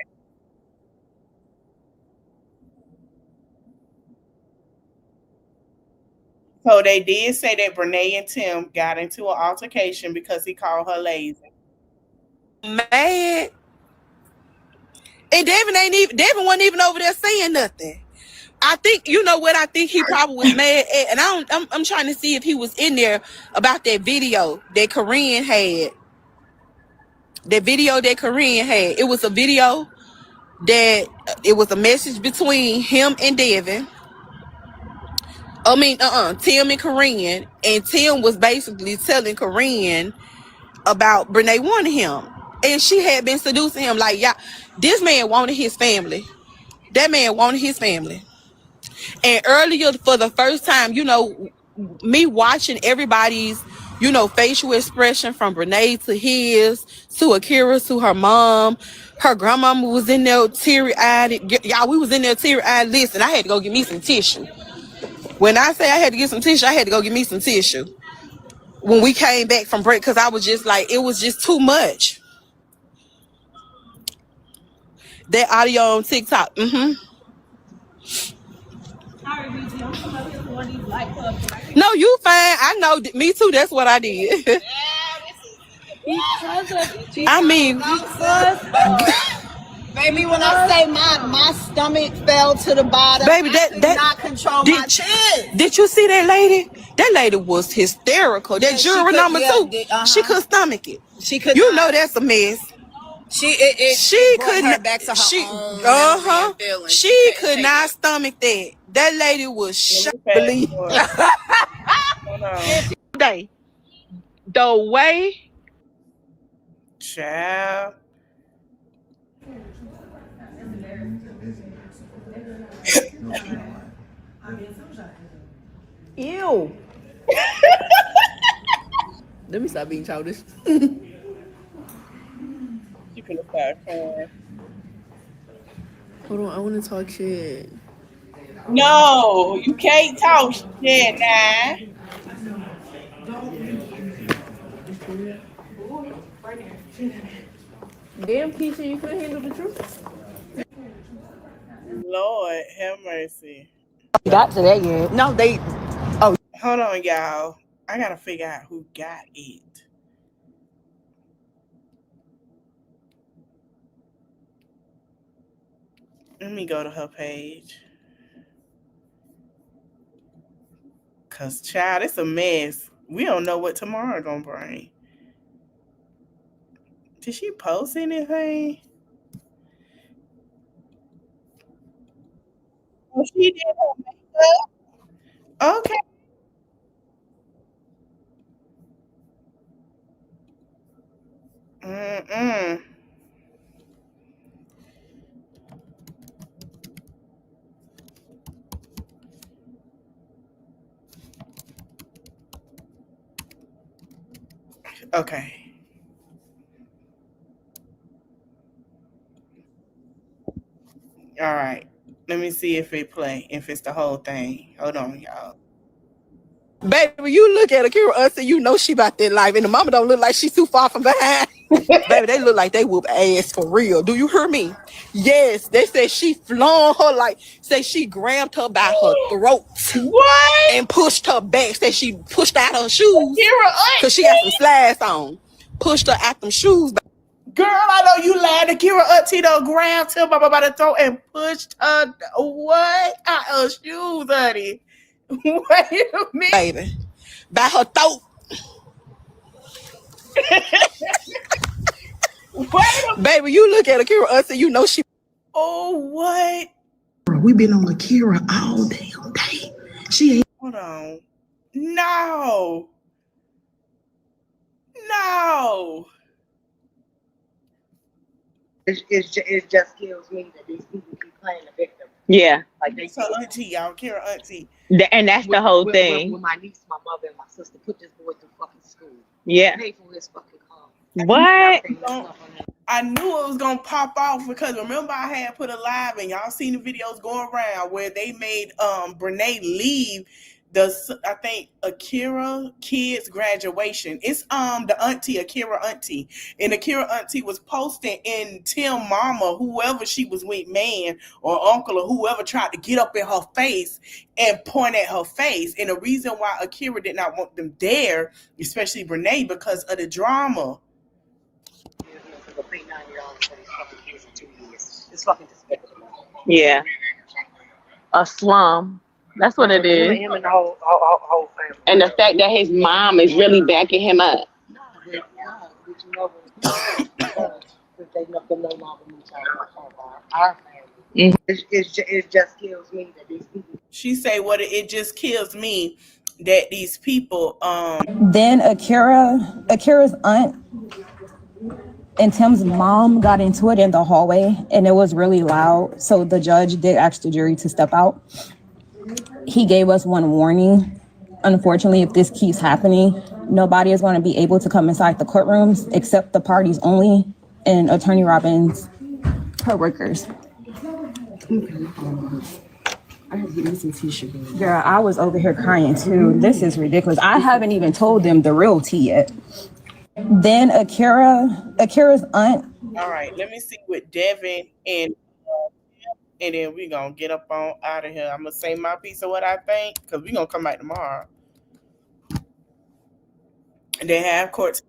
So they did say that Brenay and Tim got into an altercation because he called her lazy. Mad. And Devin wasn't even over there saying nothing. I think, you know what, I think he probably was mad at, and I'm trying to see if he was in there about that video that Korean had. That video that Korean had. It was a video that it was a message between him and Devin. Tim and Korean. And Tim was basically telling Korean about Brenay wanting him. And she had been seducing him like, yeah, this man wanted his family. That man wanted his family. And earlier, for the first time, you know, me watching everybody's, you know, facial expression from Brenay to his, to Akira, to her mom. Her grandmama was in there teary-eyed. Y'all, we was in there teary-eyed. Listen, I had to go get me some tissue. When I say I had to get some tissue, I had to go get me some tissue. When we came back from break, because I was just like, it was just too much. That audio on TikTok. No, you fine. I know. Me too. That's what I did. I mean, Baby, when I say my stomach fell to the bottom, baby, I could not control my tears. Did you see that lady? That lady was hysterical. That juror number 2, she couldn't stomach it. She could. You know that's a mess. She could not back to her own She could not stomach that. That lady was shocked. The way, child. Ew. Let me stop being childish. You could have started crying. Hold on, I want to talk shit. No, you can't talk shit now. Damn, Keisha, you couldn't handle the truth. Lord, have mercy. Got to that yet? No, they. Oh, hold on, y'all. I gotta figure out who got it. Let me go to her page. Cause child, it's a mess. We don't know what tomorrow gonna bring. Did she post anything? Oh, she did her makeup. Okay. Okay. All right. Let me see if it play. If it's the whole thing. Hold on, y'all. Baby, you look at Akira us and you know she about that life. And the mama don't look like she's too far from behind. Baby, they look like they whoop ass for real. Do you hear me? Yes, they said she flung her like, say she grabbed her by her throat. What? And pushed her back. Say she pushed out her shoes. Because she had some slides on. Pushed her out them shoes. Girl, I know you lied. Akira auntie done grabbed him by the throat and pushed her. What? Out her shoes, honey. What do you mean? Baby. By her throat. Baby, you look at Akira auntie, you know she. Oh, what? We been on Akira all damn day. She ain't. Hold on. No. No. It just kills me that these people keep playing the victim. Yeah. Like they So auntie, y'all, Akira auntie. And that's the whole thing. With my niece, my mother, and my sister put this boy through fucking school. Yeah. Pay for his fucking car. What? I knew it was gonna pop off because remember I had put a live and y'all seen the videos going around where they made Brenay leave I think Akira kids graduation. It's the auntie, Akira auntie. And Akira auntie was posting in Tim mama, whoever she was with, man or uncle or whoever tried to get up in her face and point at her face. And the reason why Akira did not want them there, especially Brenay, because of the drama. It's fucking despicable. Yeah. A slum. That's what it is. Him and the whole family. And the fact that his mom is really backing him up. Did you know that they no longer need our family? It just kills me that these people. She say what it just kills me that these people Then Akira's aunt and Tim's mom got into it in the hallway and it was really loud. So the judge did ask the jury to step out. He gave us one warning. Unfortunately, if this keeps happening, nobody is going to be able to come inside the courtrooms except the parties only and Attorney Robbins' co-workers. I had to get me some tissue. Girl, I was over here crying too. This is ridiculous. I haven't even told them the real tea yet. Then Akira's aunt. All right, let me see with Devin and then we're gonna get up on out of here. I'm gonna say my piece of what I think because we're gonna come back tomorrow. And they have court.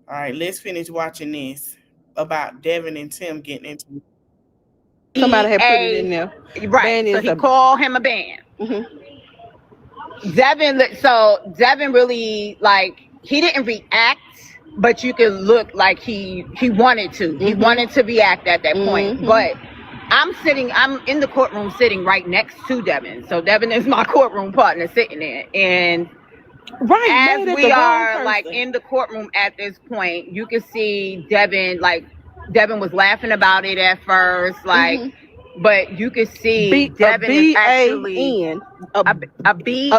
All right, let's finish watching this about Devin and Tim getting into it. Somebody had put it in there. Right. So he called him a band. Mm-hmm. Devin really, like, he didn't react, but you could look like he wanted to. Mm-hmm. He wanted to react at that point. Mm-hmm. But I'm in the courtroom sitting right next to Devin. So Devin is my courtroom partner sitting there. And as we are like in the courtroom at this point, you can see Devin was laughing about it at first, like, but you could see Devin is actually a B.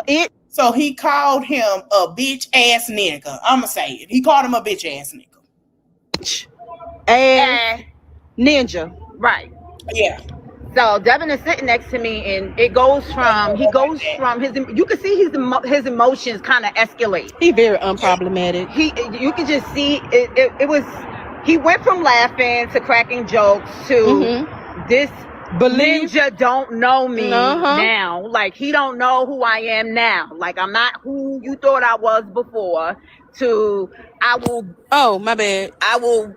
So he called him a bitch ass nigga. I'ma say it. He called him a bitch ass nigga. And ninja. Right. Yeah. So Devin is sitting next to me, and he goes from his. You can see his emotions kind of escalate. He very unproblematic. You can just see it was. He went from laughing to cracking jokes to this. Ninja don't know me now. Like, he don't know who I am now. Like, I'm not who you thought I was before. To I will. Oh, my bad. I will.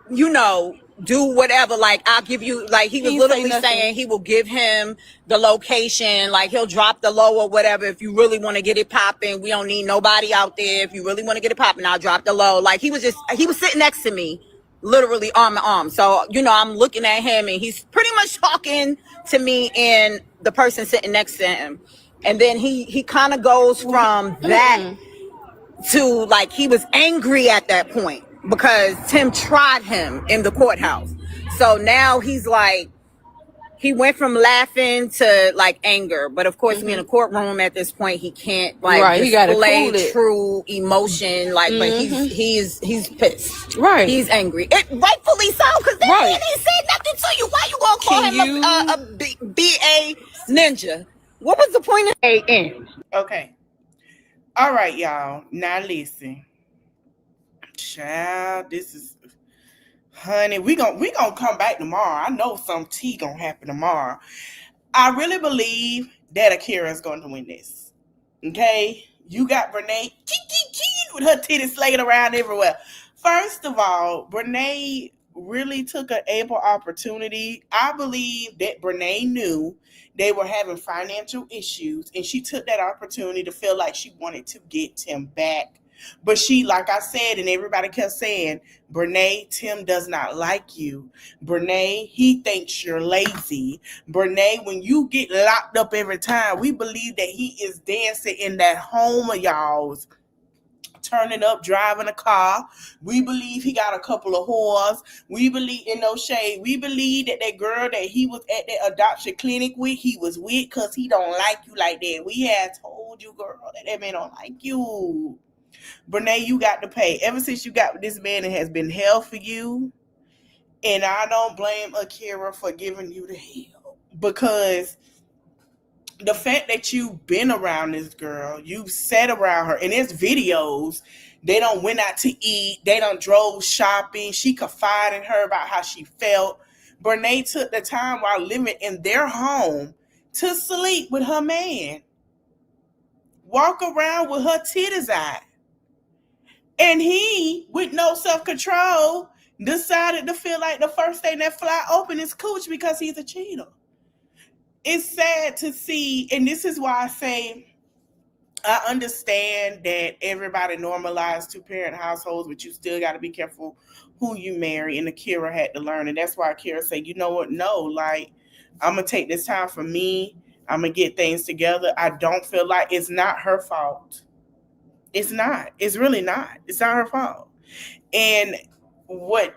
Do whatever, like, I'll give you, like, he was literally saying he will give him the location, like, he'll drop the low or whatever. If you really want to get it popping, we don't need nobody out there. If you really want to get it popping, I'll drop the low. Like, he was sitting next to me, literally arm in arm. So, I'm looking at him, and he's pretty much talking to me and the person sitting next to him. And then he kind of goes from that to, like, he was angry at that point, because Tim tried him in the courthouse. So now he's like, he went from laughing to like anger. But of course, me in a courtroom at this point, he can't display true emotion. Like, but he's pissed. Right. He's angry. Rightfully so, because he ain't said nothing to you. Why you gonna call him a B.A. ninja? What was the point of A.N.? Okay. All right, y'all. Now listen. Child, this is, honey, we gonna come back tomorrow. I know some tea gonna happen tomorrow. I really believe that Akira is going to win this. Okay, you got Brenay with her titties slaying around everywhere. First of all, Brenay really took an ample opportunity. I believe that Brenay knew they were having financial issues, and she took that opportunity to feel like she wanted to get Tim back. But she, like I said, and everybody kept saying, Brenay, Tim does not like you. Brenay, he thinks you're lazy. Brenay, when you get locked up every time, we believe that he is dancing in that home of y'all's, turning up, driving a car. We believe he got a couple of whores. We believe, in no shade, we believe that that girl that he was at the adoption clinic with, he was with because he don't like you like that. We had told you, girl, that man don't like you. Brenay, you got to pay. Ever since you got with this man, it has been hell for you. And I don't blame Akira for giving you the hell. Because the fact that you've been around this girl, you've sat around her, and there's videos, they don't went out to eat, they don't drove shopping, she confided in her about how she felt. Brenay took the time while living in their home to sleep with her man, walk around with her titties out. And he, with no self-control, decided to feel like the first thing that fly open is cooch because he's a cheater. It's sad to see, and this is why I say I understand that everybody normalized two-parent households, but you still got to be careful who you marry. And Akira had to learn, and that's why Akira said, you know what? No, like, I'm going to take this time for me. I'm going to get things together. I don't feel like it's not her fault. It's not. It's really not. It's not her fault. And what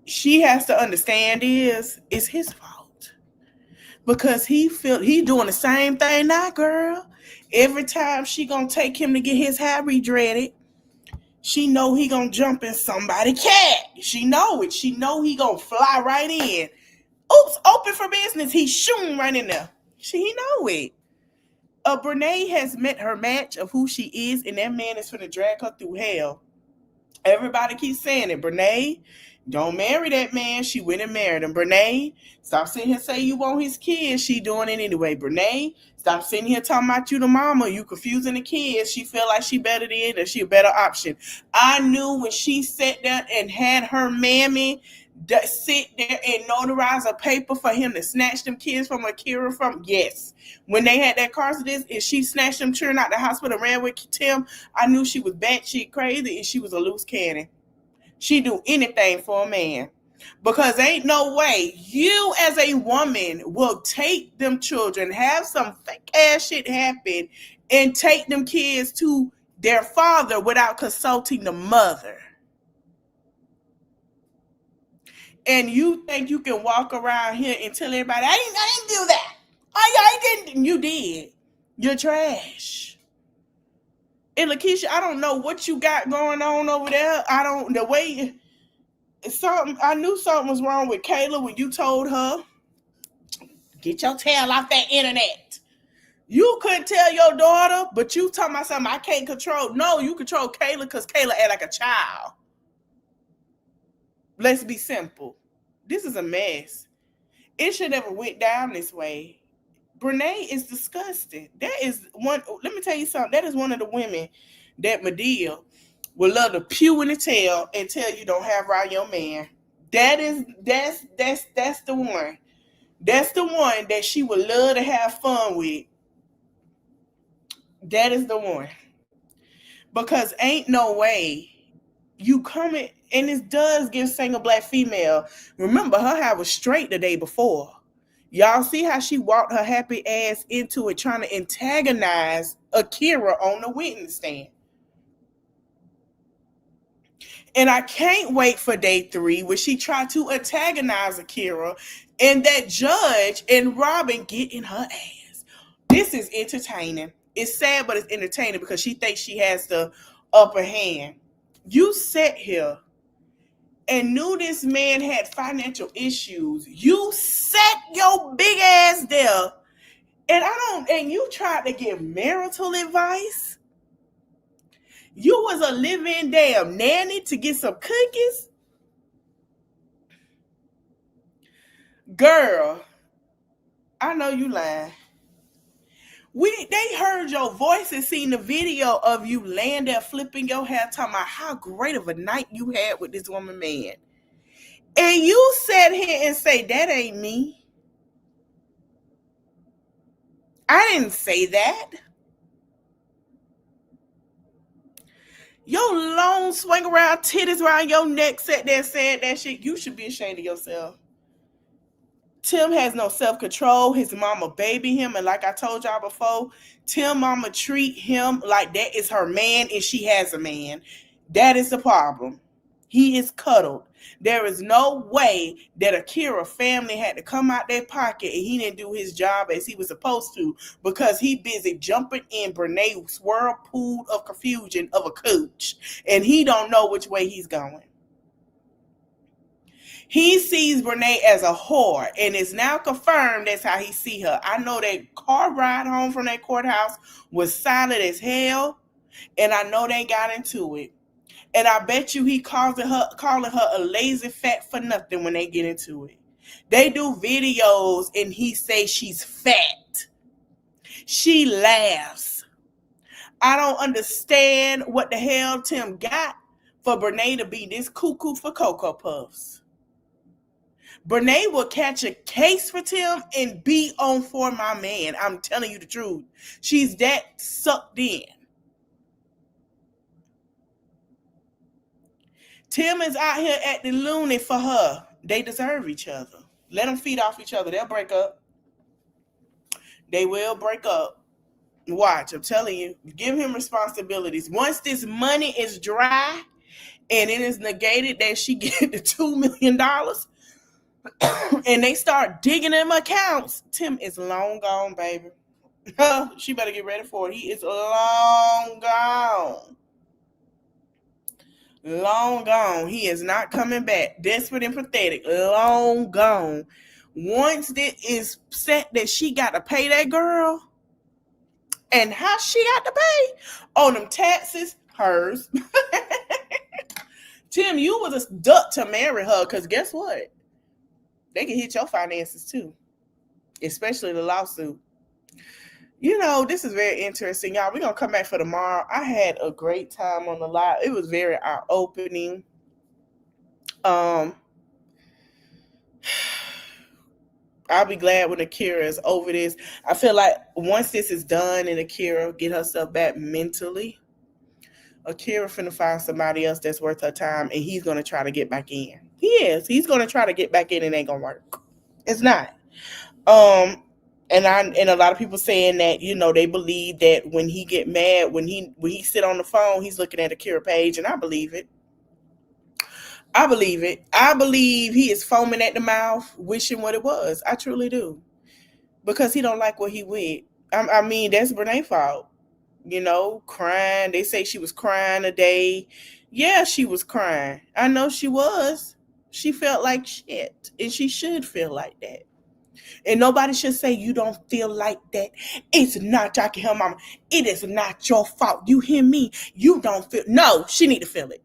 she has to understand is it's his fault. Because he doing the same thing now, girl. Every time she gonna take him to get his hair redreaded, she know he gonna jump in somebody's cat. She know it. She know he gonna fly right in. Oops, open for business. He shoom right in there. He know it. Brenay has met her match of who she is, and that man is finna drag her through hell. Everybody keeps saying it. Brenay, don't marry that man. She went and married him. Brenay, stop sitting here saying you want his kids. She doing it anyway. Brenay, stop sitting here talking about you the mama. You confusing the kids. She feel like she better than that. She a better option. I knew when she sat there and had her mammy sit there and notarize a paper for him to snatch them kids from Akira from. Yes. When they had that car accident and she snatched them children out the hospital and ran with Tim, I knew she was batshit crazy and she was a loose cannon. She do anything for a man. Because ain't no way you as a woman will take them children, have some fake ass shit happen, and take them kids to their father without consulting the mother. And you think you can walk around here and tell everybody, I didn't do that. I didn't. You did. You're trash. And Lakeisha, I don't know what you got going on over there. I knew something was wrong with Kayla when you told her, get your tail off that internet. You couldn't tell your daughter, but you talking about something I can't control. No, you control Kayla because Kayla act like a child. Let's be simple. This is a mess. It should never went down this way. Brenay is disgusting. That is one. Let me tell you something. That is one of the women that Medea would love to pew in the tail and tell you don't have around your man. That's the one. That's the one that she would love to have fun with. That is the one. Because ain't no way you coming, and this does give single black female. Remember, her hair was straight the day before. Y'all see how she walked her happy ass into it, trying to antagonize Akira on the witness stand. And I can't wait for day 3 where she tried to antagonize Akira and that judge and Robin get in her ass. This is entertaining. It's sad, but it's entertaining because she thinks she has the upper hand. You sat here and knew this man had financial issues. You sat your big ass there and you tried to give marital advice. You was a living damn nanny to get some cookies. Girl, I know you lying. They heard your voice and seen the video of you laying there flipping your hair, talking about how great of a night you had with this woman, man. And you sat here and say, that ain't me. I didn't say that. Your long swing around titties around your neck sat there saying that shit. You should be ashamed of yourself. Tim has no self-control. His mama baby him. And like I told y'all before, Tim mama treat him like that is her man and she has a man. That is the problem. He is cuddled. There is no way that Akira family had to come out their pocket and he didn't do his job as he was supposed to because he busy jumping in Brenay's whirlpool of confusion of a coach. And he don't know which way he's going. He sees Brenay as a whore, and it's now confirmed that's how he see her. I know that car ride home from that courthouse was silent as hell, and I know they got into it. And I bet you he calling her a lazy fat for nothing when they get into it. They do videos, and he says she's fat. She laughs. I don't understand what the hell Tim got for Brenay to be this cuckoo for Cocoa Puffs. Brenay will catch a case for Tim and be on for my man. I'm telling you the truth. She's that sucked in. Tim is out here acting loony for her. They deserve each other. Let them feed off each other. They'll break up. They will break up. Watch, I'm telling you. Give him responsibilities. Once this money is dry and it is negated that she get the $2 million, and they start digging in accounts, Tim is long gone, baby. She better get ready for it. He is long gone. Long gone. He is not coming back. Desperate and pathetic. Long gone. Once it is set that she got to pay that girl, and how she got to pay on them taxes, hers. Tim, you was a duck to marry her, because guess what? They can hit your finances too, especially the lawsuit. You know, this is very interesting, y'all. We're going to come back for tomorrow. I had a great time on the live. It was very eye-opening. I'll be glad when Akira is over this. I feel like once this is done and Akira get herself back mentally, Akira finna find somebody else that's worth her time, and he's going to try to get back in. He is. He's going to try to get back in and it ain't going to work. It's not. And a lot of people saying that, you know, they believe that when he get mad, when he sit on the phone, he's looking at Akira page, and I believe it. I believe it. I believe he is foaming at the mouth, wishing what it was. I truly do. Because he don't like what he with. I mean, that's Brenay's fault. You know, crying. They say she was crying a day. Yeah, she was crying. I know she was. She felt like shit. And she should feel like that. And nobody should say you don't feel like that. It's not, I can hear mama. It is not your fault. You hear me? You don't feel. No, she need to feel it.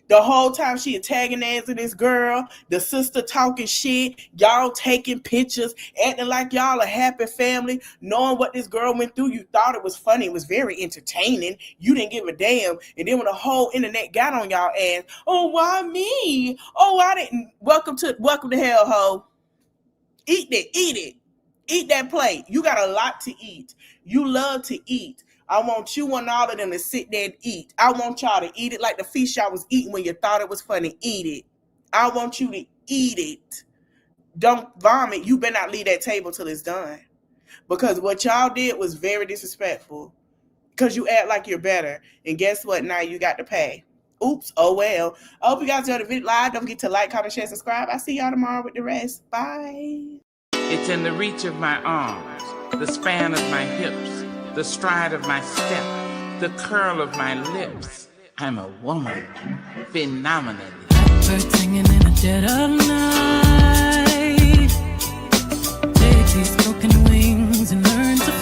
The whole time she antagonizing this girl, the sister talking shit, y'all taking pictures, acting like y'all a happy family, knowing what this girl went through. You thought it was funny. It was very entertaining. You didn't give a damn. And then when the whole internet got on y'all ass, oh, why me? Oh, I didn't. Welcome to hell, ho. Eat it. Eat that plate. You got a lot to eat. You love to eat. I want you and all of them to sit there and eat. I want y'all to eat it like the fish y'all was eating when you thought it was funny. Eat it. I want you to eat it. Don't vomit. You better not leave that table till it's done. Because what y'all did was very disrespectful. Because you act like you're better. And guess what? Now you got to pay. Oops. Oh, well. I hope you guys enjoyed the video live. Don't forget to like, comment, share, subscribe. I'll see y'all tomorrow with the rest. Bye. It's in the reach of my arms, the span of my hips, the stride of my step, the curl of my lips. I'm a woman, phenomenally. Birds singing in the dead of night. Take these broken wings and learn to